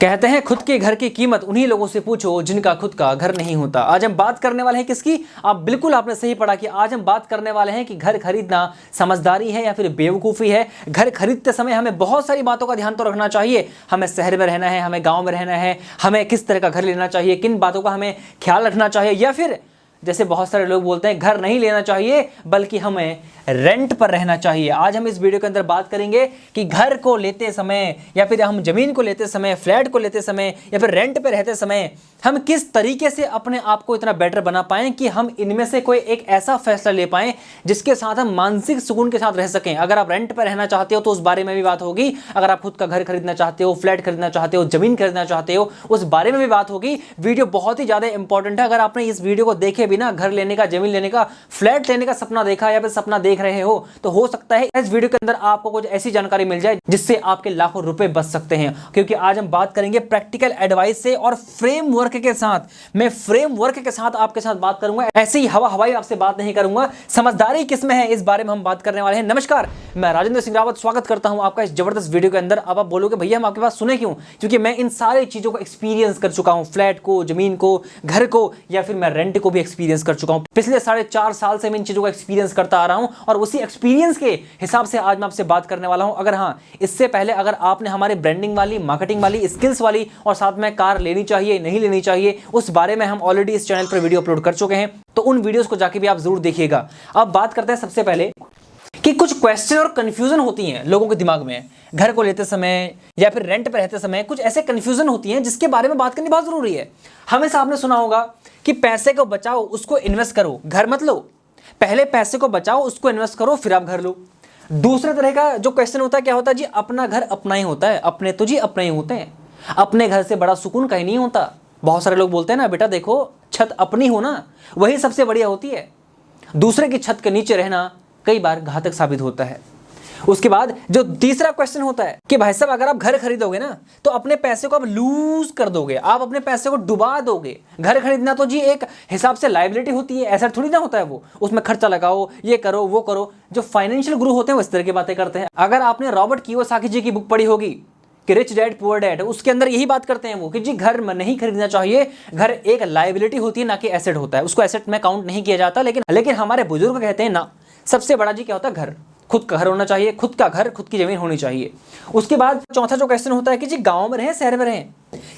कहते हैं खुद के घर की कीमत उन्हीं लोगों से पूछो जिनका खुद का घर नहीं होता। आज हम बात करने वाले हैं किसकी? बिल्कुल आपने सही पढ़ा कि आज हम बात करने वाले हैं कि घर खरीदना समझदारी है या फिर बेवकूफ़ी है। घर खरीदते समय हमें बहुत सारी बातों का ध्यान तो रखना चाहिए। हमें शहर में रहना है, हमें गाँव में रहना है, हमें किस तरह का घर लेना चाहिए, किन बातों का हमें ख्याल रखना चाहिए, या फिर जैसे बहुत सारे लोग बोलते हैं घर नहीं लेना चाहिए बल्कि हमें रेंट पर रहना चाहिए। आज हम इस वीडियो के अंदर बात करेंगे कि घर को लेते समय या फिर हम जमीन को लेते समय, फ्लैट को लेते समय या फिर रेंट पर रहते समय हम किस तरीके से अपने आप को इतना बेटर बना पाएं कि हम इनमें से कोई एक ऐसा फैसला ले पाएं जिसके साथ हम मानसिक सुकून के साथ रह सकें। अगर आप रेंट पर रहना चाहते हो तो उस बारे में भी बात होगी। अगर आप खुद का घर खरीदना चाहते हो, फ्लैट खरीदना चाहते हो, जमीन खरीदना चाहते हो, उस बारे में भी बात होगी। वीडियो बहुत ही ज़्यादा इंपॉर्टेंट है। अगर आपने इस वीडियो को देखे बिना घर लेने का, जमीन लेने का, फ्लैट लेने का सपना देखा या फिर सपना देख रहे हो तो हो सकता है इस वीडियो के अंदर आपको कुछ ऐसी जानकारी मिल जाए जिससे आपके लाखों रुपए बच सकते हैं। क्योंकि आज हम बात करेंगे प्रैक्टिकल एडवाइस से और फ्रेमवर्क के साथ। मैं फ्रेमवर्क के साथ आपके साथ बात करूंगा, ऐसे ही हवाई आपसे बात नहीं करूंगा। समझदारी किसमें है इस बारे में हम बात करने वाले हैं। नमस्कार, मैं राजेंद्र सिंह रावत स्वागत करता हूं आपका इस जबरदस्त वीडियो के अंदर। अब आप बोलोगे भैया हम आपके पास सुने क्यों? क्योंकि मैं इन सारी चीजों को एक्सपीरियंस कर चुका हूं। फ्लैट को, जमीन को, घर को या फिर मैं रेंट को भी एक्सपीरियंस कर चुका हूं। पिछले 4.5 साल से मैं इन चीजों को एक्सपीरियंस करता आ रहा हूं और उसी एक्सपीरियंस के हिसाब से आज मैं आपसे बात करने वाला हूं। अगर हाँ, इससे पहले अगर आपने हमारे ब्रांडिंग वाली, मार्केटिंग वाली, स्किल्स वाली और साथ में कार लेनी चाहिए नहीं लेनी चाहिए उस बारे में हम ऑलरेडी इस चैनल पर वीडियो अपलोड कर चुके हैं, तो उन वीडियोस को जाके भी आप जरूर देखिएगा। अब बात करते हैं सबसे पहले कि कुछ क्वेश्चन और कंफ्यूजन होती हैं लोगों के दिमाग में घर को लेते समय या फिर रेंट पर रहते समय। कुछ ऐसे कंफ्यूजन होती हैं जिसके बारे में बात करनी बहुत जरूरी है। हमेशा आपने सुना होगा कि पैसे को बचाओ उसको इन्वेस्ट करो, घर मत लो। पहले पैसे को बचाओ उसको इन्वेस्ट करो फिर आप घर लो। दूसरे तरह का जो क्वेश्चन होता है, क्या होता है जी? अपना घर अपना ही होता है। अपने तो जी अपने ही होते हैं। अपने घर से बड़ा सुकून कहीं नहीं होता। बहुत सारे लोग बोलते हैं ना, बेटा देखो छत अपनी हो ना वही सबसे बढ़िया होती है। दूसरे की छत के नीचे रहना कई बार घातक साबित होता है। उसके बाद जो तीसरा क्वेश्चन होता है कि भाई साहब अगर आप घर खरीदोगे ना तो अपने पैसे को आप लूज कर दोगे, आप अपने पैसे को डुबा दोगे। घर खरीदना तो जी एक हिसाब से लायबिलिटी होती है, ऐसा थोड़ी ना होता है। वो उसमें खर्चा लगाओ, ये करो, वो करो। जो फाइनेंशियल गुरु होते हैं वो इस तरह की बातें करते हैं। अगर आपने रॉबर्ट कियोसाकी जी की बुक पढ़ी होगी कि रिच डैड पुअर डैड, उसके अंदर यही बात करते हैं वो कि जी घर में नहीं खरीदना चाहिए। घर एक लायबिलिटी होती है ना कि एसेट होता है। उसको एसेट में काउंट नहीं किया जाता। लेकिन हमारे बुजुर्ग कहते हैं ना, सबसे बड़ा जी क्या होता है? घर। खुद का घर होना चाहिए, खुद का घर, खुद की जमीन होनी चाहिए। उसके बाद चौथा जो क्वेश्चन होता है कि जी गांव में रहें शहर में रहें,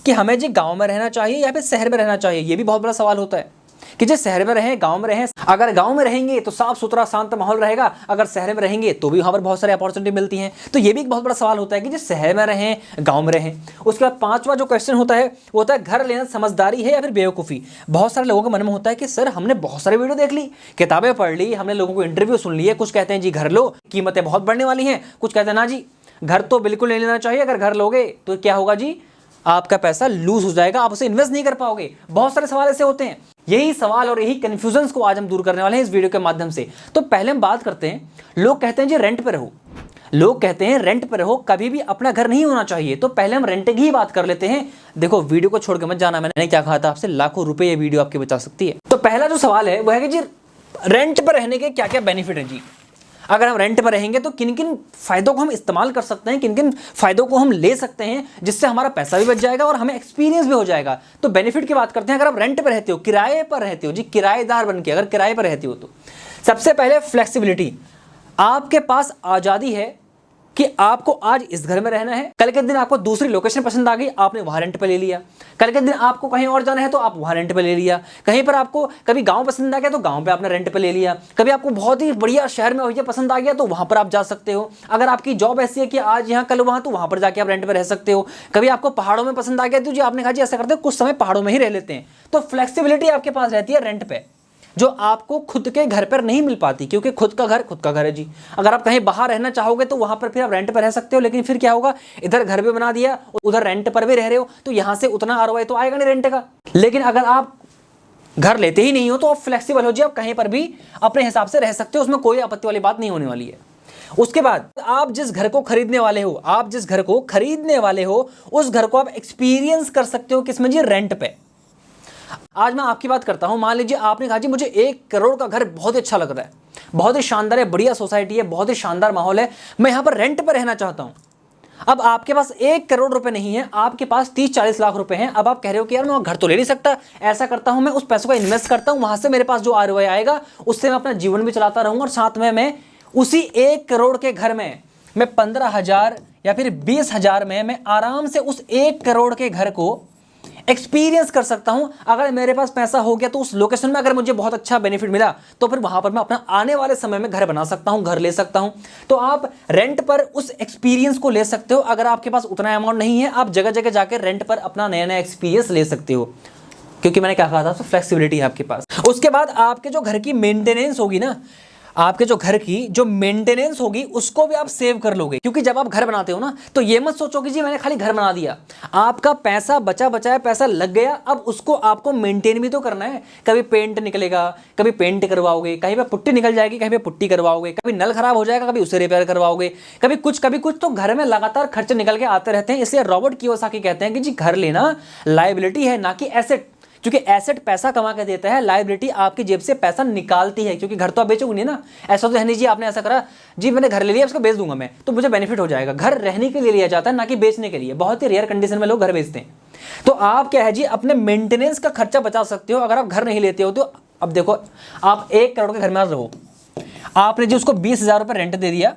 कि हमें जी गांव में रहना चाहिए या फिर शहर में रहना चाहिए। ये भी बहुत बड़ा सवाल होता है कि जी शहर में रहें, गांव में रहें। अगर गांव में रहेंगे तो साफ सुथरा शांत माहौल रहेगा, अगर शहर में रहेंगे तो भी वहां पर बहुत सारी अपॉर्चुनिटी मिलती हैं। तो ये भी एक बहुत बड़ा सवाल होता है कि जी शहर में रहें, गांव में रहें। उसके बाद पांचवा जो क्वेश्चन होता है वो होता है घर लेना समझदारी है या फिर बेवकूफ़ी। बहुत सारे लोगों के मन में होता है कि सर हमने बहुत सारे वीडियो देख ली, किताबें पढ़ ली, हमने लोगों को इंटरव्यू सुन लिए। कुछ कहते हैं जी घर लो, कीमतें बहुत बढ़ने वाली हैं। कुछ कहते हैं ना जी घर तो बिल्कुल नहीं लेना चाहिए, अगर घर लोगे तो क्या होगा जी? आपका पैसा लूज हो जाएगा, आप उसे इन्वेस्ट नहीं कर पाओगे। बहुत सारे सवाल ऐसे होते हैं। यही सवाल और यही कंफ्यूजन्स को आज हम दूर करने वाले हैं इस वीडियो के माध्यम से। तो पहले हम बात करते हैं, लोग कहते हैं जी रेंट पे रहो, लोग कहते हैं रेंट पे रहो, कभी भी अपना घर नहीं होना चाहिए। तो पहले हम रेंट की ही बात कर लेते हैं। देखो वीडियो को छोड़ के मत जाना, मैंने क्या कहा था आपसे, लाखों रुपए ये वीडियो आपके बचा सकती है। तो पहला जो सवाल है वह है कि जी रेंट पर रहने के क्या क्या बेनिफिट है जी। अगर हम रेंट पर रहेंगे तो किन किन फायदों को हम इस्तेमाल कर सकते हैं, किन किन फायदों को हम ले सकते हैं जिससे हमारा पैसा भी बच जाएगा और हमें एक्सपीरियंस भी हो जाएगा। तो बेनिफिट की बात करते हैं। अगर आप रेंट पर रहते हो, किराए पर रहते हो जी, किराएदार बन के अगर किराए पर रहते हो तो सबसे पहले फ्लेक्सिबिलिटी। आपके पास आज़ादी है कि आपको आज इस घर में रहना है, कल के दिन आपको दूसरी लोकेशन पसंद आ गई, आपने वहाँ रेंट पे ले लिया। कल के दिन आपको कहीं और जाना है तो आप वहाँ रेंट पे ले लिया। कहीं पर आपको कभी गांव पसंद आ गया तो गांव पे आपने रेंट पे ले लिया। कभी आपको बहुत ही बढ़िया शहर में भैया पसंद आ गया तो वहाँ पर आप जा सकते हो। अगर आपकी जॉब ऐसी है कि आज यहाँ कल वहाँ, तो वहाँ पर जाके आप रेंट पर रह सकते हो। कभी आपको पहाड़ों में पसंद आ गया तो जी आपने कहा जी ऐसा करते हो कुछ समय पहाड़ों में ही रह लेते हैं। तो फ्लेक्सिबिलिटी आपके पास रहती है रेंट पे, जो आपको खुद के घर पर नहीं मिल पाती। क्योंकि खुद का घर है जी। अगर आप कहीं बाहर रहना चाहोगे तो वहां पर फिर आप रेंट पर रह सकते हो, लेकिन फिर क्या होगा, इधर घर भी बना दिया, उधर रेंट पर भी रह रहे हो, तो यहां से उतना आरओआई तो आएगा नहीं रेंट का। लेकिन अगर आप घर लेते ही नहीं हो तो आप फ्लेक्सिबल हो जी, आप कहीं पर भी अपने हिसाब से रह सकते हो, उसमें कोई आपत्ति वाली बात नहीं होने वाली है। उसके बाद आप जिस घर को खरीदने वाले हो, उस घर को आप एक्सपीरियंस कर सकते हो किसमें जी? रेंट पे। आज मैं आपकी बात करता हूं, मान लीजिए आपने कहा जी मुझे 1 करोड़ का घर बहुत अच्छा लग रहा है, बहुत ही शानदार है, बढ़िया सोसाइटी है, बहुत ही शानदार माहौल है, मैं यहां पर रेंट पर रहना चाहता हूं। अब आपके पास 1 करोड़ रुपए नहीं है, आपके पास 30-40 लाख रुपए हैं। अब आप कह रहे हो कि यार मैं घर तो ले नहीं सकता, ऐसा करता हूं मैं उस पैसों को इन्वेस्ट करता हूं, वहां से मेरे पास जो ROI आएगा उससे मैं अपना जीवन भी चलाता रहूंगा और साथ में मैं उसी 1 करोड़ के घर में मैं 15,000 या फिर 20,000 में मैं आराम से उस 1 करोड़ के घर को एक्सपीरियंस कर सकता हूं। अगर मेरे पास पैसा हो गया तो उस लोकेशन में अगर मुझे बहुत अच्छा बेनिफिट मिला तो फिर वहां पर मैं अपना आने वाले समय में घर बना सकता हूं, घर ले सकता हूं। तो आप रेंट पर उस एक्सपीरियंस को ले सकते हो। अगर आपके पास उतना अमाउंट नहीं है, आप जगह जगह जाकर रेंट पर अपना नया नया एक्सपीरियंस ले सकते हो, क्योंकि मैंने क्या कहा था, फ्लेक्सिबिलिटी है आपके पास। उसके बाद आपके जो घर की मेंटेनेंस होगी ना, आपके जो घर की जो मेंटेनेंस होगी उसको भी आप सेव कर लोगे। क्योंकि जब आप घर बनाते हो ना तो ये मत सोचो कि जी मैंने खाली घर बना दिया, आपका पैसा बचा बचाया पैसा लग गया, अब उसको आपको मेंटेन भी तो करना है। कभी पेंट निकलेगा, कभी पेंट करवाओगे, कहीं पे पुट्टी निकल जाएगी, कहीं पे पुट्टी करवाओगे, कभी नल खराब हो जाएगा, कभी उसे रिपेयर करवाओगे, कभी कुछ तो घर में लगातार खर्चे निकल के आते रहते हैं। इसलिए रॉबर्ट कियोसाकी कहते हैं कि जी घर लेना लायबिलिटी है ना कि एसेट, क्योंकि एसेट पैसा कमा के देता है, लायबिलिटी आपकी जेब से पैसा निकालती है, क्योंकि घर तो आप बेचोगे नहीं ना। ऐसा तो है नहीं जी आपने ऐसा करा जी मैंने घर ले लिया उसको बेच दूंगा मैं तो मुझे बेनिफिट हो जाएगा। घर रहने के लिए लिया जाता है ना कि बेचने के लिए। बहुत ही रेयर कंडीशन में लोग घर बेचते हैं। तो आप क्या है जी अपने मेंटेनेंस का खर्चा बचा सकते हो अगर आप घर नहीं लेते हो तो। अब देखो आप 1 करोड़ के घर में रहो, आपने जी उसको 20,000 रुपये रेंट दे दिया।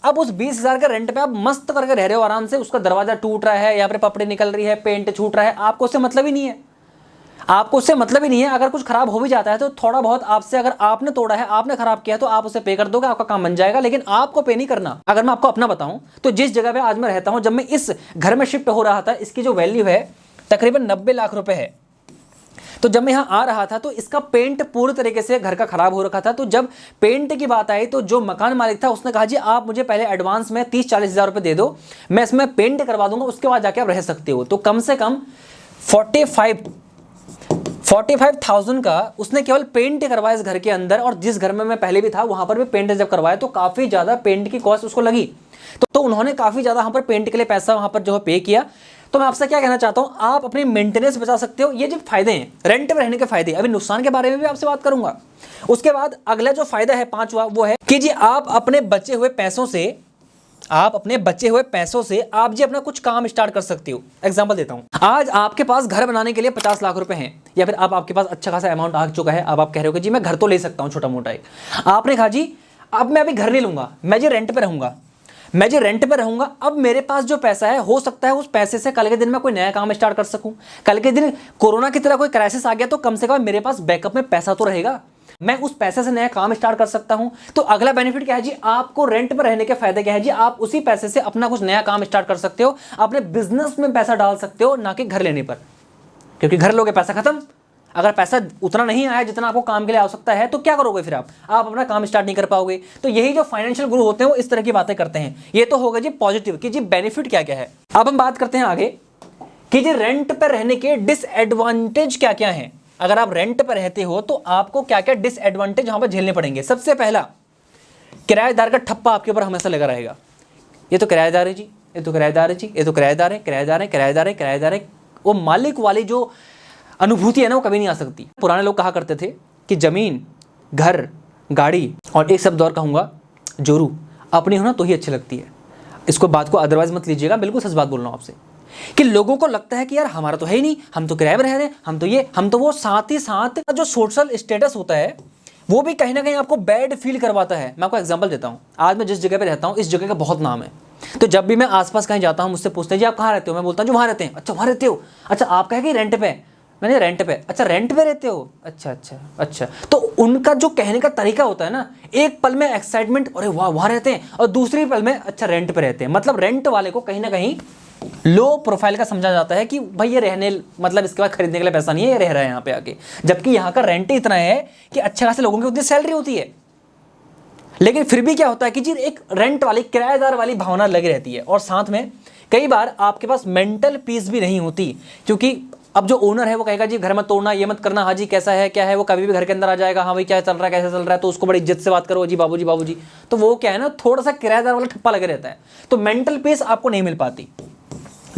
अब उस 20,000 के रेंट पे आप मस्त करके रह रहे हो आराम से, उसका दरवाजा टूट रहा है या फिर पपड़ी निकल रही है, पेंट छूट रहा है, आपको उससे मतलब ही नहीं है। आपको उससे मतलब ही नहीं है। अगर कुछ खराब हो भी जाता है तो थोड़ा बहुत आपसे, अगर आपने तोड़ा है, आपने खराब किया तो आप उसे पे कर दोगे, आपका काम बन जाएगा, लेकिन आपको पे नहीं करना। अगर मैं आपको अपना बताऊं तो जिस जगह पे आज मैं रहता हूं, जब मैं इस घर में शिफ्ट हो रहा था, इसकी जो वैल्यू है तकरीबन 90 लाख रुपए है। तो जब मैं यहाँ आ रहा था तो इसका पेंट पूरी तरीके से घर का खराब हो रखा था। तो जब पेंट की बात आई तो जो मकान मालिक था उसने कहा जी आप मुझे पहले एडवांस में 30-40 हज़ार रुपए दे दो, मैं इसमें पेंट करवा दूंगा, उसके बाद जाके आप रह सकते हो। तो कम से कम 45,000 का उसने केवल पेंट करवाया इस घर के अंदर। और जिस घर में मैं पहले भी था वहां पर भी पेंट जब करवाया तो काफी ज्यादा पेंट की कॉस्ट उसको लगी। तो उन्होंने काफी ज्यादा वहां पर पेंट के लिए पैसा वहां पर जो है पे किया। तो मैं आपसे क्या कहना चाहता हूं, आप अपनी मेंटेनेंस बचा सकते हो। ये जो फायदे हैं रेंट में रहने के फायदे, अभी नुकसान के बारे में भी आपसे बात करूंगा। उसके बाद अगला जो फायदा है 5वां वो है कि जी आप अपने बचे हुए पैसों से आप जी अपना कुछ काम स्टार्ट कर सकते हो। एग्जांपल देता हूं, आज आपके पास घर बनाने के लिए 50 लाख रुपए हैं, या फिर अब आपके पास अच्छा खासा अमाउंट आ चुका है। अब आप कह रहे हो कि जी मैं घर तो ले सकता हूं छोटा मोटा एक। आपने कहा जी अब मैं अभी घर नहीं लूंगा, मैं जी रेंट पे रहूंगा। अब मेरे पास जो पैसा है, हो सकता है उस पैसे से कल के दिन मैं कोई नया काम स्टार्ट कर सकूं। कल के दिन कोरोना की तरह कोई क्राइसिस आ गया तो कम से कम मेरे पास बैकअप में पैसा तो रहेगा, मैं उस पैसे से नया काम स्टार्ट कर सकता हूं। तो अगला बेनिफिट क्या है जी, आपको रेंट पर रहने के फायदे क्या है जी, आप उसी पैसे से अपना कुछ नया काम स्टार्ट कर सकते हो, अपने बिजनेस में पैसा डाल सकते हो, ना कि घर लेने पर। क्योंकि घर लोगे पैसा खत्म। अगर पैसा उतना नहीं आया जितना आपको काम के लिए आवश्यकता है तो क्या करोगे फिर आप अपना काम स्टार्ट नहीं कर पाओगे। तो यही जो फाइनेंशियल गुरु होते हैं वो इस तरह की बातें करते हैं। ये तो होगा जी पॉजिटिव कि जी बेनिफिट क्या क्या है। अब हम बात करते हैं आगे कि जी रेंट पर रहने के डिसएडवांटेज क्या क्या है। अगर आप रेंट पर रहते हो तो आपको क्या क्या डिसएडवांटेज यहां पर झेलने पड़ेंगे। सबसे पहला, किराएदार का ठप्पा आपके ऊपर हमेशा लगा रहेगा। ये तो किराएदार है जी, ये तो किराएदार है जी, ये तो किराएदार है, किराएदार है, किराएदार है, किराएदार है। वो मालिक वाली जो अनुभूति है ना वो कभी नहीं आ सकती। पुराने लोग कहा करते थे कि जमीन, घर, गाड़ी और एक शब्द और कहूंगा, जोरू, अपनी हो ना तो ही अच्छी लगती है। इसको बात को अदरवाइज मत लीजिएगा, बिल्कुल सच बात बोल रहा हूं आपसे कि लोगों को लगता है कि यार हमारा तो है ही नहीं, हम तो किराए में रह रहे हैं, हम तो ये हम तो वो। साथ ही साथ जो सोशल स्टेटस होता है वो भी कहीं ना कहीं आपको बैड फील करवाता है। मैं आपको एग्जांपल देता हूं, आज मैं जिस जगह पे रहता हूं इस जगह का बहुत नाम है। तो जब भी मैं आसपास कहीं जाता हूं मुझसे पूछते हैं जी आप कहाँ रहते हो, मैं बोलता हूँ जो वहाँ रहते हैं। अच्छा वहाँ रहते हो, अच्छा आप कहे कि रेंट पे, मैंने रेंट पे, अच्छा रेंट पे रहते हो, अच्छा अच्छा अच्छा। तो उनका जो कहने का तरीका होता है ना, एक पल में एक्साइटमेंट अरे वाह वहाँ रहते हैं, और दूसरी पल में अच्छा रेंट पे रहते हैं। मतलब रेंट वाले को कहीं ना कहीं लो प्रोफाइल का समझा जाता है कि भाई ये रहने, मतलब इसके बाद खरीदने के लिए पैसा नहीं है, ये रह रहा है यहाँ पे आके। जबकि यहाँ का रेंट इतना है कि अच्छे खासे लोगों की उतनी सैलरी होती है, लेकिन फिर भी क्या होता है कि जी एक रेंट वाली, किराएदार वाली भावना लगी रहती है। और साथ में कई बार आपके पास मेंटल पीस भी नहीं होती, क्योंकि अब जो ओनर है वो कहेगा जी घर मत तोड़ना, ये मत करना, हाँ जी कैसा है क्या है, वो कभी भी घर के अंदर आ जाएगा, हाँ भाई क्या चल रहा है, कैसे चल रहा है, तो उसको बड़ी इज्जत से बात करो जी बाबूजी बाबूजी। तो वो क्या है ना, थोड़ा सा किराएदार वाला ठप्पा लगे रहता है। तो मेंटल पीस आपको नहीं मिल पाती,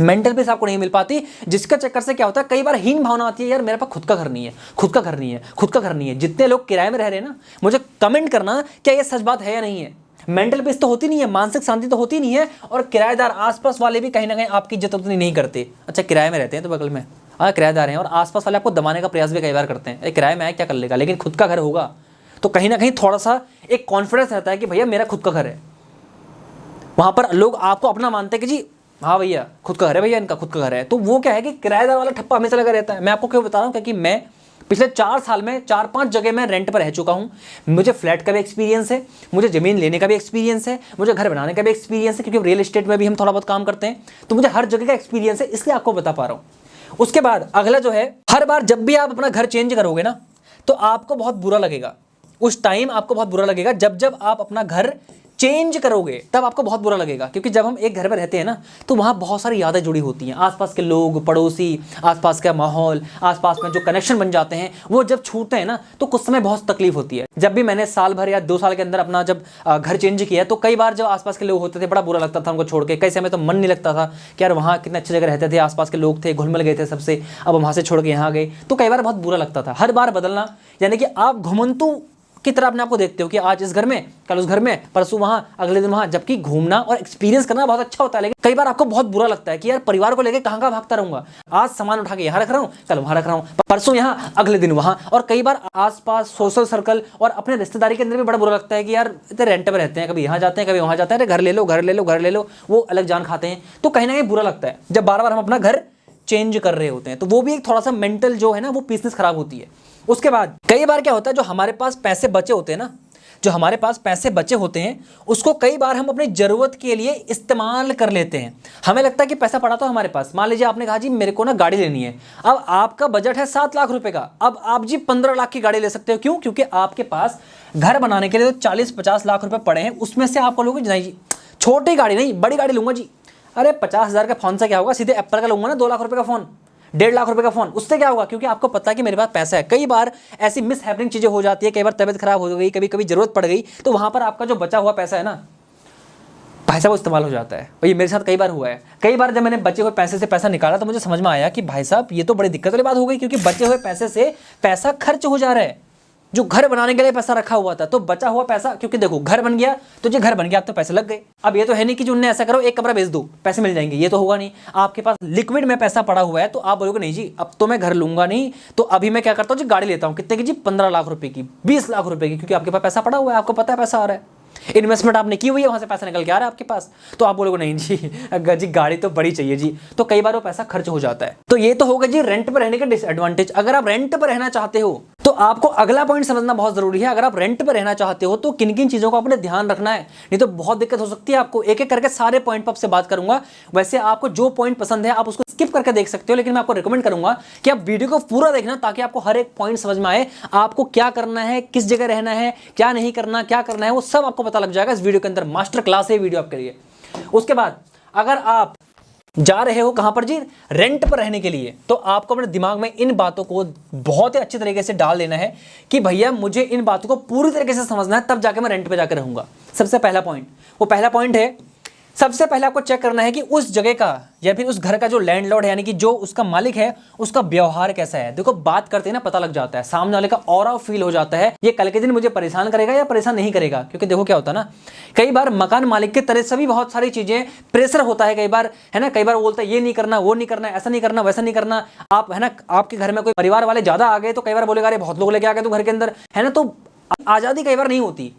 मेंटल पीस आपको नहीं मिल पाती, जिसका चक्कर से क्या होता है कई बार हीन भावना आती है, यार मेरे पास खुद का घर नहीं है, खुद का घर नहीं है, खुद का घर नहीं है। जितने लोग किराए में रह रहे हैं ना, मुझे कमेंट करना क्या ये सच बात है या नहीं है। मेंटल पीस तो होती नहीं है, मानसिक शांति तो होती नहीं है, और किराएदार आसपास वाले भी कहीं ना कहीं आपकी इज्जत उतनी नहीं करते। अच्छा किराए में रहते हैं तो बगल में किराएदार हैं, और आसपास वाले आपको दबाने का प्रयास भी कई बार करते हैं, अरे किराए में आए क्या कर लेगा, लेकिन खुद का घर होगा तो कहीं ना कहीं थोड़ा सा एक कॉन्फिडेंस रहता है कि भैया मेरा खुद का घर है। वहां पर लोग आपको अपना मानते हैं कि जी हाँ भैया खुद का घर है, भैया इनका खुद का घर है। तो वो क्या है कि किराएदार वाला ठप्पा हमेशा लगा रहता है। मैं आपको क्यों बता रहा हूँ, क्योंकि मैं पिछले 4 साल में 4-5 जगह मैं रेंट पर रह चुका हूँ। मुझे फ्लैट का भी एक्सपीरियंस है, मुझे ज़मीन लेने का भी एक्सपीरियंस है, मुझे घर बनाने का भी एक्सपीरियंस है, क्योंकि रियल एस्टेट में भी हम थोड़ा बहुत काम करते हैं, तो मुझे हर जगह का एक्सपीरियंस है, इसलिए आपको बता पा रहा हूँ। उसके बाद अगला जो है, हर बार जब भी आप अपना घर चेंज करोगे ना तो आपको बहुत बुरा लगेगा। उस टाइम आपको बहुत बुरा लगेगा जब आप अपना घर चेंज करोगे, तब आपको बहुत बुरा लगेगा। क्योंकि जब हम एक घर में रहते हैं ना तो वहाँ बहुत सारी यादें जुड़ी होती हैं, आसपास के लोग, पड़ोसी, आसपास का माहौल, आसपास में जो कनेक्शन बन जाते हैं वो जब छूटते हैं ना तो कुछ समय बहुत तकलीफ होती है। जब भी मैंने साल भर या 2 साल के अंदर अपना जब घर चेंज किया तो कई बार जब आसपास के लोग होते थे बड़ा बुरा लगता था उनको छोड़ के। कई समय तो मन नहीं लगता था कि यार वहाँ कितने अच्छी जगह रहते थे, आसपास के लोग थे, घुल मिल गए थे सबसे, अब वहाँ से छोड़ के यहाँ गए, तो कई बार बहुत बुरा लगता था। हर बार बदलना, यानी कि आप घुमंतु की तरह अपने आपको देखते हो कि आज इस घर में, कल उस घर में, परसों वहाँ, अगले दिन वहाँ, जबकि घूमना और एक्सपीरियंस करना बहुत अच्छा होता है। लेकिन कई बार आपको बहुत बुरा लगता है कि यार परिवार को लेकर कहाँ भागता रहूंगा, आज सामान उठा के यहाँ रख रहा हूँ, कल वहाँ रख रहा हूँ, परसों यहाँ, अगले दिन वहाँ। और कई बार आसपास सोशल सर्कल और अपने रिश्तेदारी के अंदर भी बड़ा बुरा लगता है कि यार इतने रेंट पर रहते हैं, कभी यहाँ जाते हैं कभी वहाँ जाते हैं, घर ले लो घर ले लो घर ले लो, वो अलग जान खाते हैं। तो कहीं ना कहीं बुरा लगता है जब बार बार हम अपना घर चेंज कर रहे होते हैं, तो वो भी एक थोड़ा सा मेंटल जो है ना वो पीसनेस खराब होती है। उसके बाद कई बार क्या होता है, जो हमारे पास पैसे बचे होते हैं ना, जो हमारे पास पैसे बचे होते हैं उसको कई बार हम अपनी ज़रूरत के लिए इस्तेमाल कर लेते हैं। हमें लगता है कि पैसा पड़ा तो हमारे पास, मान लीजिए आपने कहा जी मेरे को ना गाड़ी लेनी है, अब आपका बजट है 7 लाख रुपए का, अब आप जी 15 लाख की गाड़ी ले सकते हो। क्यों? क्योंकि आपके पास घर बनाने के लिए तो 40-50 लाख रुपए पड़े हैं, उसमें से आपको लोगे नहीं जी छोटी गाड़ी नहीं बड़ी गाड़ी लूंगा जी। अरे 50,000 का फोन से क्या होगा, सीधे एप्पल का लूंगा ना 2 लाख रुपए का फोन, 1.5 लाख रुपए का फोन, उससे क्या होगा? क्योंकि आपको पता है कि मेरे पास पैसा है। कई बार ऐसी मिस हैपनिंग चीजें हो जाती है, कई बार तबियत खराब हो गई, कभी कभी जरूरत पड़ गई, तो वहां पर आपका जो बचा हुआ पैसा है ना, पैसा वो इस्तेमाल हो जाता है। और ये मेरे साथ कई बार हुआ है। कई बार जब मैंने बचे हुए पैसे से पैसा निकाला तो मुझे समझ में आया कि भाई साहब ये तो बड़ी दिक्कत वाली बात हो गई, क्योंकि बचे हुए पैसे से पैसा खर्च हो जा रहा है। जो घर बनाने के लिए पैसा रखा हुआ था, तो बचा हुआ पैसा, क्योंकि देखो घर बन गया तो जो घर बन गया, अब तो पैसे लग गए। अब ये तो है नहीं कि जो उन्हें ऐसा करो एक कमरा बेच दो पैसे मिल जाएंगे, ये तो होगा नहीं। आपके पास लिक्विड में पैसा पड़ा हुआ है तो आप बोलोगे नहीं जी अब तो मैं घर लूंगा नहीं, तो अभी मैं क्या करता हूँ जी गाड़ी लेता हूँ। कितने की जी? 15 लाख रुपए की, 20 लाख रुपए की, क्योंकि आपके पास पैसा पड़ा हुआ है, आपको पता है पैसा आ रहा है, इन्वेस्टमेंट आपने की हुई है, वहां से पैसा निकल के आ रहा है आपके पास। तो आप बोलोगे नहीं जी गाड़ी तो बड़ी चाहिए जी, तो कई बार वो पैसा खर्च हो जाता है। तो ये तो होगा जी रेंट पर रहने का डिसएडवांटेज। अगर आप रेंट पर रहना चाहते हो तो आपको अगला पॉइंट समझना बहुत जरूरी है। अगर आप रेंट पर रहना चाहते हो तो किन किन चीजों का आपने ध्यान रखना है, नहीं तो बहुत दिक्कत हो सकती है आपको। एक एक करके सारे पॉइंट पर आपसे बात करूंगा। वैसे आपको जो पॉइंट पसंद है आप उसको स्किप करके देख सकते हो, लेकिन मैं आपको रिकमेंड करूंगा कि आप वीडियो को पूरा देखना, ताकि आपको हर एक पॉइंट समझ में आए, आपको क्या करना है, किस जगह रहना है, क्या नहीं करना, क्या करना है, वो सब आपको पता लग जाएगा इस वीडियो के अंदर। मास्टर क्लास है वीडियो आपके लिए। उसके बाद अगर आप जा रहे हो कहां पर जी? रेंट पर रहने के लिए, तो आपको अपने दिमाग में इन बातों को बहुत ही अच्छी तरीके से डाल देना है कि भैया मुझे इन बातों को पूरी तरीके से समझना है, तब जाके मैं रेंट पे जाकर रहूंगा। सबसे पहला पॉइंट, वो पहला पॉइंट है, सबसे पहले आपको चेक करना है कि उस जगह का या फिर उस घर का जो लैंडलॉर्ड है, यानी कि जो उसका मालिक है, उसका व्यवहार कैसा है। देखो बात करते हैं ना, पता लग जाता है, सामने वाले का ऑरा फील हो जाता है, ये कल के दिन मुझे परेशान करेगा या परेशान नहीं करेगा। क्योंकि देखो क्या होता है ना, कई बार मकान मालिक की तरफ से भी बहुत सारी चीजें प्रेशर होता है, कई बार है ना, कई बार बोलता है ये नहीं करना, वो नहीं करना, ऐसा नहीं करना, वैसा नहीं करना। आप है ना, आपके घर में कोई परिवार वाले ज्यादा आ गए तो कई बार बोलेगा अरे बहुत लोग लेके आ गए तो घर के अंदर, है ना। तो आजादी कई बार नहीं होती,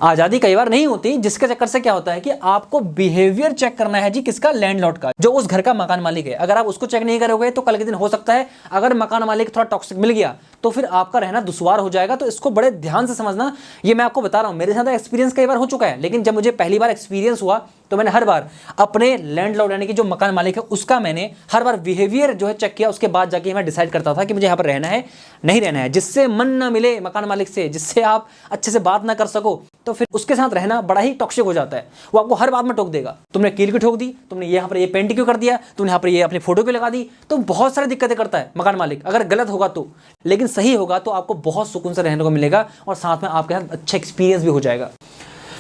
आजादी कई बार नहीं होती, जिसके चक्कर से क्या होता है कि आपको बिहेवियर चेक करना है जी किसका? लैंडलॉर्ड का, जो उस घर का मकान मालिक है। अगर आप उसको चेक नहीं करोगे तो कल के दिन हो सकता है अगर मकान मालिक थोड़ा टॉक्सिक मिल गया तो फिर आपका रहना दुश्वार हो जाएगा। तो इसको बड़े ध्यान से समझना। ये मैं आपको बता रहा हूं, मेरे साथ एक्सपीरियंस कई बार हो चुका है, लेकिन जब मुझे पहली बार एक्सपीरियंस हुआ तो मैंने हर बार अपने लैंडलॉर्ड यानी कि जो मकान मालिक है उसका मैंने हर बार बिहेवियर जो है चेक किया। उसके बाद जाके मैं डिसाइड करता था कि मुझे यहाँ पर रहना है नहीं रहना है। जिससे मन ना मिले मकान मालिक से, जिससे आप अच्छे से बात ना कर सको, तो फिर उसके साथ रहना बड़ा ही टॉक्सिक हो जाता है। वो आपको हर बात में टोक देगा, तुमने कील क्यों ठोक दी, तुमने यहाँ पर ये पेंट क्यों कर दिया, तुमने यहाँ पर ये अपनी फोटो क्यों लगा दी। तो बहुत सारी दिक्कतें करता है मकान मालिक, अगर गलत होगा तो। लेकिन सही होगा तो आपको बहुत सुकून से रहने को मिलेगा और साथ में आपके साथ अच्छा एक्सपीरियंस भी हो जाएगा।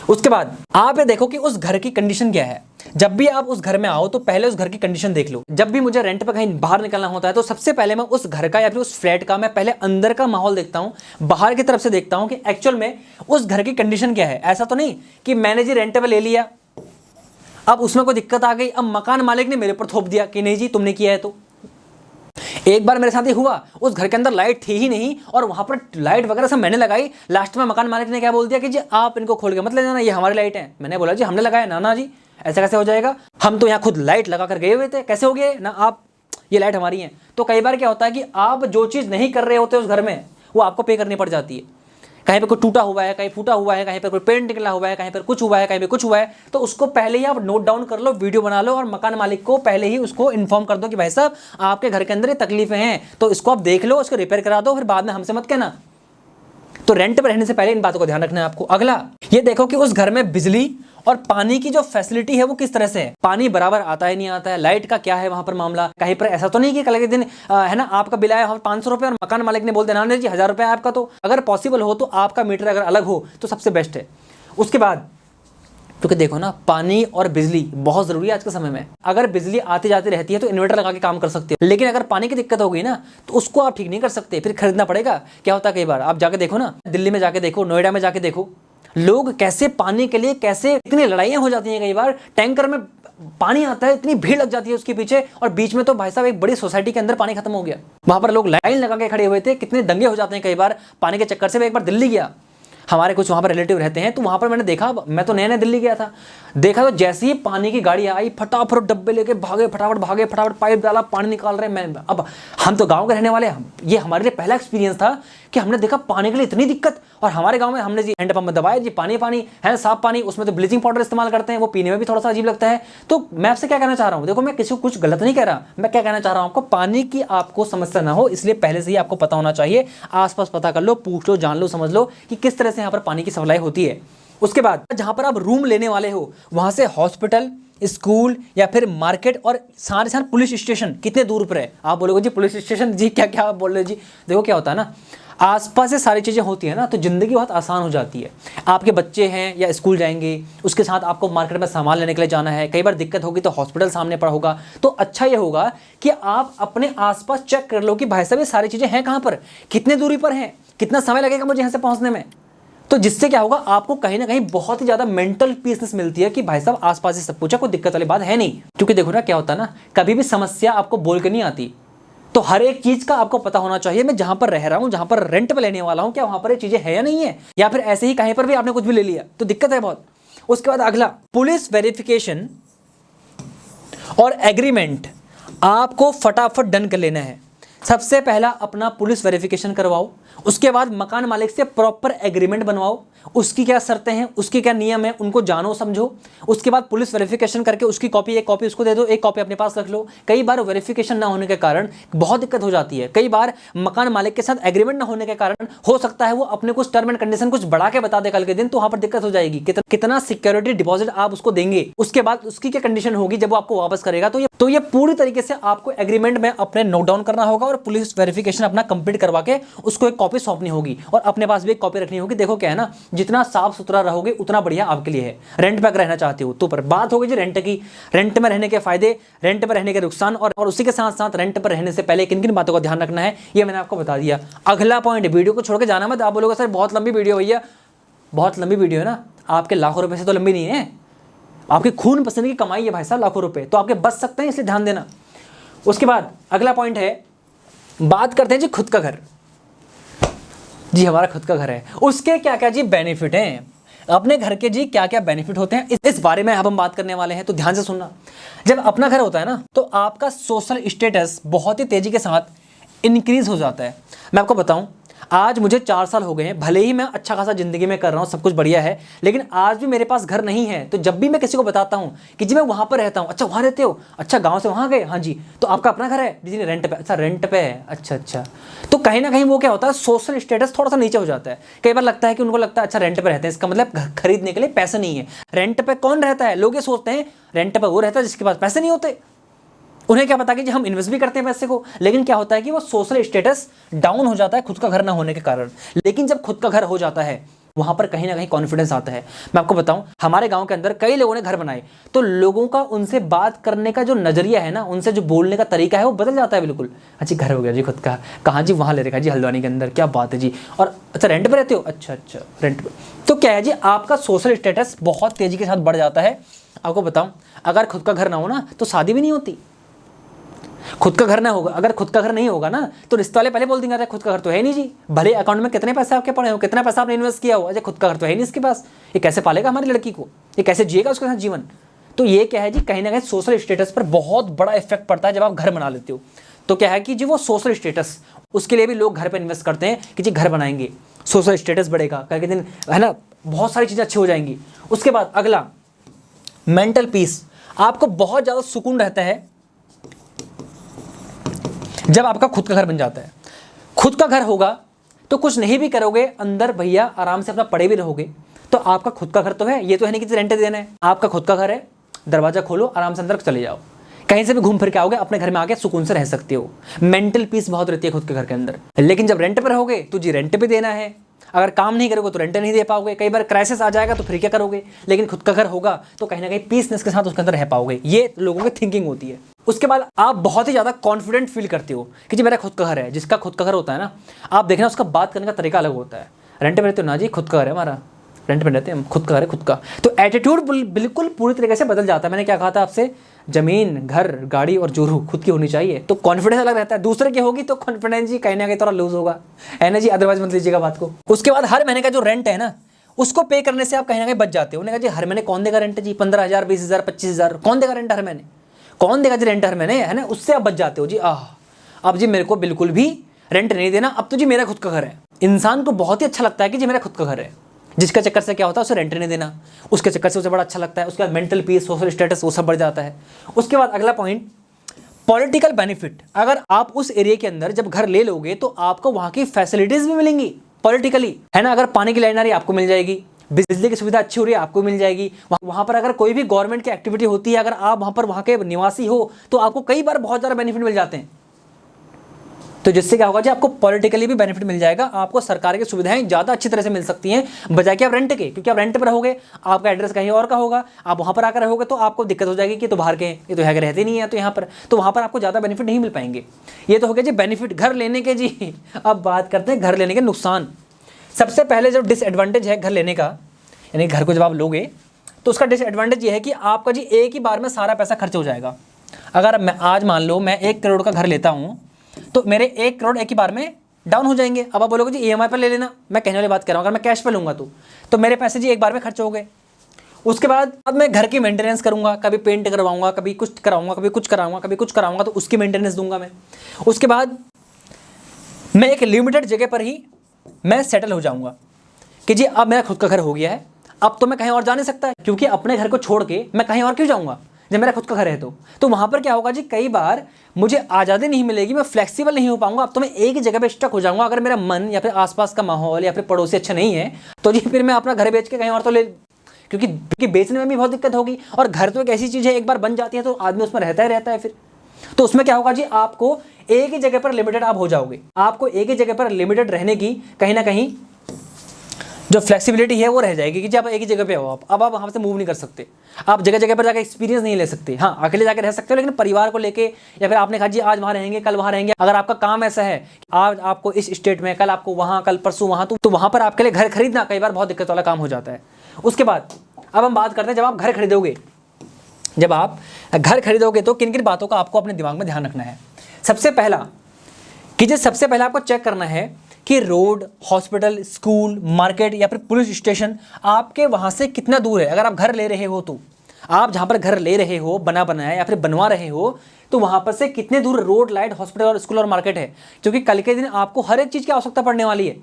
उसके बाद आप ये देखो कि उस घर की कंडीशन क्या है। जब भी आप उस घर में आओ तो पहले उस घर की कंडीशन देख लो। जब भी मुझे रेंट पे कहीं बाहर निकलना होता है तो सबसे पहले मैं उस घर का या फिर उस फ्लैट का मैं पहले अंदर का माहौल देखता हूँ, बाहर की तरफ से देखता हूँ कि एक्चुअल में उस घर की कंडीशन क्या है। ऐसा तो नहीं कि मैंने जी रेंट पे ले लिया, अब उसमें कोई दिक्कत आ गई, अब मकान मालिक ने मेरे पर थोप दिया कि नहीं जी तुमने किया है। तो एक बार मेरे साथ ही हुआ, उस घर के अंदर लाइट थी ही नहीं और वहां पर लाइट वगैरह सब मैंने लगाई, लास्ट में मकान मालिक ने क्या बोल दिया कि जी आप इनको खोल के मत ले जाना, ये हमारी लाइट है। मैंने बोला जी हमने लगाया ना, ना जी ऐसा कैसे हो जाएगा, हम तो यहाँ खुद लाइट लगा कर गए हुए थे, कैसे हो गए ना आप, ये लाइट हमारी है। तो कई बार क्या होता है कि आप जो चीज़ नहीं कर रहे होते उस घर में वो आपको पे करनी पड़ जाती है। कहीं पे कोई टूटा हुआ है, कहीं फूटा हुआ है, कहीं पर कोई पेंट निकला हुआ है, कहीं पर कुछ हुआ है, कहीं पे कुछ हुआ है, तो उसको पहले ही आप नोट डाउन कर लो, वीडियो बना लो और मकान मालिक को पहले ही उसको इन्फॉर्म कर दो कि भाई साहब आपके घर के अंदर ये तकलीफें हैं, तो इसको आप देख लो, उसको रिपेयर करा दो, फिर बाद में हमसे मत कहना। तो रेंट पर रहने से पहले इन बातों का ध्यान रखना है आपको। अगला ये देखो कि उस घर में बिजली और पानी की जो फैसिलिटी है वो किस तरह से है, पानी बराबर आता है नहीं आता है, लाइट का क्या है वहां पर मामला। कहीं पर ऐसा तो नहीं कि कल के दिन है ना आपका बिल आया 500 रुपए और मकान मालिक ने बोल देना जी 1000 रुपए आपका। तो अगर पॉसिबल हो तो आपका मीटर अगर अलग हो तो सबसे बेस्ट है। उसके बाद क्योंकि देखो ना पानी और बिजली बहुत जरूरी है आज के समय में। अगर बिजली आती जाती रहती है तो इन्वर्टर लगा के काम कर सकते हो, लेकिन अगर पानी की दिक्कत हो गई ना तो उसको आप ठीक नहीं कर सकते, फिर खरीदना पड़ेगा। क्या होता है कई बार आप जाके देखो ना, दिल्ली में जाके देखो, नोएडा में जाके देखो, लोग कैसे पानी के लिए कैसे इतनी लड़ाइयाँ हो जाती हैं। कई बार टैंकर में पानी आता है, इतनी भीड़ लग जाती है उसके पीछे, और बीच में तो भाई साहब एक बड़ी सोसाइटी के अंदर पानी खत्म हो गया, वहां पर लोग लाइन लगा के खड़े हुए थे, कितने दंगे हो जाते हैं कई बार पानी के चक्कर से। मैं एक बार दिल्ली गया, हमारे कुछ वहाँ पर रिलेटिव रहते हैं, तो वहाँ पर मैंने देखा, मैं तो नया नया दिल्ली गया था, देखा तो जैसे ही पानी की गाड़ी आई फटाफट डब्बे लेके भागे, फटाफट पाइप डाला, पानी निकाल रहे। मैं अब हम तो गांव के रहने वाले, ये हमारे लिए पहला एक्सपीरियंस था कि हमने देखा पानी के लिए इतनी दिक्कत। और हमारे गांव में हमने जी हैंडपंप में दबाया जी पानी है, साफ पानी, उसमें तो ब्लीचिंग पाउडर इस्तेमाल करते हैं, वो पीने में भी थोड़ा सा अजीब लगता है। तो मैं आपसे क्या कहना चाह रहा हूँ, देखो मैं किसी को कुछ गलत नहीं कह रहा, मैं क्या कहना चाह रहा हूँ आपको, पानी की आपको समस्या ना हो इसलिए पहले से ही आपको पता होना चाहिए, आसपास पता कर लो, पूछ लो, जान लो, समझ लो कि किस तरह से यहाँ पर पानी की सप्लाई होती है। उसके बाद जहां पर आप रूम लेने वाले हो वहां से हॉस्पिटल, स्कूल या फिर मार्केट और साथ ही साथ पुलिस स्टेशन कितने दूर पर है। आप बोलोगे जी पुलिस स्टेशन जी क्या क्या बोल रहे जी, देखो क्या होता है ना, आसपास से सारी चीज़ें होती है ना तो ज़िंदगी बहुत आसान हो जाती है। आपके बच्चे हैं या स्कूल जाएंगे, उसके साथ आपको मार्केट में सामान लेने के लिए जाना है, कई बार दिक्कत होगी तो हॉस्पिटल सामने पड़ा होगा। तो अच्छा ये होगा कि आप अपने आसपास चेक कर लो कि भाई साहब ये सारी चीज़ें हैं कहाँ पर, कितने दूरी पर हैं, कितना समय लगेगा मुझे यहाँ से पहुँचने में। तो जिससे क्या होगा, आपको कहीं ना कहीं बहुत ही ज़्यादा मेंटल पीसनेस मिलती है कि भाई साहब आसपास से सब कुछ है, कोई दिक्कत वाली बात है नहीं। क्योंकि देखो ना क्या होता है ना, कभी भी समस्या आपको बोल के नहीं आती, तो हर एक चीज का आपको पता होना चाहिए। मैं जहां पर रह रहा हूं, जहां पर रेंट पे लेने वाला हूं, क्या वहां पर ये चीजें है या नहीं है, या फिर ऐसे ही कहीं पर भी आपने कुछ भी ले लिया तो दिक्कत है बहुत। उसके बाद अगला पुलिस वेरिफिकेशन और एग्रीमेंट आपको फटाफट डन कर लेना है। सबसे पहला अपना पुलिस वेरिफिकेशन करवाओ, उसके बाद मकान मालिक से प्रॉपर एग्रीमेंट बनवाओ, उसकी क्या शर्तें हैं, उसके क्या नियम है, उनको जानो समझो। उसके बाद पुलिस वेरिफिकेशन करके उसकी कॉपी, एक कॉपी उसको दे दो, एक कॉपी अपने पास रख लो। कई बार वेरिफिकेशन ना होने के कारण बहुत दिक्कत हो जाती है, कई बार मकान मालिक के साथ एग्रीमेंट ना होने के कारण हो सकता है वो अपने कुछ टर्म एंड कंडीशन कुछ बढ़ा के बता दे कल के दिन, तो वहां पर दिक्कत हो जाएगी। कितना सिक्योरिटी डिपॉजिट आप उसको देंगे, उसके बाद उसकी क्या कंडीशन होगी जब वो आपको वापस करेगा। तो ये पूरी तरीके से आपको एग्रीमेंट में अपने नोट डाउन करना होगा और पुलिस वेरिफिकेशन अपना कंप्लीट करवा के उसको एक कॉपी सौंपनी होगी और अपने पास भी एक कॉपी रखनी होगी। देखो क्या है ना, जितना साफ सुथरा रहोगे उतना बढ़िया आपके लिए है। रेंट पर रहना चाहते हो तो, पर बात होगी जी रेंट की, रेंट में रहने के फायदे, रेंट पर रहने के नुकसान, और उसी के साथ साथ रेंट पर रहने से पहले किन किन बातों का ध्यान रखना है ये मैंने आपको बता दिया। अगला पॉइंट, वीडियो को छोड़ के जाना मत। आप बोलोगे सर बहुत लंबी वीडियो भैया, बहुत लंबी वीडियो है ना, आपके लाखों रुपए से तो लंबी नहीं है, आपकी खून पसीने की कमाई है भाई साहब लाखों रुपए, तो आपके बच सकते हैं, इसलिए ध्यान देना। उसके बाद अगला पॉइंट है, बात करते हैं जी खुद का घर। जी हमारा खुद का घर है, उसके क्या क्या जी बेनिफिट हैं, अपने घर के जी क्या क्या बेनिफिट होते हैं, इस बारे में अब हम बात करने वाले हैं, तो ध्यान से सुनना। जब अपना घर होता है ना तो आपका सोशल स्टेटस बहुत ही तेजी के साथ इंक्रीज हो जाता है। मैं आपको बताऊं, आज मुझे 4 साल हो गए हैं, भले ही मैं अच्छा खासा जिंदगी में कर रहा हूँ, सब कुछ बढ़िया है, लेकिन आज भी मेरे पास घर नहीं है। तो जब भी मैं किसी को बताता हूँ कि जी मैं वहाँ पर रहता हूँ, अच्छा वहाँ रहते हो, अच्छा गांव से वहाँ गए, हाँ जी, तो आपका अपना घर है जी, रेंट पे, अच्छा रेंट पे है, अच्छा। तो कहीं ना कहीं वो क्या होता है, सोशल स्टेटस थोड़ा सा नीचे हो जाता है। कई बार लगता है कि उनको लगता है अच्छा रेंट पे रहते हैं, इसका मतलब घर खरीदने के लिए पैसे नहीं है। रेंट पे कौन रहता है, लोग ये सोचते हैं रेंट पे वो रहता है जिसके पास पैसे नहीं होते। उन्हें क्या पता कि हम इन्वेस्ट भी करते हैं पैसे को, लेकिन क्या होता है कि वो सोशल स्टेटस डाउन हो जाता है खुद का घर ना होने के कारण। लेकिन जब खुद का घर हो जाता है वहां पर कहीं ना कहीं कॉन्फिडेंस आता है। मैं आपको बताऊं, हमारे गांव के अंदर कई लोगों ने घर बनाए तो लोगों का उनसे बात करने का जो नजरिया है ना, उनसे जो बोलने का तरीका है वो बदल जाता है बिल्कुल। अच्छा घर हो गया जी खुद का, कहाँ जी? वहां ले रखा जी हल्द्वानी के अंदर, क्या बात है जी। और अच्छा रेंट पे रहते हो? अच्छा अच्छा रेंट पे। तो क्या है जी, आपका सोशल स्टेटस बहुत तेजी के साथ बढ़ जाता है। आपको बताऊं, अगर खुद का घर ना हो ना तो शादी भी नहीं होती। खुद का घर ना होगा, अगर खुद का घर नहीं होगा ना तो रिश्ते वाले पहले बोल देंगे अरे खुद का घर तो है नहीं जी, भले अकाउंट में कितने पैसे आपके पड़े हो, कितना पैसा आपने इन्वेस्ट किया हो, अरे खुद का घर तो है नहीं इसके पास, ये कैसे पालेगा हमारी लड़की को, ये कैसे जिएगा उसके साथ जीवन। तो ये क्या है जी, कहीं ना कहीं सोशल स्टेटस पर बहुत बड़ा इफेक्ट पड़ता है जब आप घर बना लेते हो। तो क्या है कि जी वो सोशल स्टेटस, उसके लिए भी लोग घर पर इन्वेस्ट करते हैं कि जी घर बनाएंगे, सोशल स्टेटस बढ़ेगा, कल के दिन है ना बहुत सारी चीज़ें अच्छी हो जाएंगी। उसके बाद अगला मेंटल पीस, आपको बहुत ज़्यादा सुकून रहता है जब आपका खुद का घर बन जाता है। खुद का घर होगा तो कुछ नहीं भी करोगे, अंदर भैया आराम से अपना पड़े भी रहोगे। तो आपका खुद का घर तो है, ये तो है नहीं कि रेंट देना है, आपका खुद का घर है, दरवाजा खोलो आराम से अंदर चले जाओ, कहीं से भी घूम फिर के आओगे, अपने घर में आके सुकून से रह सकते हो। मेंटल पीस बहुत रहती है खुद के घर के अंदर। लेकिन जब रेंट पर रहोगे तो जी रेंट पे देना है, अगर काम नहीं करोगे तो रेंट नहीं दे पाओगे, कई बार क्राइसिस आ जाएगा तो फिर क्या करोगे। लेकिन खुद का घर होगा तो कहीं ना कहीं पीसनेस के साथ उसके अंदर रह पाओगे। ये लोगों की थिंकिंग होती है। उसके बाद आप बहुत ही ज़्यादा कॉन्फिडेंट फील करते हो कि जी मेरा खुद का घर है। जिसका खुद का घर होता है ना, आप देखना उसका बात करने का तरीका अलग होता है। रेंट पे रहते हो ना जी, खुद का घर है हमारा, रेंट पे रहते हैं हम, खुद का घर है खुद का। तो एटीट्यूड बिल्कुल पूरी तरीके से बदल जाता है। मैंने क्या कहा था आपसे, जमीन घर गाड़ी और जोरू खुद की होनी चाहिए तो कॉन्फिडेंस अलग रहता है। दूसरे की होगी तो कॉन्फिडेंस जी कहीं ना कहीं थोड़ा लूज होगा, है ना जी, अदरवाइज मत लीजिएगा बात को। उसके बाद हर महीने का जो रेंट है ना, उसको पे करने से आप कहीं ना कहीं बच जाते हो। उन्होंने कहा जी हर महीने कौन देगा रेंट जी, 15,000 20,000 25,000 कौन देगा रेंट हर महीने, कौन देगा जी रेंट हर महीने, है ना, उससे आप बच जाते हो जी। अब जी मेरे को बिल्कुल भी रेंट नहीं देना, अब तो जी मेरा खुद का घर है। इंसान को बहुत ही अच्छा लगता है कि जी मेरा खुद का घर है, जिसका चक्कर से क्या होता है उसे रेंट नहीं देना, उसके चक्कर से उसे बड़ा अच्छा लगता है। उसके बाद मेंटल पीस, सोशल स्टेटस, वो सब बढ़ जाता है। उसके बाद अगला पॉइंट, पॉलिटिकल बेनिफिट। अगर आप उस एरिया के अंदर जब घर ले लोगे तो आपको वहां की फैसिलिटीज भी मिलेंगी पॉलिटिकली, है ना। अगर पानी की लाइन आ रही है आपको मिल जाएगी, बिजली की सुविधा अच्छी हो रही है आपको मिल जाएगी। वहां पर अगर कोई भी गवर्नमेंट की एक्टिविटी होती है, अगर आप वहां पर वहां के निवासी हो तो आपको कई बार बहुत ज़्यादा बेनिफिट मिल जाते हैं। तो जिससे क्या होगा जी, आपको पॉलिटिकली भी बेनिफिट मिल जाएगा, आपको सरकार की सुविधाएं ज़्यादा अच्छी तरह से मिल सकती हैं बजाय कि आप रेंट के। क्योंकि आप रेंट पर रहोगे, आपका एड्रेस कहीं और का होगा, आप वहाँ पर आकर रहोगे तो आपको दिक्कत हो जाएगी कि तो बाहर के, ये तो यहाँ के रहते नहीं है, तो यहाँ पर तो वहाँ पर आपको ज़्यादा बेनिफिट नहीं मिल पाएंगे। ये तो हो गया जी बेनिफिट घर लेने के जी। अब बात करते हैं घर लेने के नुकसान। सबसे पहले जो डिसएडवांटेज है घर लेने का, यानी घर को जब आप लोगे तो उसका डिसएडवांटेज ये है कि आपका जी एक ही बार में सारा पैसा खर्च हो जाएगा। अगर मैं आज मान लो मैं 1 करोड़ का घर लेता हूँ तो मेरे 1 करोड़ एक ही बार में डाउन हो जाएंगे। अब आप बोलोगे जी ईएमआई पर ले लेना, मैं कहने वाली बात कर रहा हूँ, अगर मैं कैश पर लूँगा तो मेरे पैसे जी एक बार में खर्च हो गए। उसके बाद अब मैं घर की मेंटेनेंस करूँगा, कभी पेंट करवाऊँगा, कभी कुछ कराऊँगा, कभी कुछ कराऊँगा, कभी कुछ कराऊँगा, तो उसकी मेंटेनेंस दूंगा मैं। उसके बाद मैं एक लिमिटेड जगह पर ही मैं सेटल हो जाऊँगा कि जी अब मेरा खुद का घर हो गया है, अब तो मैं कहीं और जा नहीं सकता, क्योंकि अपने घर को छोड़ के मैं कहीं और क्यों जाऊँगा जब मेरा खुद का घर है। तो वहाँ पर क्या होगा जी, कई बार मुझे आज़ादी नहीं मिलेगी, मैं फ्लेक्सिबल नहीं हो पाऊंगा, अब तो मैं एक ही जगह पे स्टक हो जाऊंगा। अगर मेरा मन या फिर आसपास का माहौल या फिर पड़ोसी अच्छा नहीं है तो जी फिर मैं अपना घर बेच के कहीं और तो ले, क्योंकि बेचने में भी बहुत दिक्कत होगी। और घर तो एक ऐसी चीज़ है, एक बार बन जाती है तो आदमी उसमें रहता ही रहता है फिर। तो उसमें क्या होगा जी, आपको एक ही जगह पर लिमिटेड आप हो जाओगे, आपको एक ही जगह पर लिमिटेड रहने की कहीं ना कहीं जो फ्लेक्सिबिलिटी है वो रह जाएगी कि जब आप एक ही जगह पे हो, अब आप वहाँ से मूव नहीं कर सकते, आप जगह जगह पर जाकर एक्सपीरियंस नहीं ले सकते। हाँ अकेले जाकर रह सकते हो, लेकिन परिवार को लेके या फिर आपने कहा जी आज वहाँ रहेंगे कल वहाँ रहेंगे, अगर आपका काम ऐसा है कि आज आपको इस स्टेट में, कल आपको वहाँ, कल परसों वहाँ, तो वहाँ पर आपके लिए घर खरीदना कई बार बहुत दिक्कत वाला काम हो जाता है। उसके बाद अब हम बात करते हैं जब आप घर खरीदोगे, जब आप घर खरीदोगे तो किन किन बातों का आपको अपने दिमाग में ध्यान रखना है। सबसे पहला कि जो सबसे पहले आपको चेक करना है कि रोड, हॉस्पिटल, स्कूल, मार्केट या फिर पुलिस स्टेशन आपके वहाँ से कितना दूर है। अगर आप घर ले रहे हो तो आप जहाँ पर घर ले रहे हो, बना बनाया या फिर बनवा रहे हो, तो वहाँ पर से कितने दूर रोड, लाइट, हॉस्पिटल और स्कूल और मार्केट है। क्योंकि कल के दिन आपको हर एक चीज़ की आवश्यकता पड़ने वाली है।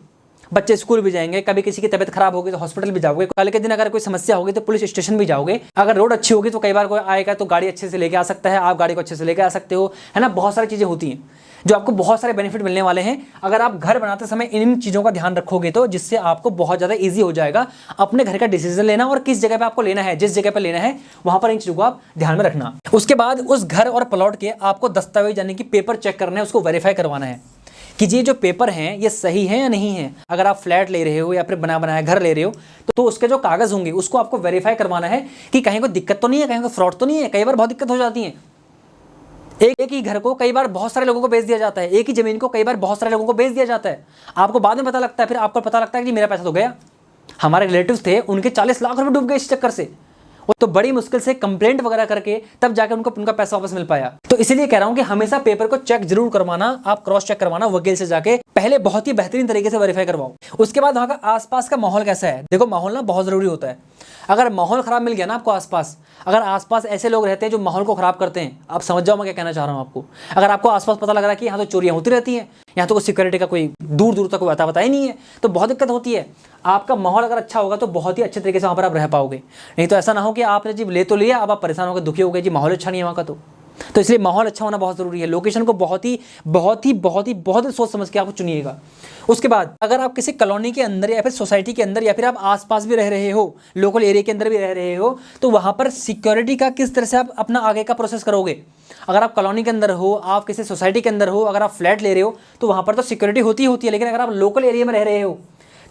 बच्चे स्कूल भी जाएंगे, कभी किसी की तबीयत खराब होगी तो हॉस्पिटल भी जाओगे, कल के दिन अगर कोई समस्या होगी तो पुलिस स्टेशन भी जाओगे। अगर रोड अच्छी होगी तो कई बार कोई आएगा तो गाड़ी अच्छे से लेके आ सकता है, आप गाड़ी को अच्छे से लेके आ सकते हो, है ना। बहुत सारी चीज़ें होती हैं जो आपको बहुत सारे बेनिफिट मिलने वाले हैं अगर आप घर बनाते समय इन चीज़ों का ध्यान रखोगे, तो जिससे आपको बहुत ज़्यादा ईजी हो जाएगा अपने घर का डिसीजन लेना और किस जगह पे आपको लेना है, जिस जगह पे लेना है वहाँ पर इन चीज़ों को आप ध्यान में रखना। उसके बाद उस घर और प्लॉट के आपको दस्तावेज यानी कि पेपर चेक करना है, उसको वेरीफाई करवाना है कि ये जो पेपर हैं ये सही है या नहीं है। अगर आप फ्लैट ले रहे हो या फिर बना बनाया घर ले रहे हो तो उसके जो कागज़ होंगे उसको आपको वेरीफाई करवाना है कि कहीं कोई दिक्कत तो नहीं है, कहीं कोई फ्रॉड तो नहीं है। कई बार बहुत दिक्कत हो जाती है। एक ही घर को कई बार बहुत सारे लोगों को बेच दिया जाता है, एक ही जमीन को कई बार बहुत सारे लोगों को बेच दिया जाता है। आपको बाद में पता लगता है, फिर आपको पता लगता है कि मेरा पैसा तो गया। हमारे रिलेटिव्स थे, उनके 40 लाख रुपए डूब गए इस चक्कर से। वो तो बड़ी मुश्किल से कंप्लेंट वगैरह करके तब जाकर उनको उनका पैसा वापस मिल पाया। तो इसीलिए कह रहा हूं कि हमेशा पेपर को चेक जरूर करवाना, आप क्रॉस चेक करवाना वकील से जाके, पहले बहुत ही बेहतरीन तरीके से वेरीफाई करवाओ। उसके बाद वहां का आसपास का माहौल कैसा है। देखो माहौल ना बहुत जरूरी होता है। अगर माहौल खराब मिल गया ना आपको आसपास, अगर आसपास ऐसे लोग रहते हैं जो माहौल को खराब करते हैं, आप समझ जाओ मैं क्या कहना चाह रहा हूँ आपको। अगर आपको आसपास पता लग रहा है कि यहाँ तो चोरियां होती रहती हैं, यहाँ तो कोई सिक्योरिटी का कोई दूर दूर तक कोई आता ही नहीं है, तो बहुत दिक्कत होती है। आपका माहौल अगर अच्छा होगा तो बहुत ही अच्छे तरीके से वहाँ पर आप रह पाओगे। नहीं तो ऐसा ना हो कि आपने जी ले तो लिया, अब आप परेशान हो गए, दुखी हो गए, जी माहौल अच्छा नहीं है वहाँ का। तो इसलिए माहौल अच्छा होना बहुत ज़रूरी है। लोकेशन को बहुत ही सोच समझ के आप चुनिएगा। उसके बाद अगर आप किसी कॉलोनी के अंदर या फिर सोसाइटी के अंदर या फिर आप आसपास भी रह रहे हो, लोकल एरिया के अंदर भी रह रहे हो, तो वहाँ पर सिक्योरिटी का किस तरह से आप अपना आगे का प्रोसेस करोगे। अगर आप कॉलोनी के अंदर हो, आप किसी सोसाइटी के अंदर हो, अगर आप फ्लैट ले रहे हो तो वहाँ पर तो सिक्योरिटी होती है, लेकिन अगर आप लोकल एरिया में रह रहे हो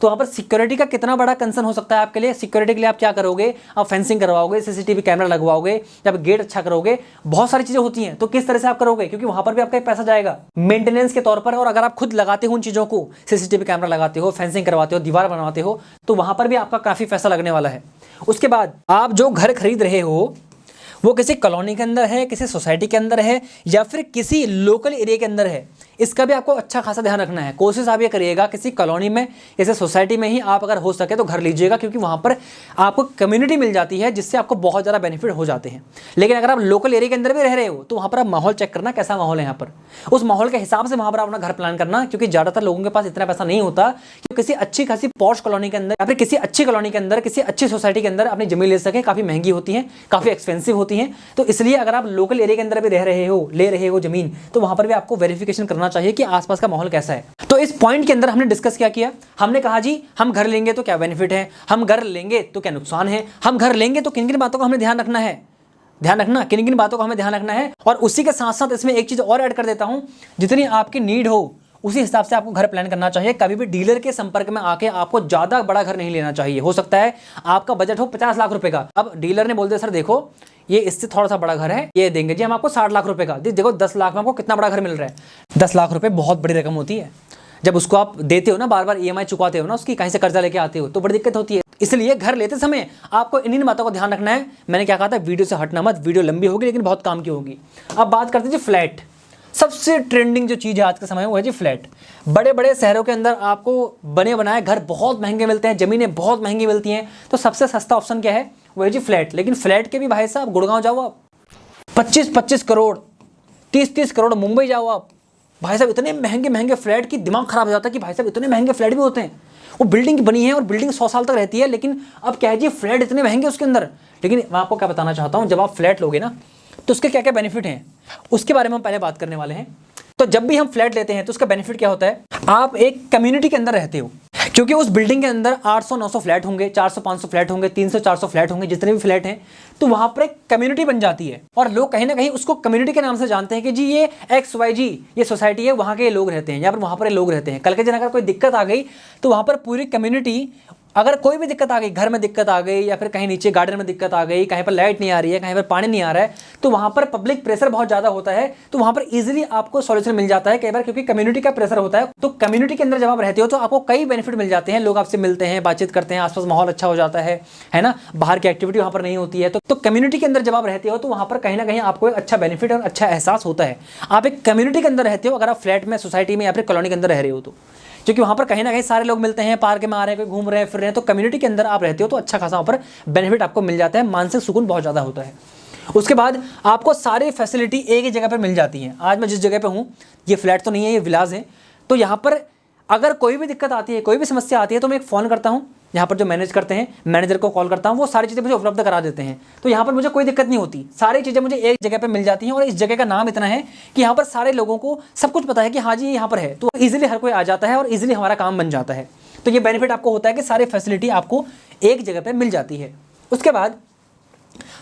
तो वहाँ पर सिक्योरिटी का कितना बड़ा कंसर्न हो सकता है आपके लिए। सिक्योरिटी के लिए आप क्या करोगे, आप फेंसिंग करवाओगे, सीसीटीवी कैमरा लगवाओगे, जब गेट अच्छा करोगे, बहुत सारी चीज़ें होती हैं। तो किस तरह से आप करोगे, क्योंकि वहाँ पर भी आपका पैसा जाएगा मेंटेनेंस के तौर पर। और अगर आप खुद लगाते हो उन चीज़ों को, सीसीटीवी कैमरा लगाते हो, फेंसिंग करवाते हो, दीवार बनवाते हो, तो वहाँ पर भी आपका काफ़ी पैसा लगने वाला है। उसके बाद आप जो घर खरीद रहे हो वो किसी कॉलोनी के अंदर है, किसी सोसाइटी के अंदर है या फिर किसी लोकल एरिया के अंदर है, इसका भी आपको अच्छा खासा ध्यान रखना है। कोशिश आप ये करिएगा किसी कॉलोनी में, जैसे सोसाइटी में ही आप अगर हो सके तो घर लीजिएगा, क्योंकि वहाँ पर आपको कम्युनिटी मिल जाती है जिससे आपको बहुत ज़्यादा बेनिफिट हो जाते हैं। लेकिन अगर आप लोकल एरिया के अंदर भी रह रहे हो तो वहाँ पर आप माहौल चेक करना, कैसा माहौल है यहाँ पर, उस माहौल के हिसाब से वहाँ पर अपना घर प्लान करना। क्योंकि ज़्यादातर लोगों के पास इतना पैसा नहीं होता कि किसी अच्छी खासी पॉश कॉलोनी के अंदर या फिर किसी अच्छी कॉलोनी के अंदर, किसी अच्छी सोसाइटी के अंदर अपनी जमीन ले सके। काफ़ी महंगी होती है, काफ़ी एक्सपेंसिव होती है। तो इसलिए अगर आप लोकल एरिया के अंदर भी रह रहे हो, ले रहे हो जमीन, तो वहाँ पर भी आपको वेरिफिकेशन करना चाहिए कि आसपास का माहौल कैसा है। तो इस पॉइंट के अंदर हमने डिस्कस क्या किया, हमने कहा जी हम घर लेंगे तो क्या बेनिफिट है, हम घर लेंगे तो क्या नुकसान है, हम घर लेंगे तो किन किन बातों का हमें ध्यान रखना है, किन किन बातों का हमें ध्यान रखना है। और उसी के साथ साथ इसमें एक चीज और ऐड कर देता हूं, जितनी आपकी नीड हो उसी हिसाब से आपको घर प्लान करना चाहिए। कभी भी डीलर के संपर्क में आके आपको ज्यादा बड़ा घर नहीं लेना चाहिए। हो सकता है आपका बजट हो 50 लाख रुपए का, अब डीलर ने बोल दिया सर देखो ये इससे थोड़ा सा बड़ा घर है, ये देंगे जी हम आपको 60 लाख रुपए का। देखो 10 लाख में आपको कितना बड़ा घर मिल रहा है। 10 लाख रुपए बहुत बड़ी रकम होती है। जब उसको आप देते हो ना, बार बार EMI चुकाते हो ना, उसकी कहीं से कर्जा लेके आते हो, तो बड़ी दिक्कत होती है। इसलिए घर लेते समय आपको इन बातों का ध्यान रखना है। मैंने क्या कहा था, वीडियो से हटना मत, वीडियो लंबी होगी लेकिन बहुत काम की होगी। अब बात करते हैं जी फ्लैट। सबसे ट्रेंडिंग जो चीज़ है आज के समय में वो है जी फ्लैट। बड़े बड़े शहरों के अंदर आपको बने बनाए घर बहुत महंगे मिलते हैं, ज़मीनें बहुत महंगी मिलती हैं। तो सबसे सस्ता ऑप्शन क्या है, वो है जी फ्लैट। लेकिन फ्लैट के भी भाई साहब, गुड़गांव जाओ आप 25-25 करोड़, 30-30 करोड़, मुंबई जाओ आप भाई साहब, इतने महंगे महंगे फ्लैट की दिमाग खराब हो जाता है कि भाई साहब इतने महंगे फ्लैट भी होते हैं। वो बिल्डिंग बनी है और बिल्डिंग 100 साल तक रहती है, लेकिन अब क्या है जी फ्लैट इतने महंगे उसके अंदर। लेकिन मैं आपको क्या बताना चाहता हूँ, जब आप फ्लैट लोगे ना तो उसके क्या क्या बेनिफिट हैं उसके बारे में हम पहले बात करने वाले हैं। तो जब भी हम फ्लैट लेते हैं तो उसका बेनिफिट क्या होता है, आप एक कम्युनिटी के अंदर रहते हो, क्योंकि उस बिल्डिंग के अंदर 800-900 फ्लैट होंगे, 400-500 फ्लैट होंगे, 300-400 फ्लैट होंगे, जितने भी फ्लैट हैं, तो वहां पर एक कम्युनिटी बन जाती है। और लोग कहीं ना कहीं उसको कम्युनिटी के नाम से जानते हैं कि जी ये XYG ये सोसाइटी है, वहां के लोग रहते हैं या फिर वहां पर लोग रहते हैं। कल के दिन अगर कोई दिक्कत आ गई तो वहां पर पूरी कम्युनिटी, अगर कोई भी दिक्कत आ गई, घर में दिक्कत आ गई या फिर कहीं नीचे गार्डन में दिक्कत आ गई, कहीं पर लाइट नहीं आ रही है, कहीं पर पानी नहीं आ रहा है, तो वहाँ पर पब्लिक प्रेशर बहुत ज़्यादा होता है, तो वहाँ पर इजीली आपको सॉल्यूशन मिल जाता है कई बार, क्योंकि कम्युनिटी का प्रेशर होता है। तो कम्युनिटी के अंदर जब आप रहते हो तो आपको कई बेनिफिट मिल जाते हैं, लोग आपसे मिलते हैं, बातचीत करते हैं, आसपास माहौल अच्छा हो जाता है ना, बाहर की एक्टिविटी वहाँ पर नहीं होती है। तो कम्युनिटी के अंदर जब आप रहते हो तो वहाँ पर कहीं ना कहीं आपको एक अच्छा बेनिफिट और अच्छा एहसास होता है। आप एक कम्युनिटी के अंदर रहते हो, अगर आप फ्लैट में, सोसाइटी में या फिर कॉलोनी के अंदर रह रहे हो तो, क्योंकि वहाँ पर कहीं ना कहीं सारे लोग मिलते हैं, पार्क में आ रहे हैं, कोई घूम रहे हैं, फिर रहे हैं, तो कम्युनिटी के अंदर आप रहते हो तो अच्छा खासा वहाँ पर बेनिफिट आपको मिल जाता है, मानसिक सुकून बहुत ज़्यादा होता है। उसके बाद आपको सारी फैसिलिटी एक ही जगह पर मिल जाती है। आज मैं जिस जगह पर हूँ, ये फ्लैट तो नहीं है, ये विलाज है, तो यहाँ पर अगर कोई भी दिक्कत आती है, कोई भी समस्या आती है, तो मैं एक फ़ोन करता हूँ, यहाँ पर जो मैनेज करते हैं मैनेजर को कॉल करता हूँ, वो सारी चीज़ें मुझे उपलब्ध करा देते हैं। तो यहाँ पर मुझे कोई दिक्कत नहीं होती, सारी चीज़ें मुझे एक जगह पे मिल जाती हैं। और इस जगह का नाम इतना है कि यहाँ पर सारे लोगों को सब कुछ पता है कि हाँ जी यहाँ पर है, तो ईजिली हर कोई आ जाता है और ईजिली हमारा काम बन जाता है। तो ये बेनिफिट आपको होता है कि सारी फैसिलिटी आपको एक जगह पर मिल जाती है। उसके बाद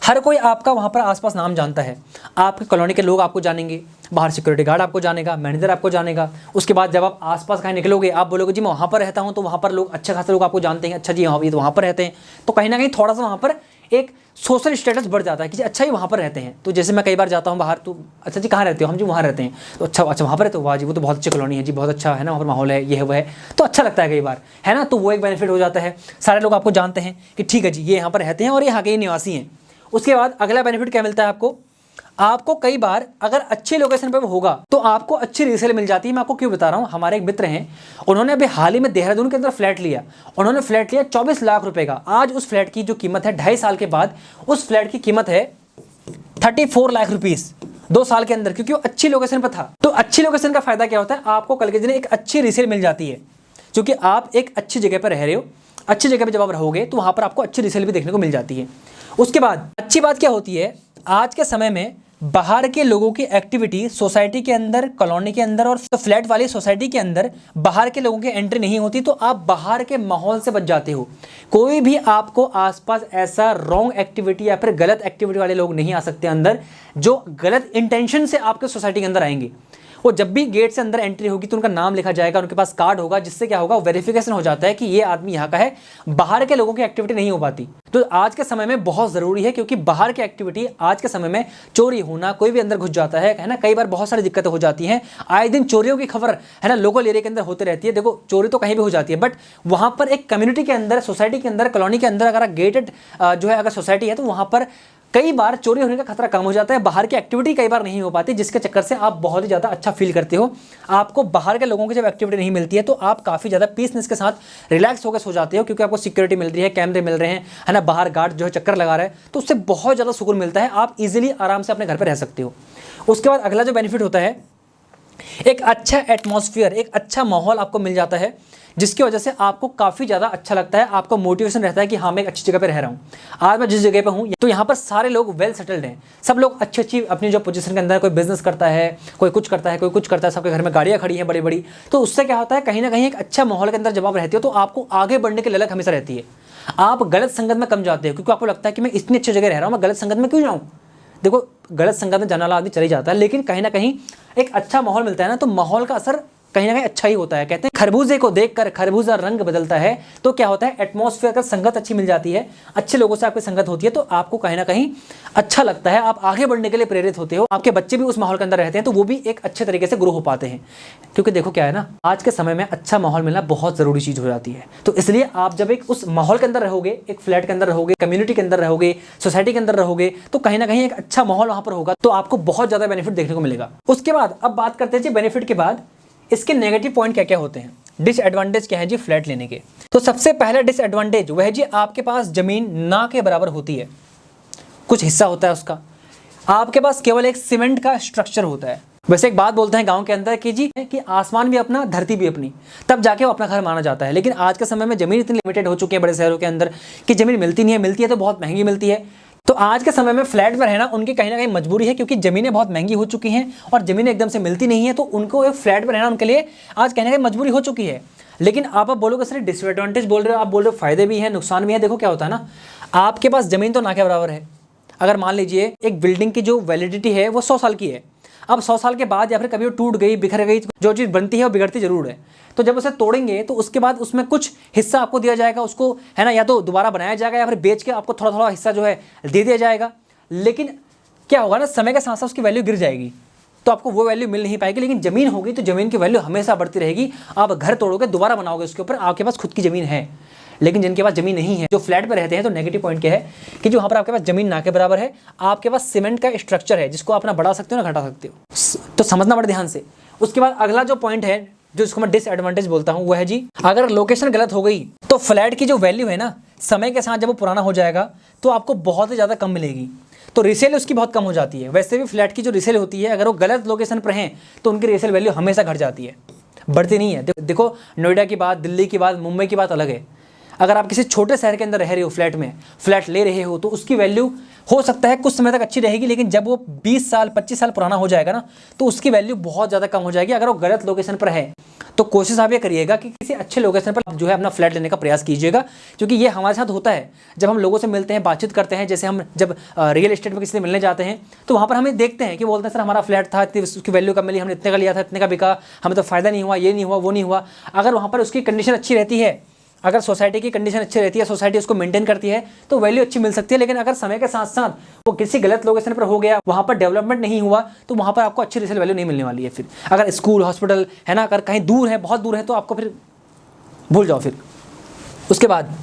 हर कोई आपका वहाँ पर आसपास नाम जानता है, आपके कॉलोनी के लोग आपको जानेंगे, बाहर सिक्योरिटी गार्ड आपको जानेगा, मैनेजर आपको जानेगा। उसके बाद जब आप आसपास कहीं निकलोगे, आप बोलोगे जी मैं वहाँ पर रहता हूँ, तो वहाँ पर लोग अच्छे खासे लोग आपको जानते हैं, अच्छा जी हाँ ये तो वहाँ पर रहते हैं, तो कहीं ना कहीं थोड़ा सा वहाँ पर एक सोशल स्टेटस बढ़ जाता है कि अच्छा ही वहाँ पर रहते हैं। तो जैसे मैं कई बार जाता हूँ बाहर, तो अच्छा जी कहाँ रहते हो, हम जी वहाँ रहते हैं, तो अच्छा वहाँ पर है, तो वाह जी वो तो बहुत अच्छी कॉलोनी है जी, बहुत अच्छा है ना, वहाँ पर माहौल है, ये है वो है, तो अच्छा लगता है कई बार, है ना। तो वो एक बेनिफिट हो जाता है, सारे लोग आपको जानते हैं कि ठीक है जी ये यहाँ पर रहते हैं और यहाँ के निवासी हैं। उसके बाद अगला बेनिफिट क्या मिलता है आपको कई बार अगर अच्छे लोकेशन पर होगा तो आपको अच्छी रीसेल मिल जाती है। मैं आपको क्यों बता रहा हूँ, हमारे एक मित्र हैं, उन्होंने अभी हाल ही में देहरादून के अंदर फ्लैट लिया। उन्होंने फ्लैट लिया 24 लाख रुपए का। आज उस फ्लैट की जो कीमत है 2.5 साल के बाद उस फ्लैट की कीमत है 34 लाख रुपीस 2 साल के अंदर, क्योंकि वो अच्छी लोकेशन पर था। तो अच्छी लोकेशन का फायदा क्या होता है, आपको कल के दिन एक अच्छी रीसेल मिल जाती है, क्योंकि आप एक अच्छी जगह पर रह रहे हो। अच्छी जगह पर जब आप रहोगे तो वहां पर आपको अच्छी रीसेल भी देखने को मिल जाती है। उसके बाद अच्छी बात क्या होती है, आज के समय में बाहर के लोगों की एक्टिविटी सोसाइटी के अंदर, कॉलोनी के अंदर और फ्लैट वाली सोसाइटी के अंदर बाहर के लोगों की एंट्री नहीं होती, तो आप बाहर के माहौल से बच जाते हो। कोई भी आपको आसपास ऐसा रॉन्ग एक्टिविटी या फिर गलत एक्टिविटी वाले लोग नहीं आ सकते अंदर, जो गलत इंटेंशन से आपके सोसाइटी के अंदर आएंगे। वो जब भी गेट से अंदर एंट्री होगी तो उनका नाम लिखा जाएगा, उनके पास कार्ड होगा, जिससे क्या होगा, वेरिफिकेशन हो जाता है कि ये आदमी यहाँ का है। बाहर के लोगों की एक्टिविटी नहीं हो पाती। तो आज के समय में बहुत ज़रूरी है, क्योंकि बाहर की एक्टिविटी आज के समय में चोरी होना, कोई भी अंदर घुस जाता है ना, कई बार बहुत सारी दिक्कतें हो जाती हैं। आए दिन चोरियों की खबर है ना लोकल एरिया के अंदर होती रहती है। देखो चोरी तो कहीं भी हो जाती है, बट वहाँ पर एक कम्युनिटी के अंदर, सोसाइटी के अंदर, कॉलोनी के अंदर अगर गेटेड जो है अगर सोसाइटी है, तो वहाँ पर कई बार चोरी होने का खतरा कम हो जाता है। बाहर की एक्टिविटी कई बार नहीं हो पाती, जिसके चक्कर से आप बहुत ही ज़्यादा अच्छा फील करते हो। आपको बाहर के लोगों की जब एक्टिविटी नहीं मिलती है तो आप काफ़ी ज़्यादा पीसनेस के साथ रिलैक्स होकर सो जाते हो, क्योंकि आपको सिक्योरिटी मिल रही है, कैमरे मिल रहे हैं, है ना, बाहर गार्ड जो है चक्कर लगा रहा है, तो उससे बहुत ज़्यादा सुकून मिलता है। आप इजीली आराम से अपने घर पर रह सकते हो। उसके बाद अगला जो बेनिफिट होता है, एक अच्छा एटमॉस्फेयर, एक अच्छा माहौल आपको मिल जाता है, जिसकी वजह से आपको काफ़ी ज़्यादा अच्छा लगता है। आपको मोटिवेशन रहता है कि हाँ मैं एक अच्छी जगह पे रह रहा हूँ। आज मैं जिस जगह पे हूँ तो यहाँ पर सारे लोग वेल सेटल्ड हैं, सब लोग अच्छी अपनी जो पोजीशन के अंदर, कोई बिजनेस करता है, कोई कुछ करता है, कोई कुछ करता है, सबके घर में गाड़ियाँ खड़ी हैं बड़ी बड़ी। तो उससे क्या होता है, कहीं ना कहीं एक अच्छा माहौल के अंदर जब आप रहते हो तो आपको आगे बढ़ने की ललक हमेशा रहती है। आप गलत संगत में कम जाते हो, क्योंकि आपको लगता है कि मैं इतनी अच्छी जगह रह रहा हूँ, मैं गलत संगत में क्यों जाऊँ। देखो गलत संगत में जाने वाला आदमी चले जाता है, लेकिन कहीं ना कहीं एक अच्छा माहौल मिलता है ना, तो माहौल का असर कहीं ना कहीं अच्छा ही होता है। कहते हैं खरबूजे को देखकर खरबूजा रंग बदलता है। तो क्या होता है, एटमॉस्फेयर का संगत अच्छी मिल जाती है, अच्छे लोगों से आपकी संगत होती है, तो आपको कहीं ना कहीं अच्छा लगता है, आप आगे बढ़ने के लिए प्रेरित होते हो। आपके बच्चे भी उस माहौल के अंदर रहते हैं तो वो भी एक अच्छे तरीके से ग्रो हो पाते हैं। क्योंकि देखो क्या है ना, आज के समय में अच्छा माहौल मिलना बहुत ज़रूरी चीज़ हो जाती है। तो इसलिए आप जब एक उस माहौल के अंदर रहोगे, एक फ्लैट के अंदर रहोगे, कम्युनिटी के अंदर रहोगे, सोसाइटी के अंदर रहोगे, तो कहीं ना कहीं एक अच्छा माहौल वहाँ पर होगा, तो आपको बहुत ज़्यादा बेनिफिट देखने को मिलेगा। उसके बाद अब बात करते हैं जी बेनिफिट के बाद इसके नेगेटिव पॉइंट क्या क्या होते हैं, डिसएडवांटेज क्या है जी फ्लैट लेने के। तो सबसे पहला डिसएडवांटेज वह है जी आपके पास जमीन ना के बराबर होती है, कुछ हिस्सा होता है उसका, आपके पास केवल एक सीमेंट का स्ट्रक्चर होता है। वैसे एक बात बोलते हैं गांव के अंदर कि जी कि आसमान भी अपना, धरती भी अपनी, तब जाके वो अपना घर माना जाता है। लेकिन आज के समय में जमीन इतनी लिमिटेड हो चुकी है बड़े शहरों के अंदर कि जमीन मिलती नहीं है, मिलती है तो बहुत महंगी मिलती है। तो आज के समय में फ्लैट में रहना उनकी कहीं ना कहीं मजबूरी है, क्योंकि ज़मीनें बहुत महंगी हो चुकी हैं और ज़मीनें एकदम से मिलती नहीं है, तो उनको एक फ्लैट में रहना उनके लिए आज कहीं ना कहीं मजबूरी हो चुकी है। लेकिन आप बोलोगे सर डिसएडवांटेज बोल रहे हो, आप बोल रहे हो फायदे भी हैं नुकसान भी है। देखो क्या होता है ना, आपके पास ज़मीन तो ना के बराबर है। अगर मान लीजिए एक बिल्डिंग की जो वैलिडिटी है वो 100 साल की है, अब 100 साल के बाद या फिर कभी वो टूट गई, बिखर गई, जो चीज़ बनती है वो बिगड़ती जरूर है। तो जब उसे तोड़ेंगे तो उसके बाद उसमें कुछ हिस्सा आपको दिया जाएगा, उसको है ना, या तो दोबारा बनाया जाएगा या फिर बेच के आपको थोड़ा थोड़ा हिस्सा जो है दे दिया जाएगा। लेकिन क्या होगा ना, समय के साथ साथ उसकी वैल्यू गिर जाएगी, तो आपको वो वैल्यू मिल नहीं पाएगी। लेकिन ज़मीन होगी तो ज़मीन की वैल्यू हमेशा बढ़ती रहेगी। आप घर तोड़ोगे, दोबारा बनाओगे उसके ऊपर, आपके पास खुद की ज़मीन है। लेकिन जिनके पास ज़मीन नहीं है, जो फ्लैट पर रहते हैं, तो नेगेटिव पॉइंट क्या है कि जो वहाँ पर आपके पास ज़मीन ना के बराबर है, आपके पास सीमेंट का स्ट्रक्चर है जिसको आप ना बढ़ा सकते हो ना घटा सकते हो, तो समझना बड़े ध्यान से। उसके बाद अगला जो पॉइंट है जो इसको मैं डिसएडवांटेज बोलता हूँ, वह है जी अगर लोकेशन गलत हो गई तो फ्लैट की जो वैल्यू है ना, समय के साथ जब वो पुराना हो जाएगा तो आपको बहुत ही ज़्यादा कम मिलेगी, तो रीसेल उसकी बहुत कम हो जाती है। वैसे भी फ्लैट की जो रीसेल होती है, अगर वो गलत लोकेशन पर हैं तो उनकी रीसेल वैल्यू हमेशा घट जाती है, बढ़ती नहीं है। देखो नोएडा की बात, दिल्ली की बात, मुंबई की बात अलग है। अगर आप किसी छोटे शहर के अंदर रह रहे हो, फ्लैट ले रहे हो, तो उसकी वैल्यू हो सकता है कुछ समय तक अच्छी रहेगी, लेकिन जब वो 20 साल 25 साल पुराना हो जाएगा ना, तो उसकी वैल्यू बहुत ज़्यादा कम हो जाएगी। अगर वो गलत लोकेशन पर है तो कोशिश आप ये करिएगा कि किसी अच्छे लोकेशन पर जो है अपना फ्लैट लेने का प्रयास कीजिएगा, क्योंकि ये हमारे साथ होता है। जब हम लोगों से मिलते हैं, बातचीत करते हैं, जैसे हम जब रियल एस्टेट में किसी से मिलने जाते हैं, तो वहाँ पर हमें देखते हैं कि बोलते हैं सर हमारा फ्लैट था, उसकी वैल्यू कम मिली, हमने इतने का लिया था, इतने का बिका, हमें तो फ़ायदा नहीं हुआ, ये नहीं हुआ, वो नहीं हुआ। अगर वहाँ पर उसकी कंडीशन अच्छी रहती है, अगर सोसाइटी की कंडीशन अच्छी रहती है, सोसाइटी उसको मेंटेन करती है, तो वैल्यू अच्छी मिल सकती है। लेकिन अगर समय के साथ साथ वो किसी गलत लोकेशन पर हो गया, वहाँ पर डेवलपमेंट नहीं हुआ, तो वहाँ पर आपको अच्छी रीसेल वैल्यू नहीं मिलने वाली है। फिर अगर स्कूल, हॉस्पिटल है ना, अगर कहीं दूर है, बहुत दूर है, तो आपको फिर भूल जाओ। फिर उसके बाद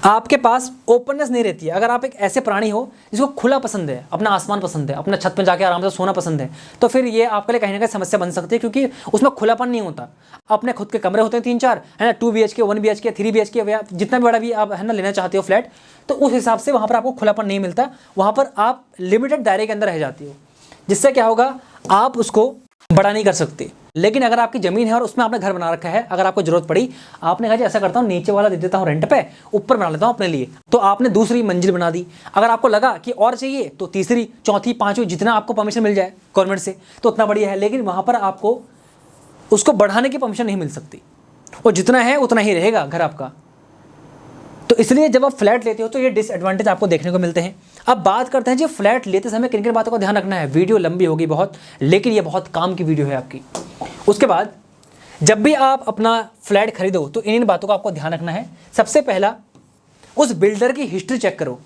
आपके पास ओपननेस नहीं रहती है। अगर आप एक ऐसे प्राणी हो जिसको खुला पसंद है, अपना आसमान पसंद है, अपना छत पर जाके आराम से सोना पसंद है, तो फिर ये आपके लिए कहीं ना कहीं समस्या बन सकती है, क्योंकि उसमें खुलापन नहीं होता। अपने खुद के कमरे होते हैं 3-4, है ना, 2 BHK, 1 BHK, 3 BHK, या जितना भी बड़ा भी आप है ना लेना चाहते हो फ्लैट, तो उस हिसाब से वहाँ पर आपको खुलापन नहीं मिलता। वहाँ पर आप लिमिटेड दायरे के अंदर रह जाती हो, जिससे क्या होगा, आप उसको बड़ा नहीं कर सकते। लेकिन अगर आपकी ज़मीन है और उसमें आपने घर बना रखा है, अगर आपको जरूरत पड़ी, आपने कहा जी ऐसा करता हूँ, नीचे वाला दे देता हूँ रेंट पे, ऊपर बना लेता हूँ अपने लिए, तो आपने दूसरी मंजिल बना दी। अगर आपको लगा कि और चाहिए, तो तीसरी, चौथी, पांचवी, जितना आपको परमिशन मिल जाए गवर्नमेंट से, तो उतना बढ़िया है। लेकिन वहाँ पर आपको उसको बढ़ाने की परमिशन नहीं मिल सकती, और जितना है उतना ही रहेगा घर आपका। तो इसलिए जब आप फ्लैट लेते हो तो ये डिसएडवांटेज आपको देखने को मिलते हैं। अब बात करते हैं जी फ्लैट लेते समय किन किन बातों का ध्यान रखना है। वीडियो लंबी होगी बहुत, लेकिन ये बहुत काम की वीडियो है आपकी। उसके बाद जब भी आप अपना फ्लैट खरीदो तो इन बातों का आपको ध्यान रखना है। सबसे पहला, उस बिल्डर की हिस्ट्री चेक करो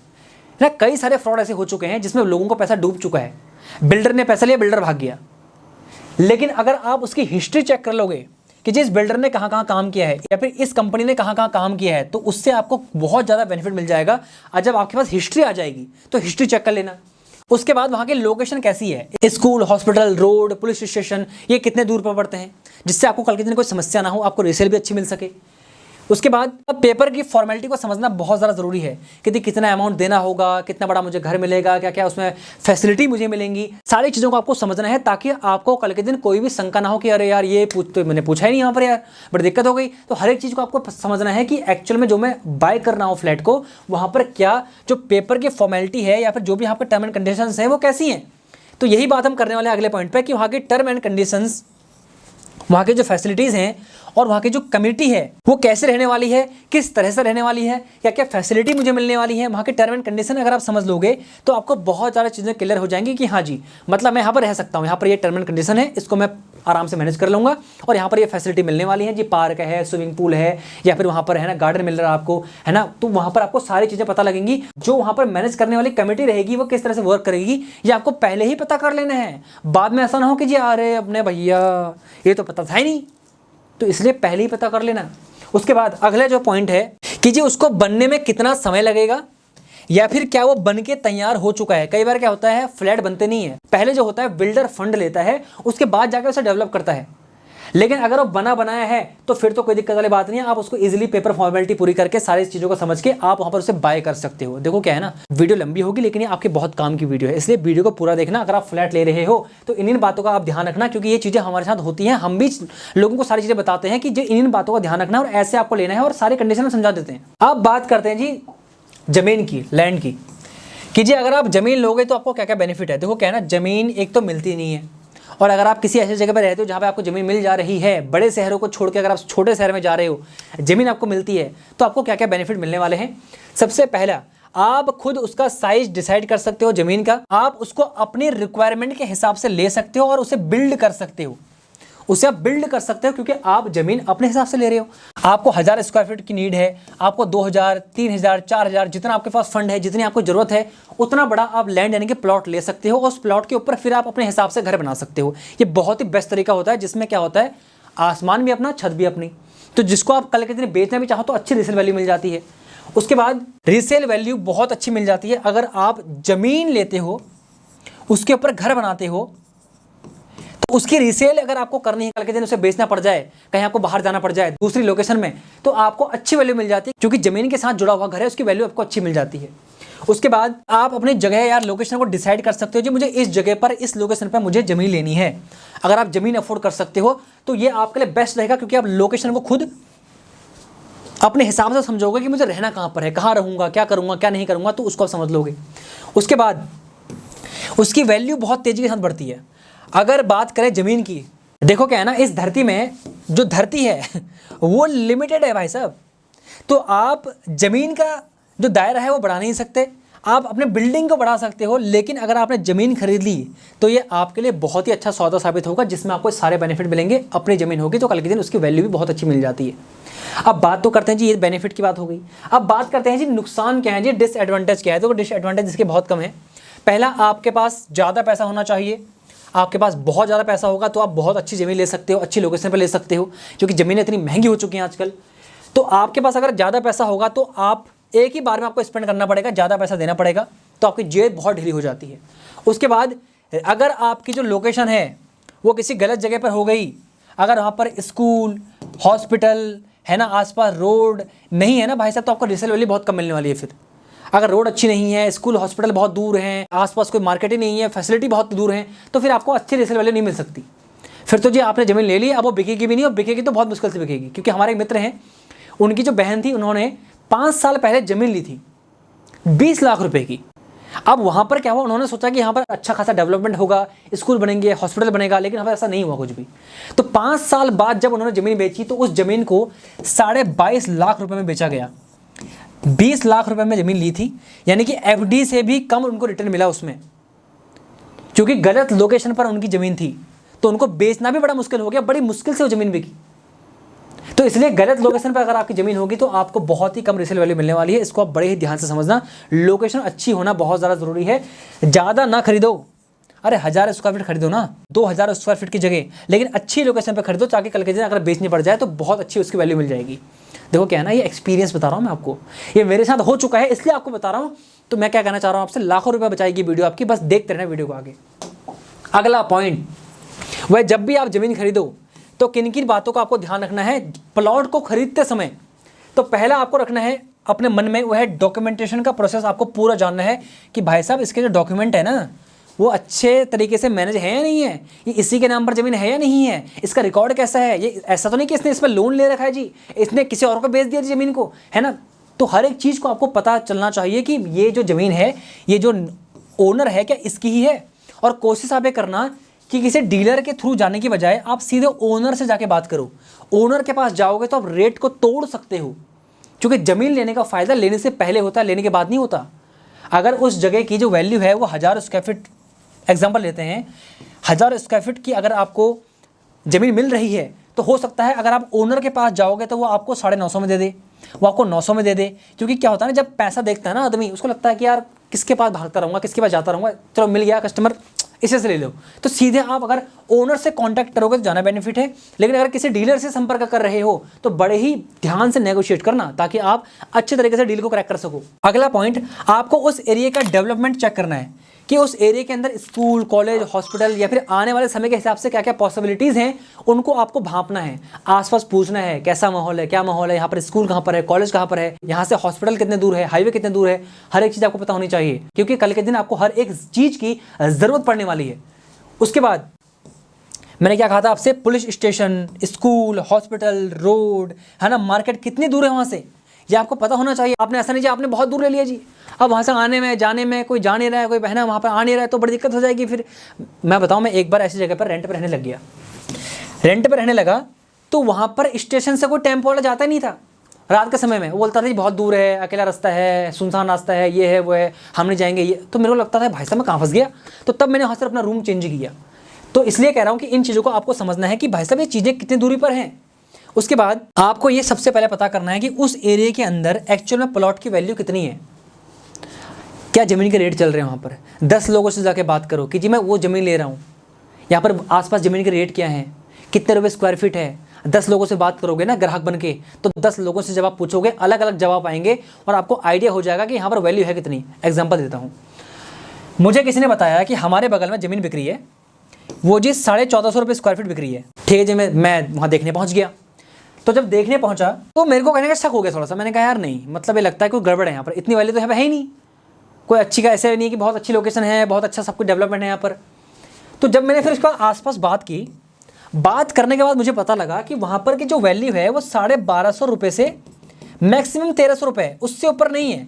ना। कई सारे फ्रॉड ऐसे हो चुके हैं जिसमें लोगों को पैसा डूब चुका है। बिल्डर ने पैसा लिया, बिल्डर भाग गया। लेकिन अगर आप उसकी हिस्ट्री चेक कर लोगे कि जिस बिल्डर ने कहाँ कहाँ काम किया है, या फिर इस कंपनी ने कहाँ कहाँ काम किया है, तो उससे आपको बहुत ज़्यादा बेनिफिट मिल जाएगा। और जब आपके पास हिस्ट्री आ जाएगी तो हिस्ट्री चेक कर लेना। उसके बाद वहाँ की लोकेशन कैसी है, school, hospital, road, police station, ये कितने दूर पर पड़ते हैं, जिससे आपको कल के दिन कोई समस्या ना हो, आपको रीसेल भी अच्छी मिल सके। उसके बाद पेपर की फॉर्मेलिटी को समझना बहुत ज़्यादा ज़रूरी है कि कितना अमाउंट देना होगा, कितना बड़ा मुझे घर मिलेगा, क्या क्या उसमें फैसिलिटी मुझे मिलेंगी, सारी चीज़ों को आपको समझना है, ताकि आपको कल के दिन कोई भी शंका ना हो कि अरे यार ये तो मैंने पूछा ही नहीं यहाँ पर, यार बड़ी दिक्कत हो गई। तो हर एक चीज़ को आपको समझना है कि एक्चुअल में जो मैं बाय कर रहा हूँ फ्लैट को, वहाँ पर क्या जो पेपर की फॉर्मेलिटी है या फिर जो भी यहाँ पर टर्म एंड कंडीशंस हैं वो कैसी हैं। तो यही बात हम करने वाले हैं अगले पॉइंट पर कि वहाँ की टर्म एंड कंडीशंस, वहाँ के जो फैसिलिटीज़ हैं और वहाँ की जो कम्युनिटी है वो कैसे रहने वाली है, किस तरह से रहने वाली है, क्या क्या फैसिलिटी मुझे मिलने वाली है, वहाँ के टर्म एंड कंडीशन अगर आप समझ लोगे तो आपको बहुत ज़्यादा चीज़ें क्लियर हो जाएंगी कि हाँ जी, मतलब मैं यहाँ पर रह सकता हूँ, यहाँ पर ये टर्म एंड कंडीशन है, इसको मैं आराम से मैनेज कर लूँगा, और यहाँ पर ये फैसिलिटी मिलने वाली है जी, पार्क है, स्विमिंग पूल है, या फिर वहाँ पर है ना गार्डन मिल रहा है आपको, है ना। तो वहाँ पर आपको सारी चीज़ें पता लगेंगी। जो वहाँ पर मैनेज करने वाली कमेटी रहेगी वो किस तरह से वर्क करेगी, ये आपको पहले ही पता कर लेना है। बाद में ऐसा ना हो कि जी अरे अपने भैया ये तो पता था ही नहीं, तो इसलिए पहले ही पता कर लेना। उसके बाद अगला जो पॉइंट है कि जी उसको बनने में कितना समय लगेगा, या फिर क्या वो बन के तैयार हो चुका है। कई बार क्या होता है, फ्लैट बनते नहीं है, पहले जो होता है बिल्डर फंड लेता है, उसके बाद जाकर उसे डेवलप करता है। लेकिन अगर वो बना बनाया है तो फिर तो कोई दिक्कत वाली बात नहीं है, आप उसको इजीली पेपर फॉर्मेलिटी पूरी करके सारी चीज़ों को समझ के आप वहाँ पर उसे बाय कर सकते हो। देखो क्या है ना, वीडियो लंबी होगी लेकिन ये आपके बहुत काम की वीडियो है, इसलिए वीडियो को पूरा देखना। अगर आप फ्लैट ले रहे हो तो इन बातों का आप ध्यान रखना, क्योंकि ये चीज़ें हमारे साथ होती हैं। हम भी लोगों को सारी चीज़ें बताते हैं कि जो इन बातों का ध्यान रखना और ऐसे आपको लेना है, और सारे कंडीशन में समझा देते हैं। अब बात करते हैं जी ज़मीन की, लैंड की, कि जी अगर आप ज़मीन लोगे तो आपको क्या क्या बेनिफिट है। देखो क्या है ना, ज़मीन एक तो मिलती नहीं है, और अगर आप किसी ऐसी जगह पर रहते हो जहाँ पे आपको ज़मीन मिल जा रही है, बड़े शहरों को छोड़ के अगर आप छोटे शहर में जा रहे हो, ज़मीन आपको मिलती है, तो आपको क्या क्या बेनिफिट मिलने वाले हैं। सबसे पहला, आप खुद उसका साइज डिसाइड कर सकते हो ज़मीन का। आप उसको अपनी रिक्वायरमेंट के हिसाब से ले सकते हो और उसे बिल्ड कर सकते हो, उसे आप बिल्ड कर सकते हो, क्योंकि आप ज़मीन अपने हिसाब से ले रहे हो। आपको 1000 स्क्वायर फीट की नीड है, आपको 2000, 3000, 4000, जितना आपके पास फंड है, जितनी आपको ज़रूरत है, उतना बड़ा आप लैंड यानी कि प्लॉट ले सकते हो, और उस प्लॉट के ऊपर फिर आप अपने हिसाब से घर बना सकते हो। ये बहुत ही बेस्ट तरीका होता है, जिसमें क्या होता है, आसमान भी अपना, छत भी अपनी। तो जिसको आप कल के दिन बेचना भी चाहो तो अच्छी रीसेल वैल्यू मिल जाती है। उसके बाद रीसेल वैल्यू बहुत अच्छी मिल जाती है अगर आप ज़मीन लेते हो, उसके ऊपर घर बनाते हो, तो उसकी रीसेल अगर आपको करनी है, कल के दिन उसे बेचना पड़ जाए, कहीं आपको बाहर जाना पड़ जाए दूसरी लोकेशन में, तो आपको अच्छी वैल्यू मिल जाती है, क्योंकि ज़मीन के साथ जुड़ा हुआ घर है, उसकी वैल्यू आपको अच्छी मिल जाती है। उसके बाद आप अपनी जगह या लोकेशन को डिसाइड कर सकते हो, जी मुझे इस जगह पर, इस लोकेशन पर मुझे ज़मीन लेनी है। अगर आप ज़मीन अफोर्ड कर सकते हो तो ये आपके लिए बेस्ट रहेगा, क्योंकि आप लोकेशन को खुद अपने हिसाब से समझोगे कि मुझे रहना कहाँ पर है, कहाँ रहूँगा, क्या करूँगा, क्या नहीं करूँगा, तो उसको आप समझ लोगे। उसके बाद उसकी वैल्यू बहुत तेज़ी के साथ बढ़ती है। अगर बात करें ज़मीन की, देखो क्या है ना, इस धरती में जो धरती है वो लिमिटेड है भाई साहब। तो आप ज़मीन का जो दायरा है वो बढ़ा नहीं सकते, आप अपने बिल्डिंग को बढ़ा सकते हो, लेकिन अगर आपने ज़मीन खरीद ली तो ये आपके लिए बहुत ही अच्छा सौदा साबित होगा, जिसमें आपको सारे बेनिफिट मिलेंगे। अपनी ज़मीन होगी तो कल के दिन उसकी वैल्यू भी बहुत अच्छी मिल जाती है। अब बात तो करते हैं जी, ये बेनिफिट की बात हो गई। अब बात करते हैं जी नुकसान क्या है जी, डिसएडवांटेज क्या है। तो डिसएडवांटेज इसके बहुत कम है। पहला, आपके पास ज़्यादा पैसा होना चाहिए। आपके पास बहुत ज़्यादा पैसा होगा तो आप बहुत अच्छी ज़मीन ले सकते हो, अच्छी लोकेशन पर ले सकते हो, क्योंकि ज़मीनें इतनी महंगी हो चुकी हैं आजकल। तो आपके पास अगर ज़्यादा पैसा होगा तो आप एक ही बार में आपको स्पेंड करना पड़ेगा, ज़्यादा पैसा देना पड़ेगा, तो आपकी जेब बहुत ढीली हो जाती है। उसके बाद अगर आपकी जो लोकेशन है वो किसी गलत जगह पर हो गई, अगर वहाँ पर स्कूल, हॉस्पिटल है ना, आसपास रोड नहीं है ना भाई साहब, तो आपको रीसेल वैल्यू बहुत कम मिलने वाली है। फिर अगर रोड अच्छी नहीं है, स्कूल हॉस्पिटल बहुत दूर हैं, आसपास कोई मार्केट ही नहीं है, फैसिलिटी बहुत दूर है, तो फिर आपको अच्छी रीसेल वैल्यू नहीं मिल सकती। फिर तो जी आपने ज़मीन ले ली, अब वो बिकेगी भी नहीं, और बिकेगी तो बहुत मुश्किल से बिकेगी। क्योंकि हमारे एक मित्र हैं, उनकी जो बहन थी, उन्होंने 5 साल पहले ज़मीन ली थी 20 लाख रुपए की। अब वहाँ पर क्या हुआ, उन्होंने सोचा कि यहाँ पर अच्छा खासा डेवलपमेंट होगा, स्कूल बनेंगे, हॉस्पिटल बनेगा, लेकिन हमें ऐसा नहीं हुआ कुछ भी। तो 5 साल बाद जब उन्होंने ज़मीन बेची तो उस ज़मीन को 22.5 लाख रुपए में बेचा गया। 20 लाख रुपए में ज़मीन ली थी, यानी कि एफडी से भी कम उनको रिटर्न मिला उसमें, क्योंकि गलत लोकेशन पर उनकी ज़मीन थी। तो उनको बेचना भी बड़ा मुश्किल हो गया, बड़ी मुश्किल से वो ज़मीन बिकी। तो इसलिए गलत लोकेशन पर अगर आपकी ज़मीन होगी तो आपको बहुत ही कम रीसेल वैल्यू मिलने वाली है। इसको आप बड़े ही ध्यान से समझना। लोकेशन अच्छी होना बहुत ज़्यादा ज़रूरी है। ज़्यादा ना खरीदो, अरे 1000 स्क्वायर फीट खरीदो ना, 2000 स्क्वायर फीट की जगह, लेकिन अच्छी लोकेशन पर खरीदो, ताकि कल के दिन अगर बेचनी पड़ जाए तो बहुत अच्छी उसकी वैल्यू मिल जाएगी। देखो क्या है ना, ये एक्सपीरियंस बता रहा हूँ मैं आपको, ये मेरे साथ हो चुका है, इसलिए आपको बता रहा हूँ। तो मैं क्या कहना चाह रहा हूँ आपसे, लाखों रुपये बचाएगी वीडियो आपकी, बस देखते रहना वीडियो को आगे। अगला पॉइंट, वह जब भी आप ज़मीन खरीदो तो किन किन बातों का आपको ध्यान रखना है प्लॉट को खरीदते समय। तो पहला आपको रखना है अपने मन में, वह है डॉक्यूमेंटेशन का प्रोसेस आपको पूरा जानना है कि भाई साहब इसके जो डॉक्यूमेंट है ना वो अच्छे तरीके से मैनेज है या नहीं है, ये इसी के नाम पर ज़मीन है या नहीं है, इसका रिकॉर्ड कैसा है, ये ऐसा तो नहीं कि इसने इस पर लोन ले रखा है जी, इसने किसी और को बेच दिया ज़मीन को, है ना। तो हर एक चीज़ को आपको पता चलना चाहिए कि ये जो ज़मीन है, ये जो ओनर है क्या इसकी ही है। और कोशिश आप ये करना कि किसी डीलर के थ्रू जाने की बजाय आप सीधे ओनर से जाके बात करो। ओनर के पास जाओगे तो आप रेट को तोड़ सकते हो, क्योंकि ज़मीन लेने का फ़ायदा लेने से पहले होता है, लेने के बाद नहीं होता। अगर उस जगह की जो वैल्यू है वो 1000 स्क्वायर फीट, एग्जाम्पल लेते हैं, 1000 स्क्वायर फीट की अगर आपको ज़मीन मिल रही है, तो हो सकता है अगर आप ओनर के पास जाओगे तो वो आपको 950 में दे दे, वो आपको 900 में दे दे। क्योंकि क्या होता है ना, जब पैसा देखता है ना आदमी, उसको लगता है कि यार किसके पास भागता रहूँगा, किसके पास जाता रहूँगा, चलो मिल गया कस्टमर, इसे से ले लो। तो सीधे आप अगर ओनर से कांटेक्ट करोगे तो ज़्यादा बेनिफिट है। लेकिन अगर किसी डीलर से संपर्क कर रहे हो तो बड़े ही ध्यान से नेगोशिएट करना, ताकि आप अच्छे तरीके से डील को क्रैक कर सको। अगला पॉइंट, आपको उस एरिया का डेवलपमेंट चेक करना है कि उस एरिया के अंदर स्कूल, कॉलेज, हॉस्पिटल या फिर आने वाले समय के हिसाब से क्या क्या पॉसिबिलिटीज़ हैं, उनको आपको भांपना है। आसपास पूछना है कैसा माहौल है, क्या माहौल है, यहाँ पर स्कूल कहाँ पर है, कॉलेज कहाँ पर है, यहाँ से हॉस्पिटल कितने दूर है, हाईवे कितने दूर है, हर एक चीज़ आपको पता होनी चाहिए, क्योंकि कल के दिन आपको हर एक चीज़ की ज़रूरत पड़ने वाली है। उसके बाद मैंने क्या कहा था आपसे, police station, school, hospital, road, है ना, मार्केट कितनी दूर है वहाँ से, ये आपको पता होना चाहिए। आपने ऐसा नहीं कि आपने बहुत दूर ले लिया जी, अब वहाँ से आने में जाने में कोई जा नहीं रहा है, कोई बहना वहाँ पर आ नहीं रहा है, तो बड़ी दिक्कत हो जाएगी। फिर मैं बताऊँ, मैं एक बार ऐसी जगह पर रेंट पर रहने लग गया। रेंट पर रहने लगा तो वहाँ पर स्टेशन से कोई टेम्पो वाला जाता ही नहीं था रात के समय में। वो बोलता था बहुत दूर है, अकेला रास्ता है, सुनसान रास्ता है, ये है वो है, हम नहीं जाएंगे ये। तो मेरे को लगता था भाई साहब मैं कहाँ फंस गया। तो तब मैंने वहाँ से अपना रूम चेंज किया। तो इसलिए कह रहा हूँ कि इन चीज़ों को आपको समझना है कि भाई साहब ये चीज़ें कितनी दूरी पर हैं। उसके बाद आपको ये सबसे पहले पता करना है कि उस एरिया के अंदर एक्चुअल में प्लॉट की वैल्यू कितनी है, क्या ज़मीन के रेट चल रहे हैं वहाँ पर। 10 लोगों से जाके बात करो कि जी मैं वो ज़मीन ले रहा हूँ, यहाँ पर आसपास ज़मीन के रेट क्या हैं, कितने रुपये स्क्वायर फीट है। 10 लोगों से बात करोगे ना ग्राहक बन के, तो 10 लोगों से जब आप पूछोगे अलग अलग जवाब आएंगे और आपको आइडिया हो जाएगा कि यहाँ पर वैल्यू है कितनी। एग्जाम्पल देता हूँ, मुझे किसी ने बताया कि हमारे बगल में ज़मीन बिक रही है, वो जी 1450 रुपये स्क्वायर फीट बिक रही है। ठीक है जी, मैं वहाँ देखने पहुँच गया। तो जब देखने पहुँचा तो मेरे को कहने का शक हो गया थोड़ा सा। मैंने कहा यार नहीं, मतलब ये लगता है कोई गड़बड़ है यहाँ पर, इतनी वैल्यू तो यहाँ पर है ही नहीं, कोई अच्छी का ऐसे नहीं है कि बहुत अच्छी लोकेशन है, बहुत अच्छा सब कुछ डेवलपमेंट है यहाँ पर। तो जब मैंने फिर इसका आसपास बात करने के बाद मुझे पता लगा कि वहाँ पर की जो वैल्यू है वो 1250 रुपये से मैक्सिमम 1300 रुपए, उससे ऊपर नहीं है।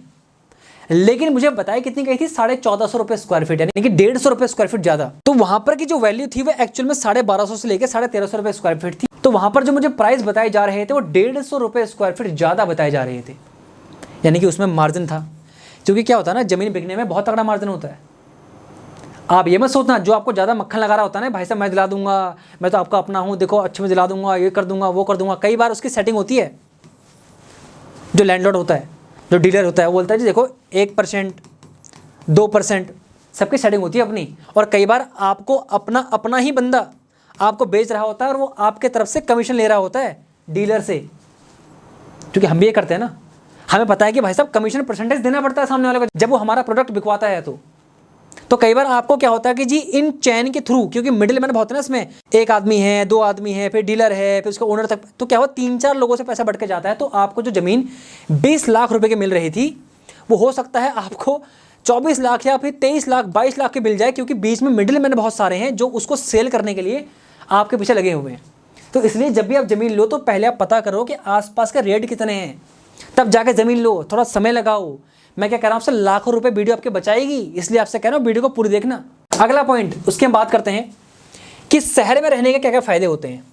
लेकिन मुझे बताया कितनी कही थी, 1450 रुपए स्क्वायर फीट, यानी कि 150 रुपए स्क्वायर फीट ज्यादा। तो वहां पर की जो वैल्यू थी वो एक्चुअल में 1250 से लेकर 1350 रुपए स्क्वायर फीट थी। तो वहां पर जो मुझे प्राइस बताए जा रहे थे वो 150 रुपए स्क्वायर फीट ज्यादा बताए जा रहे थे, यानी कि उसमें मार्जिन था। क्योंकि क्या होता है ना, जमीन बिकने में बहुत तगड़ा मार्जिन होता है। आप ये मत सोचना जो आपको ज्यादा मक्खन लगा रहा होता है ना, भाई साहब मैं दिला दूंगा, मैं तो आपका अपना हूं, देखो अच्छे में दिला दूंगा, ये कर दूंगा, वो कर दूंगा। कई बार उसकी सेटिंग होती है, जो लैंडलॉर्ड होता है, जो डीलर होता है, वो बोलता है जी देखो 1%, 2%, सबकी सेटिंग होती है अपनी। और कई बार आपको अपना ही बंदा आपको बेच रहा होता है और वो आपके तरफ से कमीशन ले रहा होता है डीलर से। क्योंकि हम भी ये करते हैं ना, हमें पता है कि भाई साहब कमीशन परसेंटेज देना पड़ता है सामने वाले को जब वो हमारा प्रोडक्ट बिकवाता है। तो कई बार आपको क्या होता है कि जी इन चैन के थ्रू, क्योंकि मिडिल मैन बहुत है ना इसमें, एक आदमी है, 2 आदमी है, फिर डीलर है, फिर उसका ओनर तक, तो क्या हुआ 3-4 लोगों से पैसा बढ़ के जाता है। तो आपको जो जमीन 20 लाख रुपए की मिल रही थी वो हो सकता है आपको 24 लाख या फिर 23 लाख 22 लाख की मिल जाए, क्योंकि बीच में मिडिल मैन बहुत सारे हैं जो उसको सेल करने के लिए आपके पीछे लगे हुए हैं। तो इसलिए जब भी आप जमीन लो तो पहले आप पता करो कि आसपास का रेट कितने हैं, तब जाके जमीन लो। थोड़ा समय लगाओ। मैं क्या कह रहा हूं आपसे, लाखों रुपए वीडियो आपके बचाएगी, इसलिए आपसे कह रहा हूं वीडियो को पूरी देखना। अगला पॉइंट, उसके हम बात करते हैं कि शहर में रहने के क्या क्या फायदे होते हैं।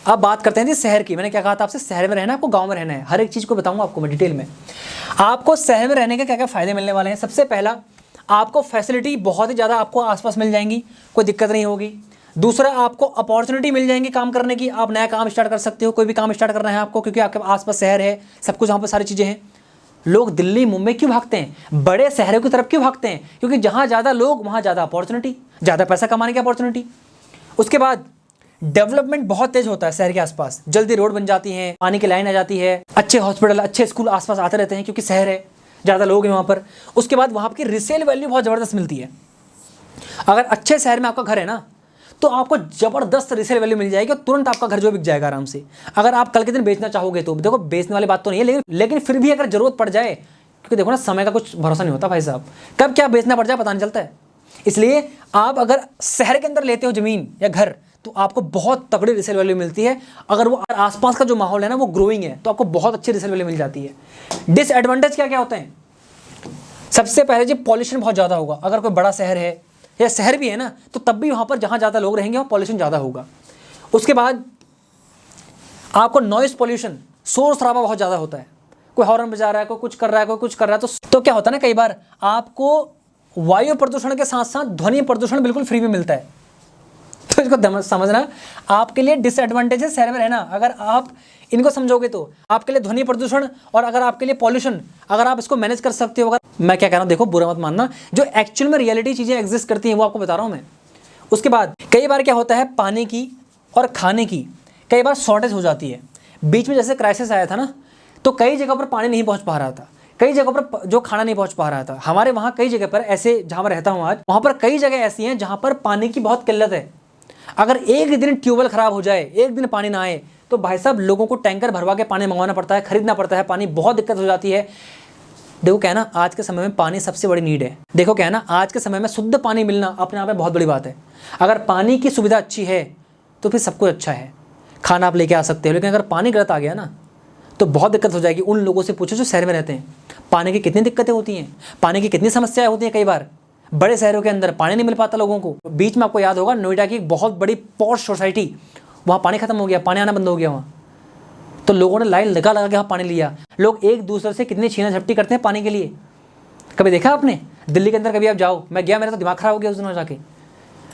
अब बात करते हैं जी शहर की। मैंने क्या कहा था आपसे, शहर में रहना, आपको गांव में रहना है, हर एक चीज को बताऊंगा आपको मैं डिटेल में। आपको शहर में रहने के क्या क्या फायदे मिलने वाले हैं। सबसे पहला, आपको फैसिलिटी बहुत ही ज्यादा आपको आसपास मिल जाएंगी, कोई दिक्कत नहीं होगी। दूसरा, आपको अपॉर्चुनिटी मिल जाएंगी काम करने की, आप नया काम स्टार्ट कर सकते हो, कोई भी काम स्टार्ट करना है आपको, क्योंकि आपके आसपास शहर है, सब कुछ, यहाँ पर सारी चीजें हैं। लोग दिल्ली मुंबई क्यों भागते हैं, बड़े शहरों की तरफ क्यों भागते हैं, क्योंकि जहां ज्यादा लोग वहां ज्यादा अपॉर्चुनिटी, ज्यादा पैसा कमाने की अपॉर्चुनिटी। उसके बाद डेवलपमेंट बहुत तेज होता है शहर के आसपास, जल्दी रोड बन जाती है, पानी की लाइन आ जाती है, अच्छे हॉस्पिटल, अच्छे स्कूल आसपास आते रहते हैं, क्योंकि शहर है, ज्यादा लोग हैं वहां पर। उसके बाद वहां की रिसेल वैल्यू बहुत जबरदस्त मिलती है। अगर अच्छे शहर में आपका घर है ना, तो आपको जबरदस्त रिसेल वैल्यू मिल जाएगी और तुरंत आपका घर जो बिक जाएगा आराम से। अगर आप कल के दिन बेचना चाहोगे तो, देखो बेचने वाली बात तो नहीं है, लेकिन फिर भी अगर जरूरत पड़ जाए, क्योंकि देखो ना समय का कुछ भरोसा नहीं होता भाई साहब, कब क्या बेचना पड़ जाए पता नहीं चलता है। इसलिए आप अगर शहर के अंदर लेते हो जमीन या घर, तो आपको बहुत तगड़ी रिसेल वैल्यू मिलती है। अगर वो आसपास का जो माहौल है ना वो ग्रोइंग है, तो आपको बहुत अच्छी रिसेल वैल्यू मिल जाती है। डिसएडवांटेज क्या क्या होते हैं। सबसे पहले जी पॉल्यूशन बहुत ज़्यादा होगा। अगर कोई बड़ा शहर है या शहर भी है ना, तो तब भी वहाँ पर जहाँ ज़्यादा लोग रहेंगे वहाँ पॉल्यूशन ज़्यादा होगा। उसके बाद आपको नॉइस पॉल्यूशन, शोर शराबा बहुत ज़्यादा होता है, कोई हॉर्न बजा रहा है, कोई कुछ कर रहा है, कोई कुछ कर रहा है, तो क्या होता है ना, कई बार आपको वायु प्रदूषण के साथ साथ ध्वनि प्रदूषण बिल्कुल फ्री में मिलता है। तो इसको समझना, आपके लिए डिसएडवांटेज है शहर में रहना। अगर आप इनको समझोगे तो आपके लिए ध्वनि प्रदूषण और अगर आपके लिए पॉल्यूशन, अगर आप इसको मैनेज कर सकते हो। अगर मैं क्या कह रहा हूँ, देखो बुरा मत मानना, जो एक्चुअल में रियलिटी चीजें एग्जिस्ट करती हैं वो आपको बता रहा हूँ मैं। उसके बाद कई बार क्या होता है, पानी की और खाने की कई बार शॉर्टेज हो जाती है। बीच में जैसे क्राइसिस आया था ना, तो कई जगह पर पानी नहीं पहुंच पा रहा था, कई जगह पर जो खाना नहीं पहुंच पा रहा था। हमारे वहाँ कई जगह पर ऐसे, जहाँ मैं रहता हूँ आज, वहाँ पर कई जगह ऐसी हैं जहाँ पर पानी की बहुत किल्लत है। अगर एक दिन ट्यूबवेल खराब हो जाए, एक दिन पानी ना आए, तो भाई साहब लोगों को टैंकर भरवा के पानी मंगवाना पड़ता है, खरीदना पड़ता है पानी, बहुत दिक्कत हो जाती है। देखो क्या है ना, आज के समय में पानी सबसे बड़ी नीड है। देखो क्या है ना, आज के समय में शुद्ध पानी मिलना अपने आप में बहुत बड़ी बात है। अगर पानी की सुविधा अच्छी है तो फिर सब कुछ अच्छा है, खाना आप लेके आ सकते हो। लेकिन अगर पानी गलत आ गया ना, तो बहुत दिक्कत हो जाएगी। उन लोगों से पूछो जो शहर में रहते हैं, पानी की कितनी दिक्कतें होती हैं, पानी की कितनी समस्याएं होती हैं। कई बार बड़े शहरों के अंदर पानी नहीं मिल पाता लोगों को। बीच में आपको याद होगा, नोएडा की एक बहुत बड़ी पॉश सोसाइटी, वहाँ पानी खत्म हो गया, पानी आना बंद हो गया वहाँ, तो लोगों ने लाइन लगा लगा के वहाँ पानी लिया। लोग एक दूसरे से कितनी छीना झपटी करते हैं पानी के लिए, कभी देखा आपने? दिल्ली के अंदर कभी आप जाओ, मैं गया, मेरा तो दिमाग खराब हो गया उस दिन जाके।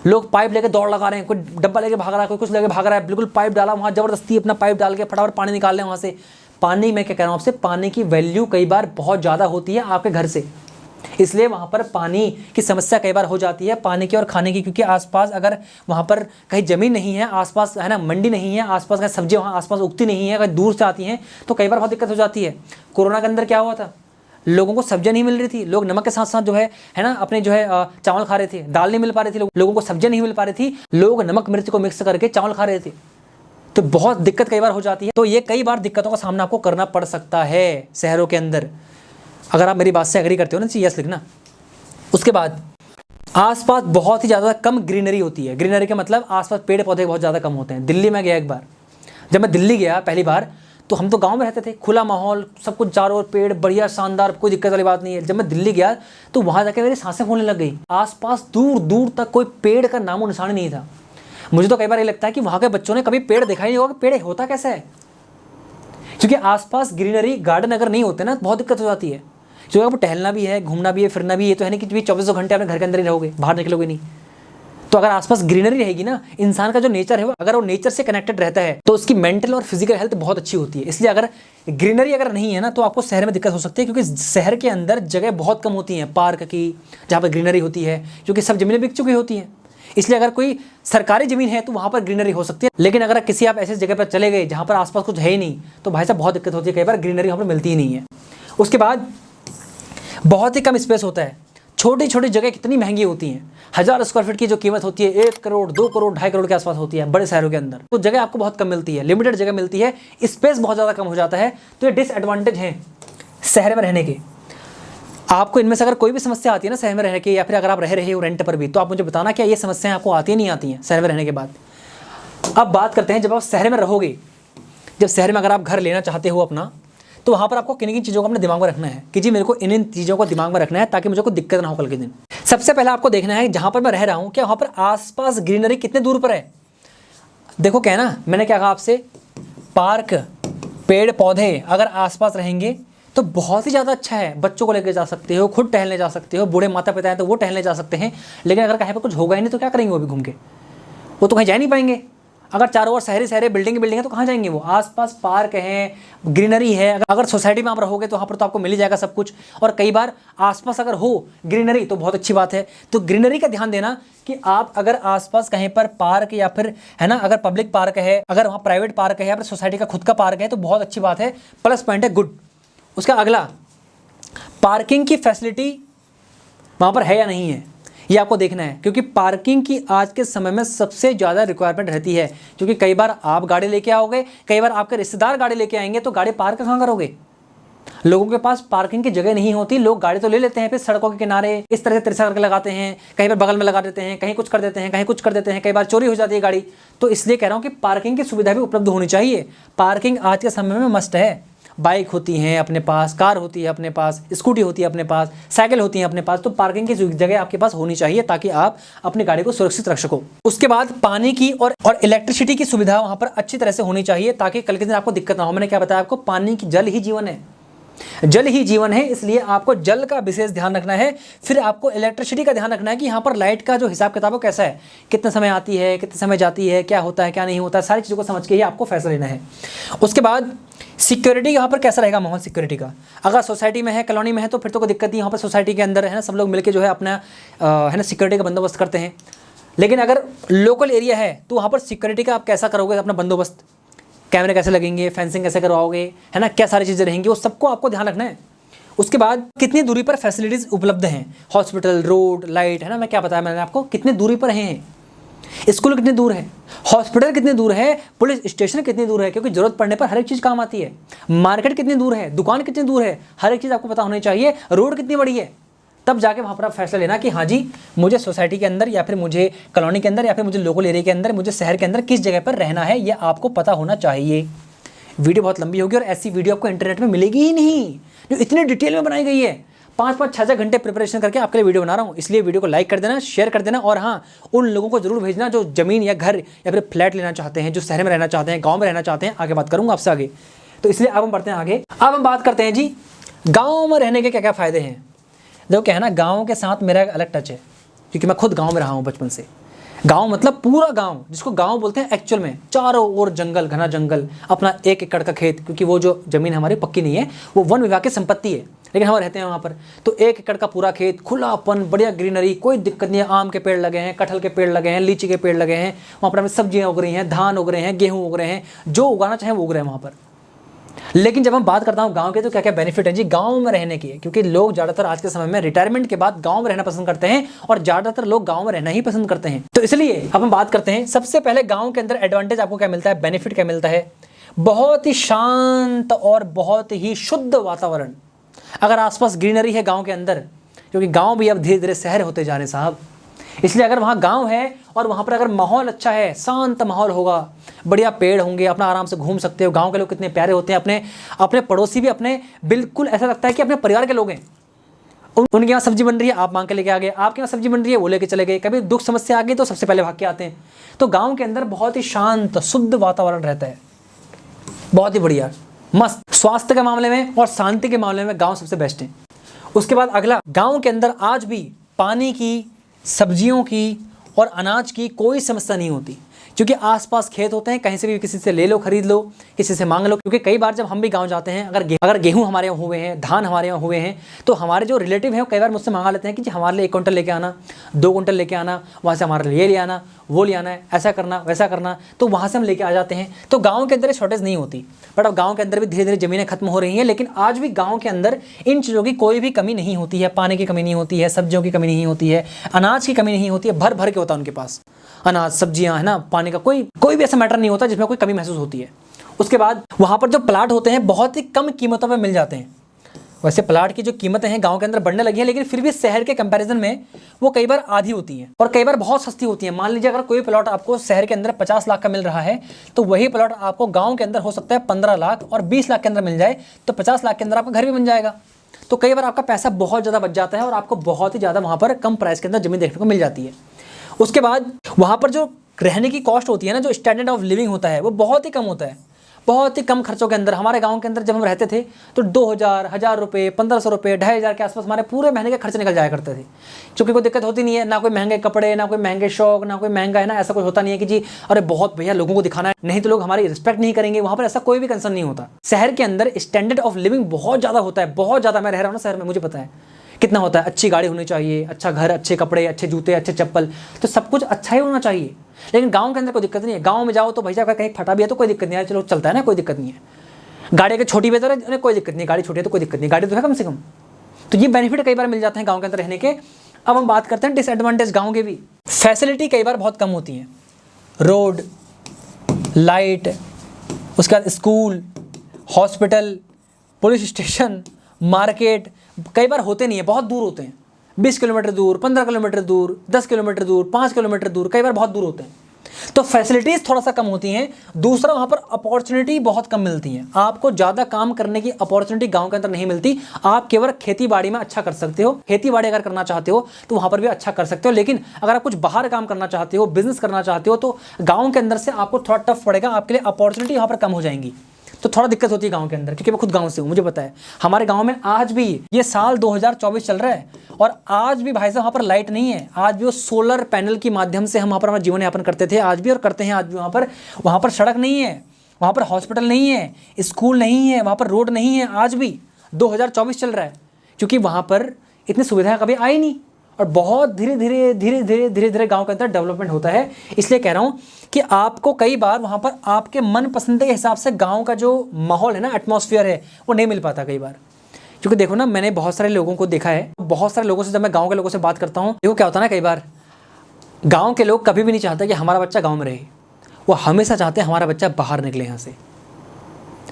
लोग पाइप लेके दौड़ लगा रहे हैं, कोई डब्बा लेके भाग रहा है, कोई कुछ लेके भाग रहा है, बिल्कुल पाइप डाला वहाँ, जबरदस्ती अपना पाइप डाल के फटाफट पानी निकाल रहे हैं वहाँ से। पानी, मैं क्या कह रहा हूँ आपसे, पानी की वैल्यू कई बार बहुत ज़्यादा होती है आपके घर से, इसलिए वहाँ पर पानी की समस्या कई बार हो जाती है, पानी की और खाने की। क्योंकि आसपास अगर वहाँ पर कहीं ज़मीन नहीं है, आसपास है ना मंडी नहीं है, आसपास कहीं सब्जियाँ वहाँ आसपास उगती नहीं है, अगर दूर से आती हैं तो कई बार बहुत दिक्कत हो जाती है। कोरोना के अंदर क्या हुआ था, लोगों को सब्जियाँ नहीं मिल रही थी, लोग नमक के साथ साथ जो है ना अपने जो है चावल खा रहे थे, दाल नहीं मिल पा रही थी, लोगों को सब्जियाँ नहीं मिल पा रही थी, लोग नमक मिर्च को मिक्स करके चावल खा रहे थे, तो बहुत दिक्कत कई बार हो जाती है। तो ये कई बार दिक्कतों का सामना आपको करना पड़ सकता है शहरों के अंदर। अगर आप मेरी बात से एग्री करते हो ना, यस लिखना। उसके बाद आसपास बहुत ही ज़्यादा कम ग्रीनरी होती है। ग्रीनरी का मतलब आसपास पेड़ पौधे बहुत ज़्यादा कम होते हैं। दिल्ली में गया एक बार, जब मैं दिल्ली गया पहली बार, तो हम तो गांव में रहते थे, खुला माहौल, सब कुछ चारों ओर पेड़, बढ़िया शानदार, कोई दिक्कत वाली बात नहीं है। जब मैं दिल्ली गया तो वहाँ जाकर मेरी सांसें फूलने लग गई। आसपास दूर दूर तक कोई पेड़ का नामो निशान नहीं था। मुझे तो कई बार ये लगता है कि वहाँ के बच्चों ने कभी पेड़ देखा ही नहीं होगा कि पेड़ होता कैसे है, क्योंकि आसपास ग्रीनरी गार्डन अगर नहीं होते ना बहुत दिक्कत हो जाती है। क्योंकि आपको टहलना भी है, घूमना भी है, फिरना भी है, तो है नहीं कि 24 घंटे अपने घर के अंदर ही रहोगे, बाहर निकलोगे नहीं। तो अगर आसपास ग्रीनरी रहेगी ना, इंसान का जो नेचर है वो अगर वो नेचर से कनेक्टेड रहता है तो उसकी मेंटल और फिजिकल हेल्थ बहुत अच्छी होती है। इसलिए अगर ग्रीनरी अगर नहीं है ना तो आपको शहर में दिक्कत हो सकती है, क्योंकि शहर के अंदर जगह बहुत कम होती हैं पार्क की जहाँ पर ग्रीनरी होती है, क्योंकि सब जमीनें बिक चुकी होती हैं। इसलिए अगर कोई सरकारी ज़मीन है तो वहाँ पर ग्रीनरी हो सकती है, लेकिन अगर किसी आप ऐसी जगह पर चले गए जहाँ पर आसपास कुछ है ही नहीं तो भाई साहब बहुत दिक्कत होती है, कई बार ग्रीनरी वहाँ पर मिलती ही नहीं है। उसके बाद बहुत ही कम स्पेस होता है, छोटी छोटी जगह कितनी महंगी होती हैं। 1000 स्क्वायर फीट की जो कीमत होती है 1 करोड़ 2 करोड़ 2.5 करोड़ के आसपास होती है बड़े शहरों के अंदर। तो जगह आपको बहुत कम मिलती है, लिमिटेड जगह मिलती है, स्पेस बहुत ज़्यादा कम हो जाता है। तो ये डिसएडवांटेज हैं शहर में रहने के। आपको इनमें से अगर कोई भी समस्या आती है ना शहर में रहने की, या फिर अगर आप रह रहे हो रेंट पर भी, तो आप मुझे बताना क्या ये समस्याएं आपको आती है नहीं आती हैं शहर में रहने के बाद। अब बात करते हैं जब आप शहर में रहोगे, जब शहर में अगर आप घर लेना चाहते हो अपना, तो वहाँ पर आपको किन किन चीज़ों को अपने दिमाग में रखना है कि जी मेरे को इन चीज़ों को दिमाग में रखना है ताकि मुझे कोई दिक्कत ना हो कल के दिन। सबसे पहले आपको देखना है जहाँ पर मैं रह रहा हूँ क्या वहाँ पर आसपास ग्रीनरी कितने दूर पर है। देखो क्या है ना, मैंने क्या कहा आपसे, पार्क, पेड़ पौधे अगर आसपास रहेंगे तो बहुत ही ज़्यादा अच्छा है। बच्चों को लेकर जा सकते हो, खुद टहलने जा सकते हो, बूढ़े माता पिता हैं तो वो टहलने जा सकते हैं। लेकिन अगर कहीं पर कुछ होगा ही नहीं तो क्या करेंगे वो भी घूम के, वो तो कहीं जा नहीं पाएंगे। अगर चारों ओर शहरी बिल्डिंग है तो कहाँ जाएंगे वो। आसपास पार्क है, ग्रीनरी है। अगर सोसाइटी में आप रहोगे तो वहाँ पर तो आपको मिल ही जाएगा सब कुछ। और कई बार आसपास अगर हो ग्रीनरी तो बहुत अच्छी बात है। तो ग्रीनरी का ध्यान देना कि आप अगर आसपास कहीं पर पार्क या फिर है ना, अगर पब्लिक पार्क है, अगर वहाँ प्राइवेट पार्क है या फिर सोसाइटी का खुद का पार्क है तो बहुत अच्छी बात है, प्लस पॉइंट है, गुड। उसका अगला, पार्किंग की फैसिलिटी वहाँ पर है या नहीं है ये आपको देखना है, क्योंकि पार्किंग की आज के समय में सबसे ज़्यादा रिक्वायरमेंट रहती है। क्योंकि कई बार आप गाड़ी लेके आओगे, कई बार आपके रिश्तेदार गाड़ी लेके आएंगे तो गाड़ी पार्क कहाँ करोगे। लोगों के पास पार्किंग की जगह नहीं होती, लोग गाड़ी तो ले लेते हैं, फिर सड़कों के किनारे इस तरह से तिरछा करके लगाते हैं, कहीं पर बगल में लगा देते हैं, कहीं कुछ कर देते हैं, कहीं कुछ कर देते हैं, कई बार चोरी हो जाती है गाड़ी। तो इसलिए कह रहा हूँ कि पार्किंग की सुविधा भी उपलब्ध होनी चाहिए। पार्किंग आज के समय में मस्ट है। बाइक होती हैं अपने पास, कार होती है अपने पास, स्कूटी होती है अपने पास, साइकिल होती है अपने पास, तो पार्किंग की जगह आपके पास होनी चाहिए ताकि आप अपनी गाड़ी को सुरक्षित रख सको। उसके बाद पानी की और इलेक्ट्रिसिटी की सुविधा वहाँ पर अच्छी तरह से होनी चाहिए ताकि कल के दिन आपको दिक्कत ना हो। मैंने क्या बताया आपको, पानी की, जल ही जीवन है, जल ही जीवन है, इसलिए आपको जल का विशेष ध्यान रखना है। फिर आपको इलेक्ट्रिसिटी का ध्यान रखना है कि यहाँ पर लाइट का जो हिसाब किताब है कैसा है, कितने समय आती है, कितने समय जाती है, क्या होता है क्या नहीं होता है, सारी चीज़ों को समझ के ही आपको फैसला लेना है। उसके बाद सिक्योरिटी यहाँ पर कैसा रहेगा माहौल सिक्योरिटी का। अगर सोसाइटी में है, कॉलोनी में है तो फिर तो कोई दिक्कत नहीं, यहाँ पर सोसाइटी के अंदर है ना सब लोग मिलकर जो है अपना है ना सिक्योरिटी का बंदोबस्त करते हैं। लेकिन अगर लोकल एरिया है तो वहाँ पर सिक्योरिटी का आप कैसा करोगे अपना बंदोबस्त, कैमरे कैसे लगेंगे, फेंसिंग कैसे करवाओगे, है ना, क्या सारी चीज़ें रहेंगी, वो सबको आपको ध्यान रखना है। उसके बाद कितनी दूरी पर फैसिलिटीज़ उपलब्ध हैं, हॉस्पिटल, रोड, लाइट, है ना, मैं क्या बताया मैंने आपको, कितनी दूरी पर हैं, स्कूल कितनी दूर है, हॉस्पिटल कितनी दूर है, पुलिस स्टेशन कितनी दूर है, क्योंकि जरूरत पड़ने पर हर एक चीज़ काम आती है, मार्केट कितनी दूर है, दुकान कितनी दूर है, हर एक चीज़ आपको पता होनी चाहिए, रोड कितनी बड़ी है। तब जाके वहाँ पर आप फैसला लेना कि हाँ जी मुझे सोसाइटी के अंदर या फिर मुझे कॉलोनी के अंदर या फिर मुझे लोकल एरिया के अंदर, मुझे शहर के अंदर किस जगह पर रहना है, यह आपको पता होना चाहिए। वीडियो बहुत लंबी होगी और ऐसी वीडियो आपको इंटरनेट में मिलेगी ही नहीं जो इतनी डिटेल में बनाई गई है। 5-5, 6-6 घंटे प्रिपरेशन करके आपके लिए वीडियो बना रहा हूँ, इसलिए वीडियो को लाइक कर देना, शेयर कर देना। और हाँ, उन लोगों को जरूर भेजना जो ज़मीन या घर या फिर फ्लैट लेना चाहते हैं, जो शहर में रहना चाहते हैं, गाँव में रहना चाहते हैं। आगे बात करूँगा आपसे आगे, तो इसलिए अब हम बढ़ते हैं आगे। अब हम बात करते हैं जी गाँव में रहने के क्या क्या फ़ायदे हैं। देखो क्या है ना, गाँव के साथ मेरा एक अलग टच है क्योंकि मैं खुद गाँव में रहा हूँ बचपन से। गांव मतलब पूरा गांव, जिसको गांव बोलते हैं एक्चुअल में, चारों ओर जंगल, घना जंगल, अपना 1 एकड़ का खेत, क्योंकि वो जो ज़मीन हमारी पक्की नहीं है, वो वन विभाग की संपत्ति है, लेकिन हम रहते हैं वहाँ पर। तो 1 एकड़ का पूरा खेत, खुलापन, बढ़िया ग्रीनरी, कोई दिक्कत नहीं है। आम के पेड़ लगे हैं, कटहल के पेड़ लगे हैं, लीची के पेड़ लगे हैं, वहाँ पर हमें सब्जियाँ उग रही हैं, धान उग रहे हैं, गेहूँ उग रहे हैं, जो उगाना चाहें वो उग रहे हैं वहाँ पर। लेकिन जब हम बात करता हूँ गांव के, तो क्या क्या बेनिफिट है जी गांव में रहने की, क्योंकि लोग ज़्यादातर आज के समय में रिटायरमेंट के बाद गांव में रहना पसंद करते हैं और ज़्यादातर लोग गांव में रहना ही पसंद करते हैं। तो इसलिए अब हम बात करते हैं, सबसे पहले गांव के अंदर एडवांटेज आपको क्या मिलता है, बेनिफिट क्या मिलता है। बहुत ही शांत और बहुत ही शुद्ध वातावरण। अगर आसपास ग्रीनरी है गाँव के अंदर, क्योंकि गाँव भी अब धीरे धीरे शहर होते जा रहे हैं साहब, इसलिए अगर वहाँ गांव है और वहाँ पर अगर माहौल अच्छा है, शांत माहौल होगा, बढ़िया पेड़ होंगे, अपना आराम से घूम सकते हो। गांव के लोग कितने प्यारे होते हैं, अपने अपने पड़ोसी भी अपने बिल्कुल ऐसा लगता है कि अपने परिवार के लोग हैं। उनके यहाँ सब्जी बन रही है, आप मांग के लेके आ गए, आपके यहाँ सब्जी बन रही है, वो लेके चले गए। कभी दुख समस्या आ गई तो सबसे पहले भाग के आते हैं। तो गाँव के अंदर बहुत ही शांत शुद्ध वातावरण रहता है, बहुत ही बढ़िया मस्त। स्वास्थ्य के मामले में और शांति के मामले में गाँव सबसे बेस्ट है। उसके बाद अगला, गाँव के अंदर आज भी पानी की, सब्जियों की और अनाज की कोई समस्या नहीं होती, क्योंकि आसपास खेत होते हैं, कहीं से भी किसी से ले लो, खरीद लो, किसी से मांग लो। क्योंकि कई बार जब हम भी गांव जाते हैं, अगर गेहूं हमारे यहाँ हुए हैं, धान हमारे यहाँ हुए हैं, तो हमारे जो रिलेटिव हैं वो कई बार मुझसे मंगा लेते हैं कि जी हमारे लिए 1 क्विंटल लेके आना, 2 क्विंटल लेके आना, वहाँ से हमारे लिए ले आना, वो ले आना है, ऐसा करना वैसा करना, तो वहाँ से हम लेके आ जाते हैं। तो गाँव के अंदर शॉर्टेज नहीं होती। बट अब गाँव के अंदर भी धीरे धीरे ज़मीनें खत्म हो रही हैं, लेकिन आज भी गाँव के अंदर इन चीज़ों की कोई भी कमी नहीं होती है। पानी की कमी नहीं होती है, सब्जियों की कमी नहीं होती है, अनाज की कमी नहीं होती है, भर भर के होता है उनके पास अनाज, सब्जियां, है ना। पानी का कोई भी ऐसा मैटर नहीं होता जिसमें कोई कमी महसूस होती है। उसके बाद वहाँ पर जो प्लाट होते हैं बहुत ही कम कीमतों में मिल जाते हैं। वैसे प्लाट की जो कीमतें हैं गांव के अंदर बढ़ने लगी हैं, लेकिन फिर भी शहर के कंपैरिजन में वो कई बार आधी होती हैं और कई बार बहुत सस्ती होती हैं। मान लीजिए अगर कोई प्लॉट आपको शहर के अंदर 50 लाख का मिल रहा है, तो वही प्लॉट आपको गाँव के अंदर हो सकता है 15 लाख और 20 लाख के अंदर मिल जाए, तो 50 लाख के अंदर आपका घर भी बन जाएगा। तो कई बार आपका पैसा बहुत ज़्यादा बच जाता है और आपको बहुत ही ज़्यादा वहाँ पर कम प्राइस के अंदर ज़मीन देखने को मिल जाती है। उसके बाद वहाँ पर जो रहने की कॉस्ट होती है ना, जो स्टैंडर्ड ऑफ लिविंग होता है, वो बहुत ही कम होता है, बहुत ही कम खर्चों के अंदर। हमारे गांव के अंदर जब हम रहते थे तो 2000, 1000 रुपये, 1500 रुपये, 2500 के आसपास हमारे पूरे महीने के खर्च निकल जाया करते थे। क्योंकि कोई दिक्कत होती नहीं है, ना कोई महंगे कपड़े, ना कोई महंगे शौक, ना कोई महंगा, है ना, ऐसा कुछ होता नहीं है कि जी अरे बहुत भैया लोगों को दिखाना है, नहीं तो लोग हमारी रिस्पेक्ट नहीं करेंगे। वहाँ पर ऐसा कोई भी कंसर्न नहीं होता। शहर के अंदर स्टैंडर्ड ऑफ लिविंग बहुत ज़्यादा होता है, बहुत ज़्यादा। मैं रह रहा हूँ ना शहर में, मुझे पता है कितना होता है। अच्छी गाड़ी होनी चाहिए, अच्छा घर, अच्छे कपड़े, अच्छे जूते, अच्छे चप्पल, तो सब कुछ अच्छा ही होना चाहिए। लेकिन गांव के अंदर कोई दिक्कत नहीं है। गांव में जाओ तो भैया कहीं फटा भी है तो कोई दिक्कत नहीं है, चलो चलता है ना, कोई दिक्कत नहीं है। गाड़ी अगर छोटी भी है तो कोई दिक्कत नहीं, गाड़ी छोटी है तो कोई दिक्कत नहीं, गाड़ी तो है कम से कम। तो ये बेनिफिट कई बार मिल जाते हैं गाँव के अंदर रहने के। अब हम बात करते हैं डिसएडवांटेज गाँव के भी। फैसिलिटी कई बार बहुत कम होती हैं, रोड, लाइट, उसके बाद school, hospital, police station, market कई बार होते नहीं है, बहुत दूर होते हैं। 20 किलोमीटर दूर, 15 किलोमीटर दूर, 10 किलोमीटर दूर, 5 किलोमीटर दूर, कई बार बहुत दूर होते हैं। तो फैसिलिटीज़ थोड़ा सा कम होती हैं। दूसरा, वहाँ पर अपॉर्चुनिटी बहुत कम मिलती हैं। आपको ज़्यादा काम करने की अपॉर्चुनिटी गांव के अंदर नहीं मिलती। आप केवल खेती बाड़ी में अच्छा कर सकते हो। खेती बाड़ी अगर करना चाहते हो तो वहाँ पर भी अच्छा कर सकते हो, लेकिन अगर आप कुछ बाहर काम करना चाहते हो, बिजनेस करना चाहते हो, तो गाँव के अंदर से आपको थोड़ा टफ पड़ेगा, आपके लिए अपॉर्चुनिटी वहाँ पर कम हो जाएंगी। तो थोड़ा दिक्कत होती है गांव के अंदर, क्योंकि मैं खुद गांव से हूँ, मुझे पता है। हमारे गांव में आज भी ये साल 2024 चल रहा है और आज भी भाई साहब वहाँ पर लाइट नहीं है। आज भी वो सोलर पैनल के माध्यम से हम वहाँ पर हमारा जीवन यापन करते थे, आज भी और करते हैं आज भी। वहाँ पर सड़क नहीं है, वहाँ पर हॉस्पिटल नहीं है, स्कूल नहीं है, वहाँ पर रोड नहीं है। आज भी 2024 चल रहा है, क्योंकि वहाँ पर इतनी सुविधाएं कभी आई नहीं और बहुत धीरे धीरे गाँव के अंदर डेवलपमेंट होता है। इसलिए कह रहा हूँ कि आपको कई बार वहाँ पर आपके मन पसंद के हिसाब से गांव का जो माहौल है ना, एटमॉस्फेयर है, वो नहीं मिल पाता कई बार। क्योंकि देखो ना, मैंने बहुत सारे लोगों को देखा है, बहुत सारे लोगों से जब मैं गांव के लोगों से बात करता हूँ, देखो क्या होता है ना, कई बार गांव के लोग कभी भी नहीं चाहते कि हमारा बच्चा गाँव में रहे। वो हमेशा चाहते हैं हमारा बच्चा बाहर निकले यहाँ से।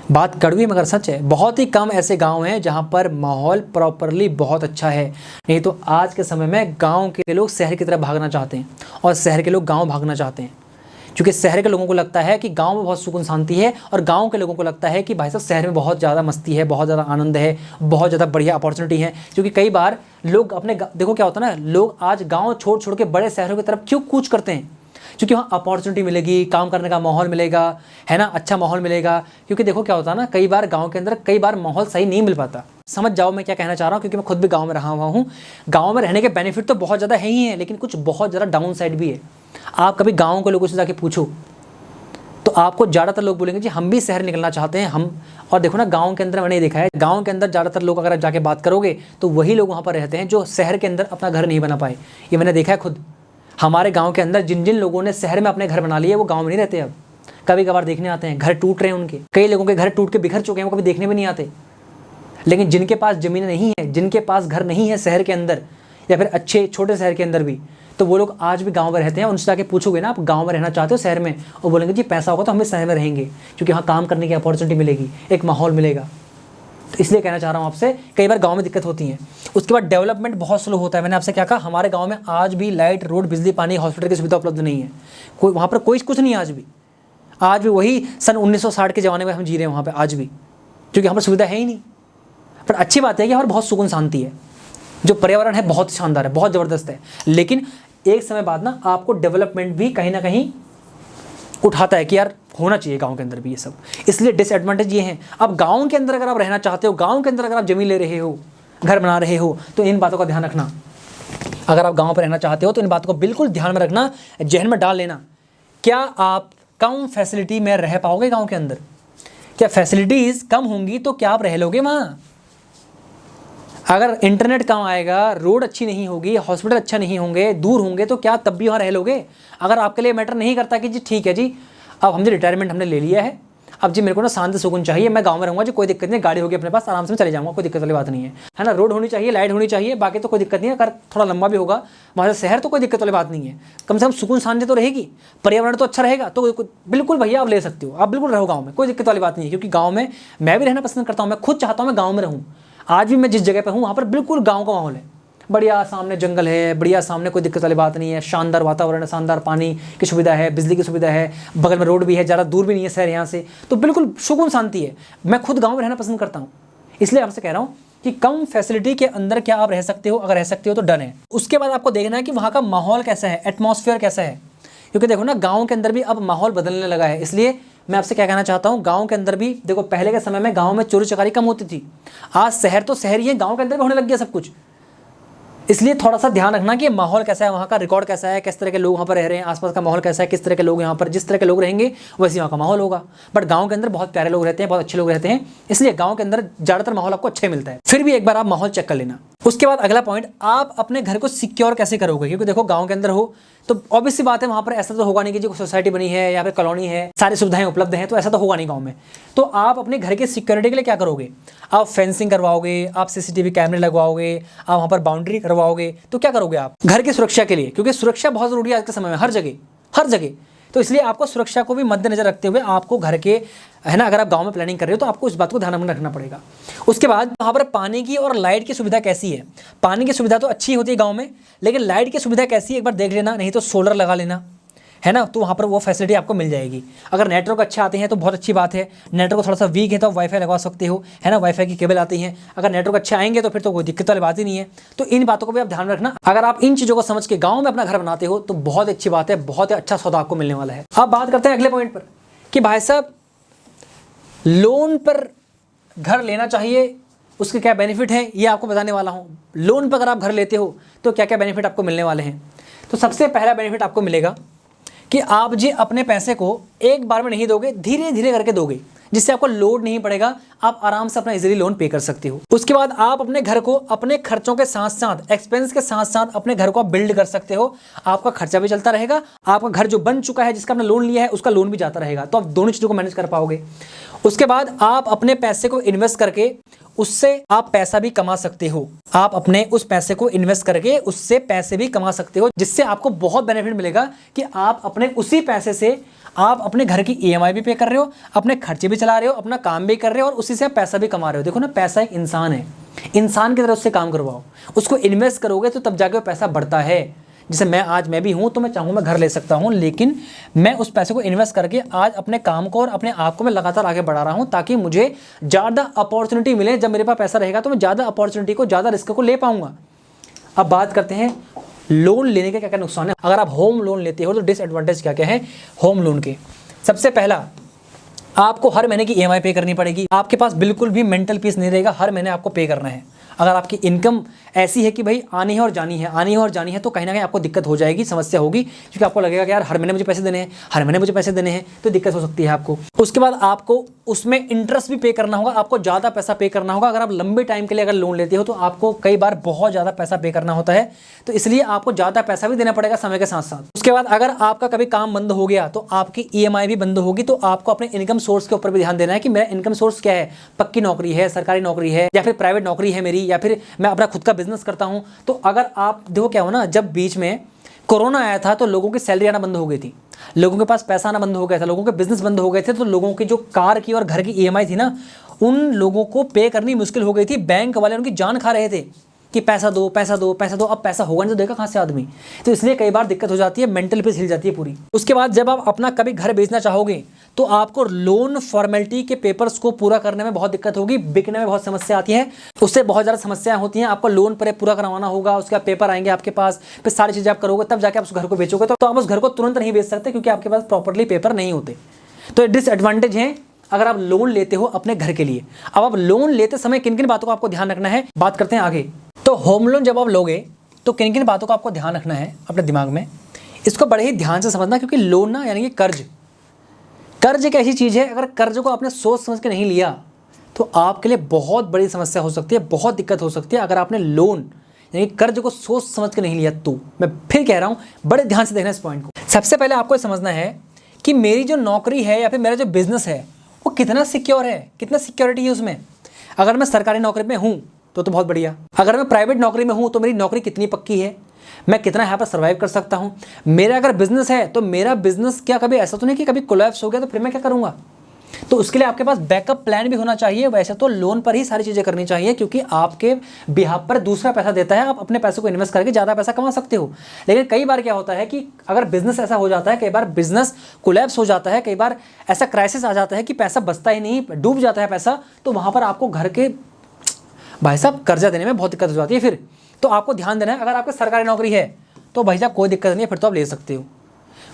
बात कड़वी मगर सच है। बहुत ही कम ऐसे गांव हैं जहां पर माहौल प्रॉपरली बहुत अच्छा है। नहीं तो आज के समय में गांव के लोग शहर की तरफ भागना चाहते हैं और शहर के लोग गांव भागना चाहते हैं, क्योंकि शहर के लोगों को लगता है कि गांव में बहुत सुकून शांति है और गांव के लोगों को लगता है कि भाई साहब शहर में बहुत ज़्यादा मस्ती है, बहुत ज़्यादा आनंद है, बहुत ज़्यादा बढ़िया अपॉर्चुनिटी है। क्योंकि कई बार लोग अपने देखो क्या होता है ना, लोग आज गाँव छोड़ छोड़ के बड़े शहरों की तरफ क्यों कूच करते हैं? क्योंकि वहाँ अपॉर्चुनिटी मिलेगी, काम करने का माहौल मिलेगा, है ना, अच्छा माहौल मिलेगा। क्योंकि देखो क्या होता है ना, कई बार गांव के अंदर कई बार माहौल सही नहीं मिल पाता। समझ जाओ मैं क्या कहना चाह रहा हूँ, क्योंकि मैं खुद भी गांव में रहा हुआ हूँ। गांव में रहने के बेनिफिट तो बहुत ज़्यादा है ही है, लेकिन कुछ बहुत ज़्यादा डाउन साइड भी है। आप कभी गाँव के लोगों से जाके पूछो तो आपको ज़्यादातर लोग बोलेंगे जी हम भी शहर निकलना चाहते हैं हम। और देखो ना, गाँव के अंदर मैंने देखा है, गाँव के अंदर ज़्यादातर लोग अगर जाके बात करोगे तो वही लोग वहाँ पर रहते हैं जो शहर के अंदर अपना घर नहीं बना पाए। ये मैंने देखा है खुद। हमारे गांव के अंदर जिन जिन लोगों ने शहर में अपने घर बना लिए वो गांव में नहीं रहते। अब कभी कभार देखने आते हैं, घर टूट रहे हैं उनके, कई लोगों के घर टूट के बिखर चुके हैं, वो कभी देखने भी नहीं आते। लेकिन जिनके पास ज़मीनें नहीं है, जिनके पास घर नहीं है शहर के अंदर या फिर अच्छे छोटे शहर के अंदर भी, तो वो लोग आज भी गाँव में रहते हैं। उनसे जाके पूछोगे ना आप गाँव में रहना चाहते हो शहर में, और बोलेंगे जी पैसा होगा तो हम भी शहर में रहेंगे, क्योंकि वहाँ काम करने की अपॉर्चुनिटी मिलेगी, एक माहौल मिलेगा। तो इसलिए कहना चाह रहा हूँ आपसे, कई बार गांव में दिक्कत होती है। उसके बाद डेवलपमेंट बहुत स्लो होता है। मैंने आपसे क्या कहा, हमारे गांव में आज भी लाइट, रोड, बिजली, पानी, हॉस्पिटल की सुविधा उपलब्ध नहीं है। कोई वहाँ पर कोई कुछ नहीं है आज भी वही सन 1960 के ज़माने में हम जी रहे हैं वहाँ पर आज भी, क्योंकि यहाँ पर सुविधा है ही नहीं। पर अच्छी बात है कि यहाँ पर बहुत सुकून शांति है, जो पर्यावरण है बहुत शानदार है, बहुत ज़बरदस्त है। लेकिन एक समय बाद ना आपको डेवलपमेंट भी कहीं ना कहीं उठाता है कि यार होना चाहिए गांव के अंदर भी ये सब। इसलिए डिसएडवांटेज ये हैं। अब गांव के अंदर अगर आप रहना चाहते हो, गांव के अंदर अगर आप ज़मीन ले रहे हो, घर बना रहे हो, तो इन बातों का ध्यान रखना। अगर आप गांव पर रहना चाहते हो तो इन बातों को बिल्कुल ध्यान में रखना, जहन में डाल लेना। क्या आप कम फैसिलिटी में रह पाओगे गाँव के अंदर? क्या फैसिलिटीज़ कम होंगी तो क्या आप रह लोगे वहाँ? अगर इंटरनेट कम आएगा, रोड अच्छी नहीं होगी, हॉस्पिटल अच्छा नहीं होंगे, दूर होंगे, तो क्या तब भी वहाँ रह लोगे? अगर आपके लिए मैटर नहीं करता कि जी ठीक है जी, अब हमने रिटायरमेंट हमने ले लिया है, अब जी मेरे को ना शांति सुकून चाहिए, मैं गांव में रहूँगा जी, कोई दिक्कत नहीं, गाड़ी होगी अपने पास, आराम से मैं चले जाऊँगा, कोई दिक्कत वाली बात नहीं है ना। रोड होनी चाहिए, लाइट होनी चाहिए, बाकी तो कोई दिक्कत नहीं है। अगर थोड़ा लंबा भी होगा वहाँ से शहर तो कोई दिक्कत वाली बात नहीं है, कम से कम सुकून शांति तो रहेगी, पर्यावरण तो अच्छा रहेगा, तो बिल्कुल भैया आप ले सकते हो, आप बिल्कुल रहो गाँव में, कोई दिक्कत वाली बात नहीं है। क्योंकि गाँव में मैं भी रहना पसंद करता हूँ, मैं खुद चाहता हूँ मैं गाँव में रहूँ। आज भी मैं जिस जगह पर हूँ वहाँ पर बिल्कुल गाँव का माहौल है, बढ़िया सामने जंगल है, बढ़िया सामने कोई दिक्कत वाली बात नहीं है, शानदार वातावरण है, शानदार पानी की सुविधा है, बिजली की सुविधा है, बगल में रोड भी है, ज़्यादा दूर भी नहीं है शहर यहाँ से, तो बिल्कुल सुकून शांति है। मैं खुद गाँव में रहना पसंद करता हूँ, इसलिए आपसे कह रहा हूँ कि कम फैसिलिटी के अंदर क्या आप रह सकते हो? अगर रह सकते हो तो डन है। उसके बाद आपको देखना है कि वहाँ का माहौल कैसा है, एटमॉस्फेयर कैसा है। क्योंकि देखो ना, गाँव के अंदर भी अब माहौल बदलने लगा है। इसलिए मैं आपसे क्या कहना चाहता हूँ, गांव के अंदर भी देखो, पहले के समय में गांव में चोरी चकारी कम होती थी, आज शहर तो शहर ही है, गांव के अंदर भी होने लग गया सब कुछ। इसलिए थोड़ा सा ध्यान रखना कि माहौल कैसा है, वहाँ का रिकॉर्ड कैसा है, किस तरह के लोग वहाँ पर रह रहे हैं, आसपास का माहौल कैसा है, किस तरह के लोग यहाँ पर, जिस तरह के लोग रहेंगे वैसे वहाँ का माहौल होगा। बट गाँव के अंदर बहुत प्यारे लोग रहते हैं, बहुत अच्छे लोग रहते हैं, इसलिए गाँव के अंदर ज़्यादातर माहौल आपको अच्छा मिलता है। फिर भी एक बार आप माहौल चेक कर लेना। उसके बाद अगला पॉइंट, आप अपने घर को सिक्योर कैसे करोगे? क्योंकि देखो गाँव के अंदर हो तो ऑब्वियस सी बात है, वहाँ पर ऐसा तो होगा नहीं कि जो सोसाइटी बनी है या फिर कॉलोनी है, सारी सुविधाएं उपलब्ध हैं, तो ऐसा तो होगा नहीं गाँव में। तो आप अपने घर की सिक्योरिटी के लिए क्या करोगे? आप फेंसिंग करवाओगे, आप सीसीटीवी कैमरे लगवाओगे, आप वहाँ पर बाउंड्री करवाओगे, तो क्या करोगे आप घर की सुरक्षा के लिए? क्योंकि सुरक्षा बहुत ज़रूरी है आज के समय में, हर जगह। तो इसलिए आपको सुरक्षा को भी मद्देनजर रखते हुए आपको घर के, है ना, अगर आप गांव में प्लानिंग कर रहे हो तो आपको इस बात को ध्यान में रखना पड़ेगा। उसके बाद वहाँ पर पानी की और लाइट की सुविधा कैसी है? पानी की सुविधा तो अच्छी होती है गांव में, लेकिन लाइट की सुविधा कैसी है एक बार देख लेना, नहीं तो सोलर लगा लेना, है ना, तो वहाँ पर वो फैसिलिटी आपको मिल जाएगी। अगर नेटवर्क अच्छे आते हैं तो बहुत अच्छी बात है, नेटवर्क थोड़ा सा वीक है तो आप वाईफाई लगवा सकते हो, है ना, वाईफाई की केबल आती हैं। अगर नेटवर्क अच्छे आएंगे तो फिर तो कोई दिक्कत वाली बात ही नहीं है। तो इन बातों को भी आप ध्यान रखना। अगर आप इन चीज़ों को समझ के गाँव में अपना घर बनाते हो तो बहुत अच्छी बात है, बहुत अच्छा सौदा आपको मिलने वाला है। अब बात करते हैं अगले पॉइंट पर कि भाई साहब, लोन पर घर लेना चाहिए, उसके क्या बेनिफिट हैं, ये आपको बताने वाला हूँ। लोन पर अगर आप घर लेते हो तो क्या क्या बेनिफिट आपको मिलने वाले हैं। तो सबसे पहला बेनिफिट आपको मिलेगा कि आप जी अपने पैसे को एक बार में नहीं दोगे, धीरे धीरे करके दोगे, जिससे आपको लोड नहीं पड़ेगा, आप आराम से अपना इजीली लोन पे कर सकते हो। उसके बाद आप अपने घर को अपने खर्चों के साथ साथ, एक्सपेंस के साथ साथ अपने घर को आप बिल्ड कर सकते हो। आपका खर्चा भी चलता रहेगा, आपका घर जो बन चुका है, जिसका आपने लोन लिया है, उसका लोन भी जाता रहेगा, तो आप दोनों चीज़ों को मैनेज कर पाओगे। उसके बाद आप अपने पैसे को इन्वेस्ट करके उससे आप पैसा भी कमा सकते हो। आप अपने उस पैसे को इन्वेस्ट करके उससे पैसे भी कमा सकते हो, जिससे आपको बहुत बेनिफिट मिलेगा कि आप अपने उसी पैसे से आप अपने घर की ईएमआई भी पे कर रहे हो, अपने खर्चे भी चला रहे हो, अपना काम भी कर रहे हो और उसी से आप पैसा भी कमा रहे हो। देखो ना, पैसा एक इंसान है, इंसान की तरह उससे काम करवाओ, उसको इन्वेस्ट करोगे तो तब जाके वो पैसा बढ़ता है। जैसे मैं भी हूँ तो मैं चाहूँ मैं घर ले सकता हूँ, लेकिन मैं उस पैसे को इन्वेस्ट करके आज अपने काम को और अपने आप को मैं लगातार आगे बढ़ा रहा हूँ, ताकि मुझे ज़्यादा अपॉर्चुनिटी मिले। जब मेरे पास पैसा रहेगा तो मैं ज़्यादा अपॉर्चुनिटी को, ज़्यादा रिस्क को ले पाऊँगा। अब बात करते हैं लोन लेने के क्या क्या नुकसान है। अगर आप होम लोन लेते हो तो डिसएडवांटेज क्या क्या है होम लोन के। सबसे पहला, आपको हर महीने की ईएमआई पे करनी पड़ेगी। आपके पास बिल्कुल भी मेंटल पीस नहीं रहेगा, हर महीने आपको पे करना है। अगर आपकी इनकम ऐसी है कि भाई आनी है और जानी है, आनी है और जानी है, तो कहीं ना कहीं आपको दिक्कत हो जाएगी, समस्या होगी, क्योंकि आपको लगेगा कि यार हर महीने मुझे पैसे देने हैं, हर महीने मुझे पैसे देने हैं, तो दिक्कत हो सकती है आपको। उसके बाद आपको उसमें इंटरेस्ट भी पे करना होगा, आपको ज़्यादा पैसा पे करना होगा। अगर आप लंबे टाइम के लिए अगर लोन लेते हो तो आपको कई बार बहुत ज़्यादा पैसा पे करना होता है, तो इसलिए आपको ज़्यादा पैसा भी देना पड़ेगा समय के साथ साथ। उसके बाद अगर आपका कभी काम बंद हो गया तो आपकी ईएमआई भी बंद होगी, तो आपको अपने इनकम सोर्स के ऊपर भी ध्यान देना है कि मेरा इनकम सोर्स क्या है, पक्की नौकरी है, सरकारी नौकरी है, या फिर प्राइवेट नौकरी है मेरी, या फिर मैं अपना खुद का बिजनेस करता हूं। तो अगर आप देखो क्या हो ना, जब बीच में कोरोना आया था तो लोगों की सैलरी आना बंद हो गई थी, लोगों के पास पैसा आना बंद हो गया था, लोगों के बिजनेस बंद हो गए थे, तो लोगों की जो कार की और घर की ईएमआई थी ना, उन लोगों को पे करनी मुश्किल हो गई थी, बैंक वाले उनकी जान खा रहे थे कि पैसा दो पैसा दो पैसा दो। अब पैसा होगा नहीं तो देगा कहाँ से आदमी, तो इसलिए कई बार दिक्कत हो जाती है, मेंटल पीस हिल जाती है पूरी। उसके बाद जब आप अपना कभी घर बेचना चाहोगे तो आपको लोन फॉर्मेलिटी के पेपर्स को पूरा करने में बहुत दिक्कत होगी, बिकने में बहुत समस्या आती है, उससे बहुत ज़्यादा समस्याएं होती हैं। आपको लोन पर पूरा करवाना होगा, उसके बाद पेपर आएंगे आपके पास, फिर सारी चीज़ें आप करोगे तब जाके आप उस घर को बेचोगे। तो आप उस घर को तुरंत नहीं बेच सकते क्योंकि आपके पास प्रॉपरली पेपर नहीं होते। तो डिसएडवांटेज है अगर आप लोन लेते हो अपने घर के लिए। अब आप लोन लेते समय किन किन बातों को आपको ध्यान रखना है, बात करते हैं आगे। तो होम लोन जब आप लोगे तो किन किन बातों का आपको ध्यान रखना है अपने दिमाग में, इसको बड़े ही ध्यान से समझना, क्योंकि लोन ना यानी कि कर्ज एक ऐसी चीज़ है, अगर कर्ज को आपने सोच समझ के नहीं लिया तो आपके लिए बहुत बड़ी समस्या हो सकती है, बहुत दिक्कत हो सकती है। अगर आपने लोन यानी कर्ज को सोच समझ के नहीं लिया तो मैं फिर कह रहा हूँ, बड़े ध्यान से देखना इस पॉइंट को। सबसे पहले आपको समझना है कि मेरी जो नौकरी है या फिर मेरा जो बिजनेस है वो कितना सिक्योर है, कितना सिक्योरिटी है उसमें। अगर मैं सरकारी नौकरी में हूँ तो बहुत बढ़िया, अगर मैं प्राइवेट नौकरी में हूँ तो मेरी नौकरी कितनी पक्की है, मैं कितना यहाँ पर सर्वाइव कर सकता हूँ। मेरा अगर बिजनेस है तो मेरा बिजनेस क्या कभी ऐसा तो नहीं कि कभी कोलैप्स हो गया तो फिर मैं क्या करूँगा। तो उसके लिए आपके पास बैकअप प्लान भी होना चाहिए। वैसे तो लोन पर ही सारी चीज़ें करनी चाहिए क्योंकि आपके बिहाफ पर दूसरा पैसा देता है, आप अपने पैसे को इन्वेस्ट करके ज़्यादा पैसा कमा सकते हो। लेकिन कई बार क्या होता है कि अगर बिजनेस ऐसा हो जाता है, कई बार बिजनेस कोलैप्स हो जाता है, कई बार ऐसा क्राइसिस आ जाता है कि पैसा बचता ही नहीं, डूब जाता है पैसा, तो वहाँ पर आपको घर के भाई साहब कर्जा देने में बहुत दिक्कत हो जाती है फिर। तो आपको ध्यान देना है, अगर आपकी सरकारी नौकरी है तो भाई साहब कोई दिक्कत नहीं है, फिर तो आप ले सकते हो।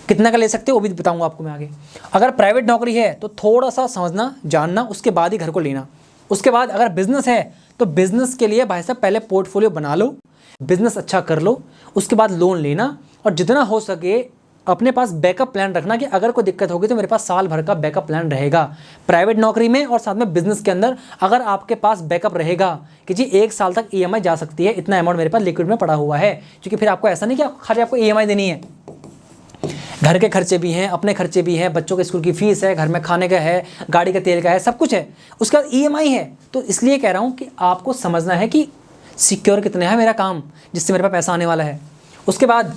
कितना का ले सकते हो वो भी बताऊंगा आपको मैं आगे। अगर प्राइवेट नौकरी है तो थोड़ा सा समझना जानना, उसके बाद ही घर को लेना। उसके बाद अगर बिजनेस है तो बिजनेस के लिए भाई साहब पहले पोर्टफोलियो बना लो, बिजनेस अच्छा कर लो, उसके बाद लोन लेना, और जितना हो सके अपने पास बैकअप प्लान रखना कि अगर कोई दिक्कत होगी तो मेरे पास साल भर का बैकअप प्लान रहेगा प्राइवेट नौकरी में और साथ में बिजनेस के अंदर। अगर आपके पास बैकअप रहेगा कि जी 1 साल तक EMI जा सकती है, इतना अमाउंट मेरे पास लिक्विड में पड़ा हुआ है, क्योंकि फिर आपको ऐसा नहीं कि खाली आपको EMI देनी है, घर के खर्चे भी हैं, अपने खर्चे भी हैं, बच्चों के स्कूल की फीस है, घर में खाने का है, गाड़ी का तेल का है, सब कुछ है, उसके बाद EMI है। तो इसलिए कह रहा हूँ कि आपको समझना है कि सिक्योर कितने है मेरा काम जिससे मेरे पास पैसा आने वाला है। उसके बाद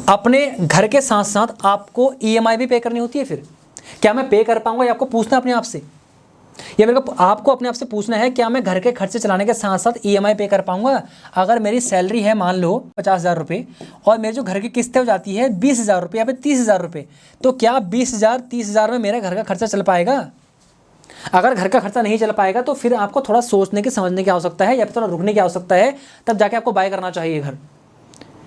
अपने घर के साथ साथ आपको EMI भी पे करनी होती है। फिर क्या मैं पे कर पाऊंगा, या आपको पूछना अपने आप से, या मेरे को आपको अपने आप से पूछना है क्या मैं घर के खर्चे चलाने के साथ साथ EMI पे कर पाऊंगा। अगर मेरी सैलरी है मान लो 50,000 रुपये और मेरे जो घर की किस्तें हो जाती है 20,000 रुपये या फिर 30,000 रुपये, तो क्या 20,000 30,000 में मेरा घर का खर्चा चल पाएगा। अगर घर का खर्चा नहीं चल पाएगा तो फिर आपको थोड़ा सोचने की समझने की आवश्यकता है, या फिर थोड़ा रुकने की आवश्यकता है, तब जाके आपको बाय करना चाहिए घर।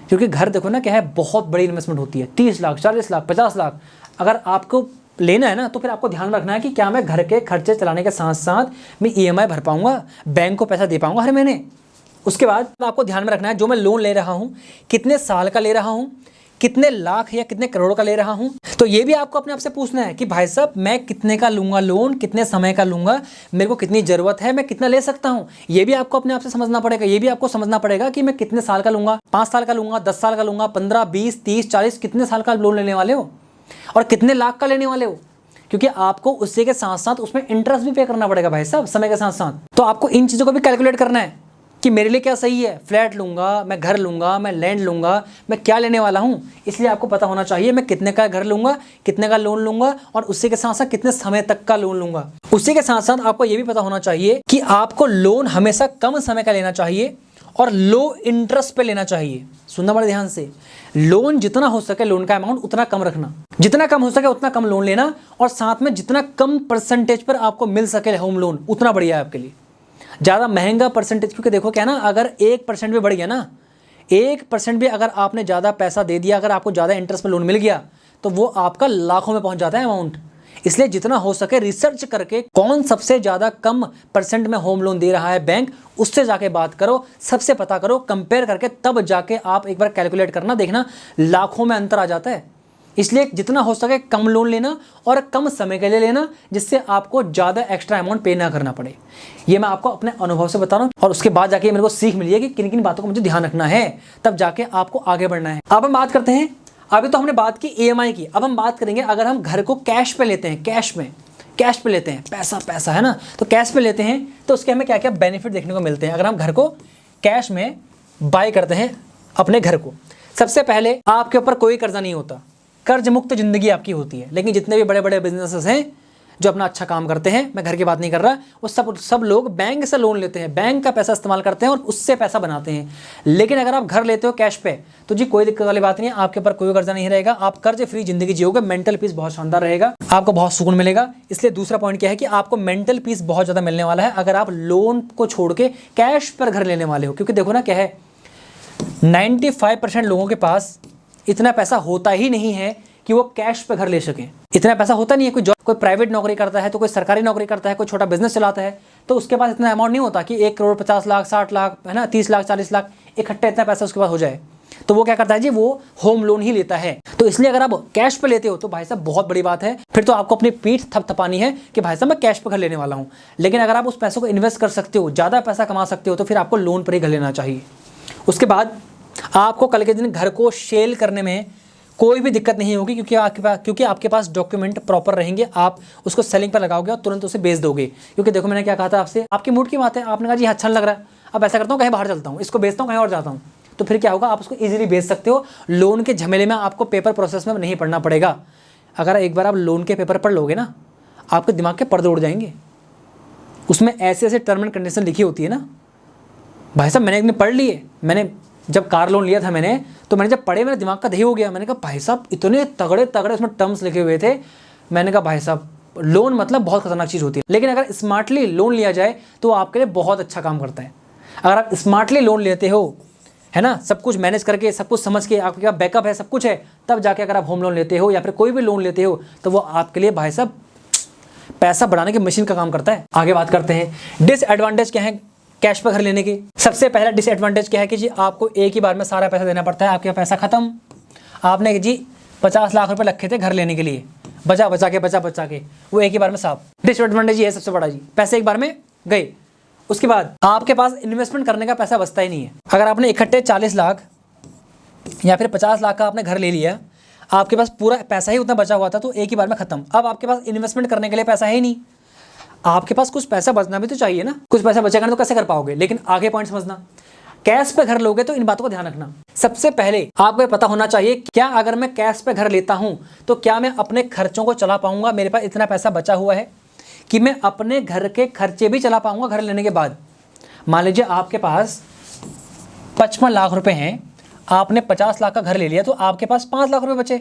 क्योंकि घर देखो ना क्या है, बहुत बड़ी इन्वेस्टमेंट होती है, 30 लाख 40 लाख 50 लाख अगर आपको लेना है ना, तो फिर आपको ध्यान रखना है कि क्या मैं घर के खर्चे चलाने के साथ साथ मैं EMI भर पाऊंगा, बैंक को पैसा दे पाऊंगा हर महीने। उसके बाद आपको ध्यान में रखना है जो मैं लोन ले रहा हूँ कितने साल का ले रहा हूँ, कितने लाख या कितने करोड़ का ले रहा हूँ। तो ये भी आपको अपने आप से पूछना है कि भाई साहब मैं कितने का लूँगा लोन, कितने समय का लूँगा, मेरे को कितनी ज़रूरत है, मैं कितना ले सकता हूँ। ये भी आपको अपने आप से समझना पड़ेगा। ये भी आपको समझना पड़ेगा कि मैं कितने साल का लूँगा, 5 साल का लूँगा, 10 साल का लूँगा, 15 20 30 40 कितने साल का लोन लेने वाले हो और कितने लाख का लेने वाले हो। क्योंकि आपको उससे के साथ साथ उसमें इंटरेस्ट भी पे करना पड़ेगा भाई साहब समय के साथ साथ। तो आपको इन चीज़ों को भी कैलकुलेट करना है कि मेरे लिए क्या सही है, फ्लैट लूँगा, मैं घर लूँगा, मैं लैंड लूँगा, मैं क्या लेने वाला हूँ। इसलिए आपको पता होना चाहिए मैं कितने का घर लूँगा, कितने का लोन लूँगा और उसी के साथ साथ कितने समय तक का लोन लूँगा। उसी के साथ साथ आपको ये भी पता होना चाहिए कि आपको लोन हमेशा कम समय का लेना चाहिए और लो इंटरेस्ट पे लेना चाहिए। सुनना बड़े ध्यान से, लोन जितना हो सके लोन का अमाउंट उतना कम रखना, जितना कम हो सके उतना कम लोन लेना, और साथ में जितना कम परसेंटेज पर आपको मिल सके होम लोन उतना बढ़िया है आपके लिए। ज़्यादा महंगा परसेंटेज, क्योंकि देखो क्या ना, अगर 1% भी बढ़ गया ना, 1% भी अगर आपने ज़्यादा पैसा दे दिया, अगर आपको ज़्यादा इंटरेस्ट में लोन मिल गया तो वो आपका लाखों में पहुंच जाता है अमाउंट। इसलिए जितना हो सके रिसर्च करके कौन सबसे ज़्यादा कम परसेंट में होम लोन दे रहा है बैंक, उससे जाके बात करो, सबसे पता करो, कंपेयर करके तब जाके आप एक बार कैलकुलेट करना, देखना लाखों में अंतर आ जाता है। इसलिए जितना हो सके कम लोन लेना और कम समय के लिए लेना, जिससे आपको ज़्यादा एक्स्ट्रा अमाउंट पे ना करना पड़े। ये मैं आपको अपने अनुभव से बता रहा हूँ और उसके बाद जाके मेरे को सीख मिली है कि किन किन बातों को मुझे ध्यान रखना है, तब जाके आपको आगे बढ़ना है। अब हम बात करते हैं, अभी तो हमने बात की EMI की, अब हम बात करेंगे अगर हम घर को कैश पे लेते हैं, कैश पे लेते हैं, पैसा है ना, तो कैश पे लेते हैं तो उसके हमें क्या क्या बेनिफिट देखने को मिलते हैं अगर हम घर को कैश में बाय करते हैं अपने घर को। सबसे पहले आपके ऊपर कोई कर्जा नहीं होता, कर्ज मुक्त जिंदगी आपकी होती है। लेकिन जितने भी बड़े बड़े बिजनेसेस हैं जो अपना अच्छा काम करते हैं, मैं घर की बात नहीं कर रहा, वो सब लोग बैंक से लोन लेते हैं, बैंक का पैसा इस्तेमाल करते हैं और उससे पैसा बनाते हैं। लेकिन अगर आप घर लेते हो कैश पे तो जी कोई दिक्कत वाली बात नहीं है, आपके ऊपर कोई कर्जा नहीं रहेगा, आप कर्ज फ्री जिंदगी जियोगे, मेंटल पीस बहुत शानदार रहेगा, आपको बहुत सुकून मिलेगा। इसलिए दूसरा पॉइंट क्या है कि आपको मेंटल पीस बहुत ज़्यादा मिलने वाला है अगर आप लोन को छोड़ के कैश पर घर लेने वाले हो। क्योंकि देखो ना क्या है, 95% लोगों के पास इतना पैसा होता ही नहीं है कि वो कैश पे घर ले सकें। इतना पैसा होता नहीं है। कोई प्राइवेट नौकरी करता है तो कोई सरकारी नौकरी करता है, कोई छोटा बिजनेस चलाता है, तो उसके पास इतना अमाउंट नहीं होता कि 1 करोड़ 50 लाख 60 लाख है ना 30 लाख 40 लाख इकट्ठा इतना पैसा उसके पास हो जाए। तो वो क्या करता है जी, वो होम लोन ही लेता है। तो इसलिए अगर आप कैश पे लेते हो तो भाई साहब बहुत बड़ी बात है, फिर तो आपको अपनी पीठ थपथपानी है कि भाई साहब मैं कैश पे घर लेने वाला हूँ। लेकिन अगर आप उस पैसों को इन्वेस्ट कर सकते हो, ज़्यादा पैसा कमा सकते हो, तो फिर आपको लोन पर ही घर लेना चाहिए। उसके बाद आपको कल के दिन घर को सेल करने में कोई भी दिक्कत नहीं होगी, क्योंकि आपके पास डॉक्यूमेंट प्रॉपर रहेंगे। आप उसको सेलिंग पर लगाओगे और तुरंत उसे बेच दोगे। क्योंकि देखो मैंने क्या कहा था आपसे, आपकी मूड की बात है, आपने कहा जी अच्छा लग रहा है, अब ऐसा करता हूँ कहीं बाहर चलता हूँ, इसको बेचता हूँ कहीं और जाता हूँ, तो फिर क्या होगा, आप उसको ईजिली बेच सकते हो। लोन के झमेले में आपको पेपर प्रोसेस में नहीं पढ़ना पड़ेगा। अगर एक बार आप लोन के पेपर पढ़ लोगे ना, आपके दिमाग के पर्दे उड़ जाएंगे। उसमें ऐसे ऐसे टर्म एंड कंडीशन लिखी होती है ना भाई साहब, मैंने एक दिन पढ़ लिए। मैंने जब कार लोन लिया था तो मैंने जब पढ़े मेरे दिमाग का दही हो गया। मैंने कहा भाई साहब इतने तगड़े तगड़े उसमें टर्म्स लिखे हुए थे। मैंने कहा भाई साहब लोन मतलब बहुत खतरनाक चीज़ होती है। लेकिन अगर स्मार्टली लोन लिया जाए तो आपके लिए बहुत अच्छा काम करता है। अगर आप स्मार्टली लोन लेते हो, है ना, सब कुछ मैनेज करके, सब कुछ समझ के, आपके पास बैकअप है, सब कुछ है, तब जाके अगर आप होम लोन लेते हो या फिर कोई भी लोन लेते हो तो वो आपके लिए भाई साहब पैसा बढ़ाने की मशीन का काम करता है। आगे बात करते हैं डिसएडवांटेज क्या है कैश पर घर लेने की। सबसे पहला डिसएडवांटेज क्या है कि जी आपको एक ही बार में सारा पैसा देना पड़ता है। आपके पैसा खत्म, आपने जी 50 लाख रुपए रखे थे घर लेने के लिए, बचा बचा के वो एक ही बार में साफ। डिसएडवांटेज ये है सबसे बड़ा जी, पैसे एक बार में गए। उसके बाद आपके पास इन्वेस्टमेंट करने का पैसा बचता ही नहीं है। अगर आपने इकट्ठे 40 लाख या फिर 50 लाख का आपने घर ले लिया, आपके पास पूरा पैसा ही उतना बचा हुआ था, तो एक ही बार में खत्म। अब आपके पास इन्वेस्टमेंट करने के लिए पैसा है ही नहीं। आपके पास कुछ पैसा बचना भी तो चाहिए ना, कुछ पैसा बचेगा तो कैसे कर पाओगे। लेकिन आगे पॉइंट समझना, कैश पे घर लोगे तो इन बातों को ध्यान रखना। सबसे पहले आपको पता होना चाहिए क्या अगर मैं कैश पे घर लेता हूं तो क्या मैं अपने खर्चों को चला पाऊंगा। मेरे पास इतना पैसा बचा हुआ है कि मैं अपने घर के खर्चे भी चला पाऊंगा घर लेने के बाद। मान लीजिए आपके पास 55 लाख रुपए हैं, आपने 50 लाख का घर ले लिया, तो आपके पास 5 लाख रुपए बचे,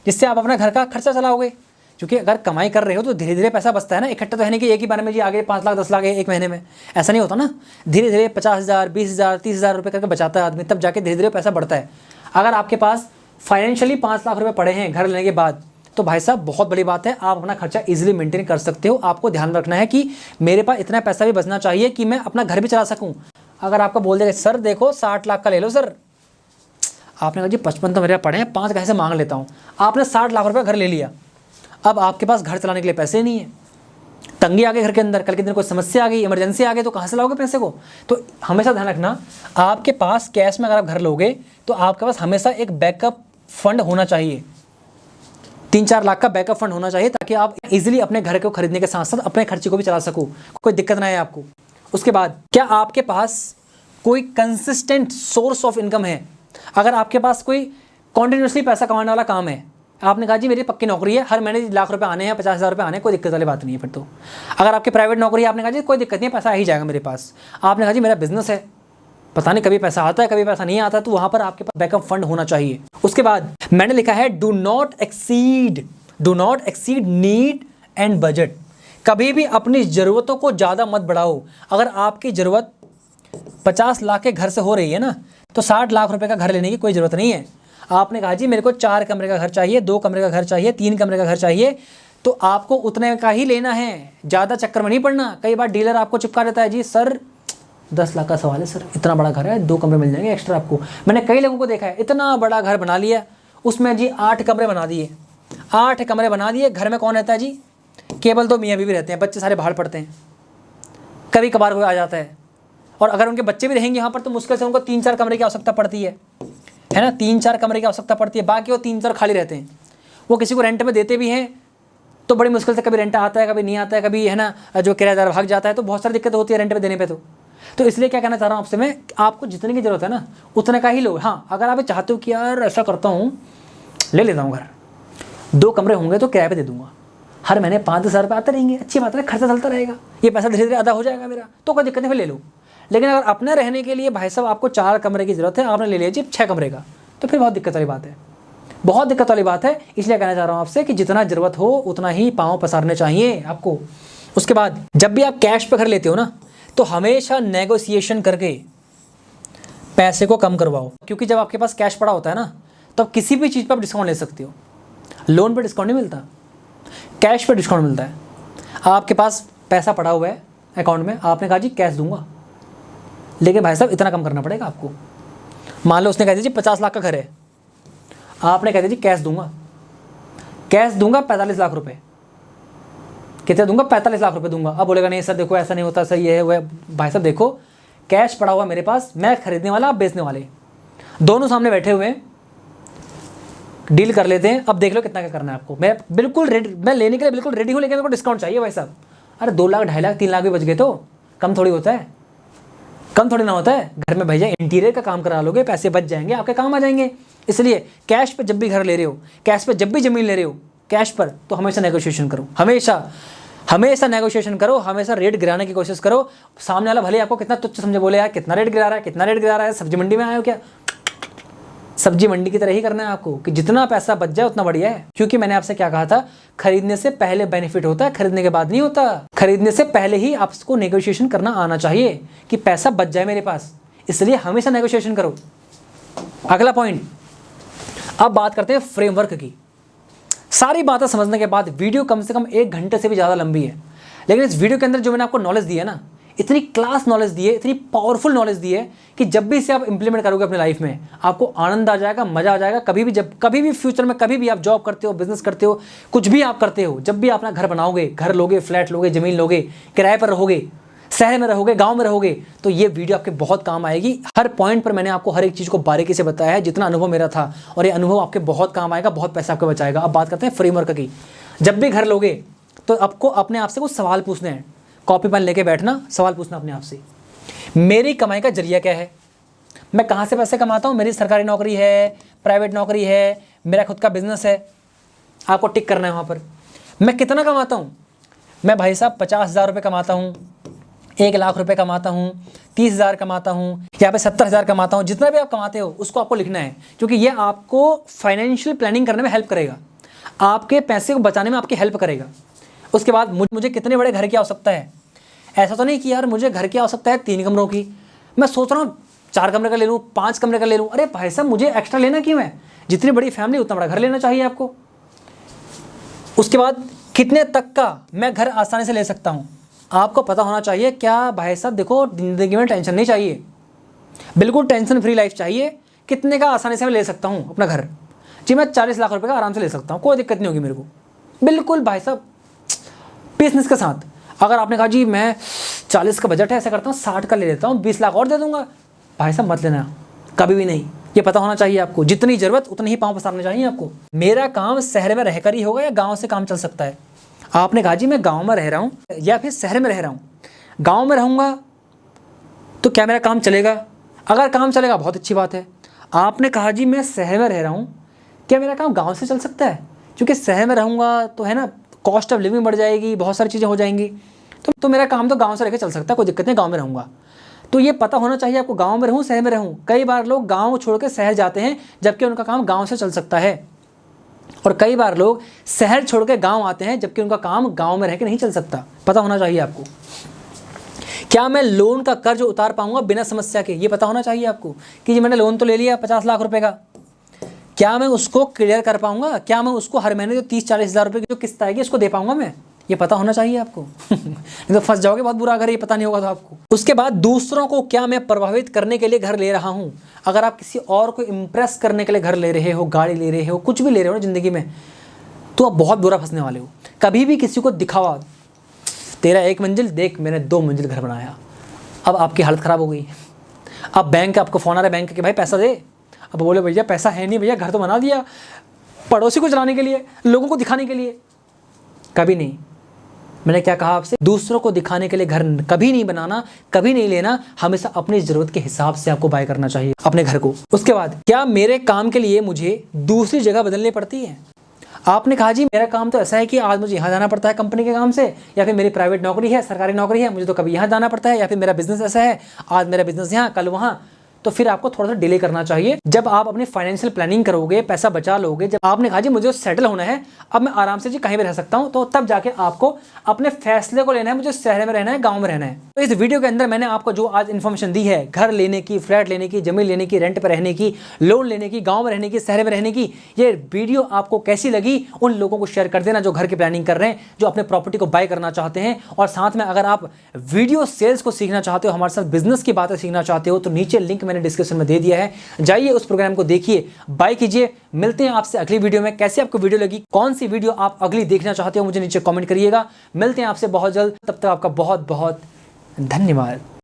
जिससे आप अपना घर का खर्चा चलाओगे। क्योंकि अगर कमाई कर रहे हो तो धीरे धीरे पैसा बचता है ना, इकट्ठा तो है नहीं कि एक ही बार में जी आगे 5 लाख 10 लाख एक महीने में, ऐसा नहीं होता ना। धीरे धीरे 50,000 20,000 30,000 रुपये करके बचाता है आदमी, तब जाके धीरे धीरे पैसा बढ़ता है। अगर आपके पास फाइनेंशियली 5 लाख रुपये पड़े हैं घर लेने के बाद, तो भाई साहब बहुत बड़ी बात है, आप अपना खर्चा ईजिली मेंटेन कर सकते हो। आपको ध्यान रखना है कि मेरे पास इतना पैसा भी बचना चाहिए कि मैं अपना घर भी चला सकूँ। अगर आपको बोल देगा सर देखो 60 लाख का ले लो सर, आपने कहा जी 55 तो मेरे पड़े हैं, 5 कैसे मांग लेता हूँ। आपने 60 लाख रुपये घर ले लिया, अब आपके पास घर चलाने के लिए पैसे नहीं है, तंगी आ गई घर के अंदर, कल के दिन कोई समस्या आ गई, इमरजेंसी आ गई, तो कहाँ से लाओगे पैसे को। तो हमेशा ध्यान रखना, आपके पास कैश में अगर आप घर लोगे तो आपके पास हमेशा एक बैकअप फंड होना चाहिए। 3-4 लाख का बैकअप फंड होना चाहिए, ताकि आप इजीली अपने घर को खरीदने के साथ साथ अपने खर्चे को भी चला सको, कोई दिक्कत ना आए आपको। उसके बाद क्या आपके पास कोई कंसिस्टेंट सोर्स ऑफ इनकम है। अगर आपके पास कोई कॉन्टिन्यूसली पैसा कमाने वाला काम है, आपने कहा जी मेरी पक्की नौकरी है, हर महीने लाख रुपए आने हैं, 50,000 रुपये आने हैं, कोई दिक्कत वाली बात नहीं है फिर तो। अगर आपकी प्राइवेट नौकरी है, आपने कहा जी कोई दिक्कत नहीं है, पैसा आ ही जाएगा मेरे पास। आपने कहा जी मेरा बिजनेस है, पता नहीं कभी पैसा आता है कभी पैसा नहीं आता, तो वहाँ पर आपके पास बैकअप फंड होना चाहिए। उसके बाद मैंने लिखा है do not exceed need and budget. कभी भी अपनी ज़रूरतों को ज़्यादा मत बढ़ाओ। अगर आपकी ज़रूरत 50 लाख के घर से हो रही है ना, तो 60 लाख रुपए का घर लेने की कोई ज़रूरत नहीं है। आपने कहा जी मेरे को 4 कमरे का घर चाहिए, 2 कमरे का घर चाहिए, 3 कमरे का घर चाहिए, तो आपको उतने का ही लेना है, ज़्यादा चक्कर में नहीं पड़ना। कई बार डीलर आपको चिपका देता है, जी सर 10 लाख का सवाल है सर, इतना बड़ा घर है, 2 कमरे मिल जाएंगे एक्स्ट्रा आपको। मैंने कई लोगों को देखा है, इतना बड़ा घर बना लिया, उसमें जी 8 कमरे बना दिए, 8 कमरे बना दिए। घर में कौन रहता है जी, केवल 2 मियाँ बीवी रहते हैं, बच्चे सारे बाहर पढ़ते हैं, कभी कभार कोई आ जाता है। और अगर उनके बच्चे भी रहेंगे यहाँ पर, तो मुश्किल से उनको 3-4 कमरे की आवश्यकता पड़ती है ना, 3-4 कमरे की आवश्यकता पड़ती है। बाकी वो 3-4 खाली रहते हैं। वो किसी को रेंट में देते भी हैं तो बड़ी मुश्किल से, कभी रेंट आता है कभी नहीं आता है, कभी है ना जो किराएदार भाग जाता है, तो बहुत सारी दिक्कत होती है रेंट पे देने पे। तो इसलिए क्या कहना चाह रहा हूँ आपसे मैं, आपको जितने की ज़रूरत है ना उतने का ही लो। हाँ, अगर आप चाहते हो कि यार ऐसा करता हूँ ले लेता हूँ घर, 2 कमरे होंगे तो किराए पे दे दूँगा, हर महीने 5-10 रुपये आते रहेंगे, अच्छी बात है, खर्चा चलता रहेगा, ये पैसा धीरे धीरे अदा हो जाएगा मेरा, तो कोई दिक्कत नहीं, फिर ले लो। लेकिन अगर अपने रहने के लिए भाई साहब आपको 4 कमरे की ज़रूरत है, आपने ले लिया जी 6 कमरे का, तो फिर बहुत दिक्कत वाली बात है, बहुत दिक्कत वाली बात है। इसलिए कहना चाह रहा हूँ आपसे कि जितना ज़रूरत हो उतना ही पाँव पसारने चाहिए आपको। उसके बाद जब भी आप कैश पे घर लेते हो ना, तो हमेशा नेगोशिएशन करके पैसे को कम करवाओ, क्योंकि जब आपके पास कैश पड़ा होता है ना, तो आप किसी भी चीज़ पर आप डिस्काउंट ले सकते हो। लोन पे डिस्काउंट नहीं मिलता, कैश पे डिस्काउंट मिलता है। आपके पास पैसा पड़ा हुआ है अकाउंट में, आपने कहा जी कैश दूंगा, लेकिन भाई साहब इतना कम करना पड़ेगा आपको। मान लो उसने कह दिया जी 50 लाख का घर है, आपने कह दिया जी कैश दूंगा 45 लाख रुपए। कितने दूंगा? 45 लाख रुपए दूंगा। अब बोलेगा नहीं सर देखो ऐसा नहीं होता, सर ये है वो है। भाई साहब देखो, कैश पड़ा हुआ मेरे पास, मैं खरीदने वाला, आप बेचने वाले, दोनों सामने बैठे हुए हैं, डील कर लेते हैं। अब देख लो कितना क्या करना है आपको। मैं बिल्कुल रेडी, मैं लेने के लिए बिल्कुल रेडी हूँ, लेकिन मेरे को डिस्काउंट चाहिए भाई साहब। अरे 2 लाख 2.5 लाख 3 लाख भी बच गए तो कम थोड़ी होता है, कम थोड़ी ना होता है। घर में भैया इंटीरियर का काम करा लोगे, पैसे बच जाएंगे, आपके काम आ जाएंगे। इसलिए कैश पे जब भी घर ले रहे हो, कैश पे जब भी ज़मीन ले रहे हो, कैश पर, तो हमेशा नेगोशिएशन करो, हमेशा नेगोशिएशन करो, हमेशा रेट गिराने की कोशिश करो। सामने वाला भले आपको कितना तुच्छ समझे, बोले यार कितना रेट गिरा रहा है, सब्जी मंडी में आए हो क्या? सब्जी मंडी की तरह ही करना है आपको कि जितना पैसा बच जाए उतना बढ़िया है। क्योंकि मैंने आपसे क्या कहा था, खरीदने से पहले बेनिफिट होता है, खरीदने के बाद नहीं होता। खरीदने से पहले ही आपको नेगोशिएशन करना आना चाहिए कि पैसा बच जाए मेरे पास, इसलिए हमेशा नेगोशिएशन करो। अगला पॉइंट, अब बात करते हैं फ्रेमवर्क की। सारी बातें समझने के बाद वीडियो कम से कम 1 घंटे से भी ज़्यादा लंबी है, लेकिन इस वीडियो के अंदर जो मैंने आपको नॉलेज दी है ना, इतनी क्लास नॉलेज दी है, इतनी पावरफुल नॉलेज दी है कि जब भी इसे आप इंप्लीमेंट करोगे अपनी लाइफ में, आपको आनंद आ जाएगा, मजा आ जाएगा। कभी भी फ्यूचर में, कभी भी आप जॉब करते हो, बिजनेस करते हो, कुछ भी आप करते हो, जब भी आप अपना घर बनाओगे, घर लोगे, फ्लैट लोगे, जमीन लोगे, किराए पर रहोगे, शहर में रहोगे, गांव में रहोगे, तो ये वीडियो आपके बहुत काम आएगी। हर पॉइंट पर मैंने आपको हर एक चीज़ को बारीकी से बताया है, जितना अनुभव मेरा था, और ये अनुभव आपके बहुत काम आएगा, बहुत पैसा आपको बचाएगा। अब बात करते हैं फ्रेमवर्क की। जब भी घर लोगे तो आपको अपने आप से कुछ सवाल पूछने हैं, कॉपी पेन लेके बैठना, सवाल पूछना अपने आप से, मेरी कमाई का जरिया क्या है, मैं कहाँ से पैसे कमाता हूँ, मेरी सरकारी नौकरी है, प्राइवेट नौकरी है, मेरा खुद का बिजनेस है, आपको टिक करना है वहाँ पर। मैं कितना कमाता हूँ, मैं भाई साहब 50,000 रुपये कमाता हूँ, 1 लाख रुपए कमाता हूँ, 30,000 कमाता हूँ, यहाँ पे 70,000 कमाता हूँ। जितना भी आप कमाते हो उसको आपको लिखना है, क्योंकि ये आपको फाइनेंशियल प्लानिंग करने में हेल्प करेगा, आपके पैसे को बचाने में आपकी हेल्प करेगा। उसके बाद मुझे कितने बड़े घर की आवश्यकता है, ऐसा तो नहीं कि यार मुझे घर की आवश्यकता है 3 कमरों की, मैं सोच रहा हूँ 4 कमरे का ले लूँ, 5 कमरे का ले लूँ। अरे भाई साहब मुझे एक्स्ट्रा लेना क्यों है, जितनी बड़ी फैमिली उतना बड़ा घर लेना चाहिए आपको। उसके बाद कितने तक का मैं घर आसानी से ले सकता हूँ, आपको पता होना चाहिए। क्या भाई साहब देखो, ज़िंदगी में टेंशन नहीं चाहिए, बिल्कुल टेंशन फ्री लाइफ चाहिए। कितने का आसानी से मैं ले सकता हूँ अपना घर, जी मैं 40 लाख रुपए का आराम से ले सकता हूँ, कोई दिक्कत नहीं होगी मेरे को, बिल्कुल भाई साहब बिजनेस के साथ। अगर आपने कहा जी मैं 40 का बजट है, ऐसा करता हूँ 60 का ले लेता हूँ, 20 लाख और दे दूंगा, भाई साहब मत लेना, कभी भी नहीं। ये पता होना चाहिए आपको, जितनी ज़रूरत उतनी ही पाँव पसारने चाहिए आपको। मेरा काम शहर में रहकर ही होगा या गाँव से काम चल सकता है? आपने कहा जी मैं गाँव में रह रहा हूँ या फिर शहर में रह रहा हूँ, गाँव में रहूँगा तो क्या मेरा काम चलेगा? अगर काम चलेगा बहुत अच्छी बात है। आपने कहा जी मैं शहर में रह रहा हूँ, क्या मेरा काम गाँव से चल सकता है? क्योंकि शहर में रहूँगा तो है ना, कॉस्ट ऑफ लिविंग बढ़ जाएगी, बहुत सारी चीज़ें हो जाएंगी, तो मेरा काम तो गाँव से रह चल सकता है, कोई दिक्कत नहीं, गाँव में रहूँगा। तो ये पता होना चाहिए आपको, गाँव में रहूँ शहर में रहूँ। कई बार लोग गाँव छोड़ के शहर जाते हैं जबकि उनका काम गाँव से चल सकता है, और कई बार लोग शहर छोड़ के गाँव आते हैं जबकि उनका काम गाँव में रह के नहीं चल सकता। पता होना चाहिए आपको। क्या मैं लोन का कर्ज उतार पाऊंगा बिना समस्या के? ये पता होना चाहिए आपको कि जी मैंने लोन तो ले लिया 50 लाख रुपए का, क्या मैं उसको क्लियर कर पाऊंगा? क्या मैं उसको हर महीने जो 30-40 हज़ार रुपये की जो किस्त आएगी उसको दे पाऊंगा मैं? ये पता होना चाहिए आपको। नहीं तो फंस जाओगे बहुत बुरा, अगर ये पता नहीं होगा तो आपको। उसके बाद दूसरों को क्या मैं प्रभावित करने के लिए घर ले रहा हूँ? अगर आप किसी और को इम्प्रेस करने के लिए घर ले रहे हो, गाड़ी ले रहे हो, कुछ भी ले रहे हो ना ज़िंदगी में, तो आप बहुत बुरा फंसने वाले हो। कभी भी किसी को दिखावा, तेरा 1 मंजिल देख मैंने 2 मंजिल घर बनाया, अब आपकी हालत ख़राब हो गई। अब बैंक आपको फ़ोन आ रहा है बैंक के, भाई पैसा दे। अब बोले भैया पैसा है नहीं भैया, घर तो बना दिया पड़ोसी को चलाने के लिए, लोगों को दिखाने के लिए। कभी नहीं। मैंने क्या कहा आपसे? दूसरों को दिखाने के लिए घर कभी नहीं बनाना, कभी नहीं लेना। हमेशा अपनी ज़रूरत के हिसाब से आपको बाय करना चाहिए अपने घर को। उसके बाद क्या मेरे काम के लिए मुझे दूसरी जगह बदलनी पड़ती है? आपने कहा जी मेरा काम तो ऐसा है कि आज मुझे यहाँ जाना पड़ता है कंपनी के काम से, या फिर मेरी प्राइवेट नौकरी है, सरकारी नौकरी है, मुझे तो कभी यहाँ जाना पड़ता है, या फिर मेरा बिजनेस ऐसा है, आज मेरा बिजनेस यहाँ कल वहाँ, तो फिर आपको थोड़ा सा डिले करना चाहिए। जब आप अपनी फाइनेंशियल प्लानिंग करोगे, पैसा बचा लोगे, जब आपने कहा जी मुझे सेटल होना है, अब मैं आराम से जी कहीं भी रह सकता हूं, तो तब जाके आपको अपने फैसले को लेना है, मुझे शहर में रहना है, गांव में रहना है। तो इस वीडियो के अंदर मैंने आपको जो आज इन्फॉर्मेशन दी है, घर लेने की, फ्लैट लेने की, जमीन लेने की, रेंट पर रहने की, लोन लेने की, गाँव में रहने की, शहर में रहने की, ये वीडियो आपको कैसी लगी उन लोगों को शेयर कर देना जो घर की प्लानिंग कर रहे हैं, जो अपने प्रॉपर्टी को बाय करना चाहते हैं। और साथ में अगर आप वीडियो सेल्स को सीखना चाहते हो, हमारे साथ बिजनेस की बातें सीखना चाहते हो, तो नीचे लिंक मैंने डिस्क्रिप्शन में दे दिया है, जाइए उस प्रोग्राम को देखिए, बाय कीजिए। मिलते हैं आपसे अगली वीडियो में। कैसे आपको वीडियो लगी, कौन सी वीडियो आप अगली देखना चाहते हो, मुझे नीचे कमेंट करिएगा। मिलते हैं आपसे बहुत जल्द, तब तक आपका बहुत बहुत धन्यवाद।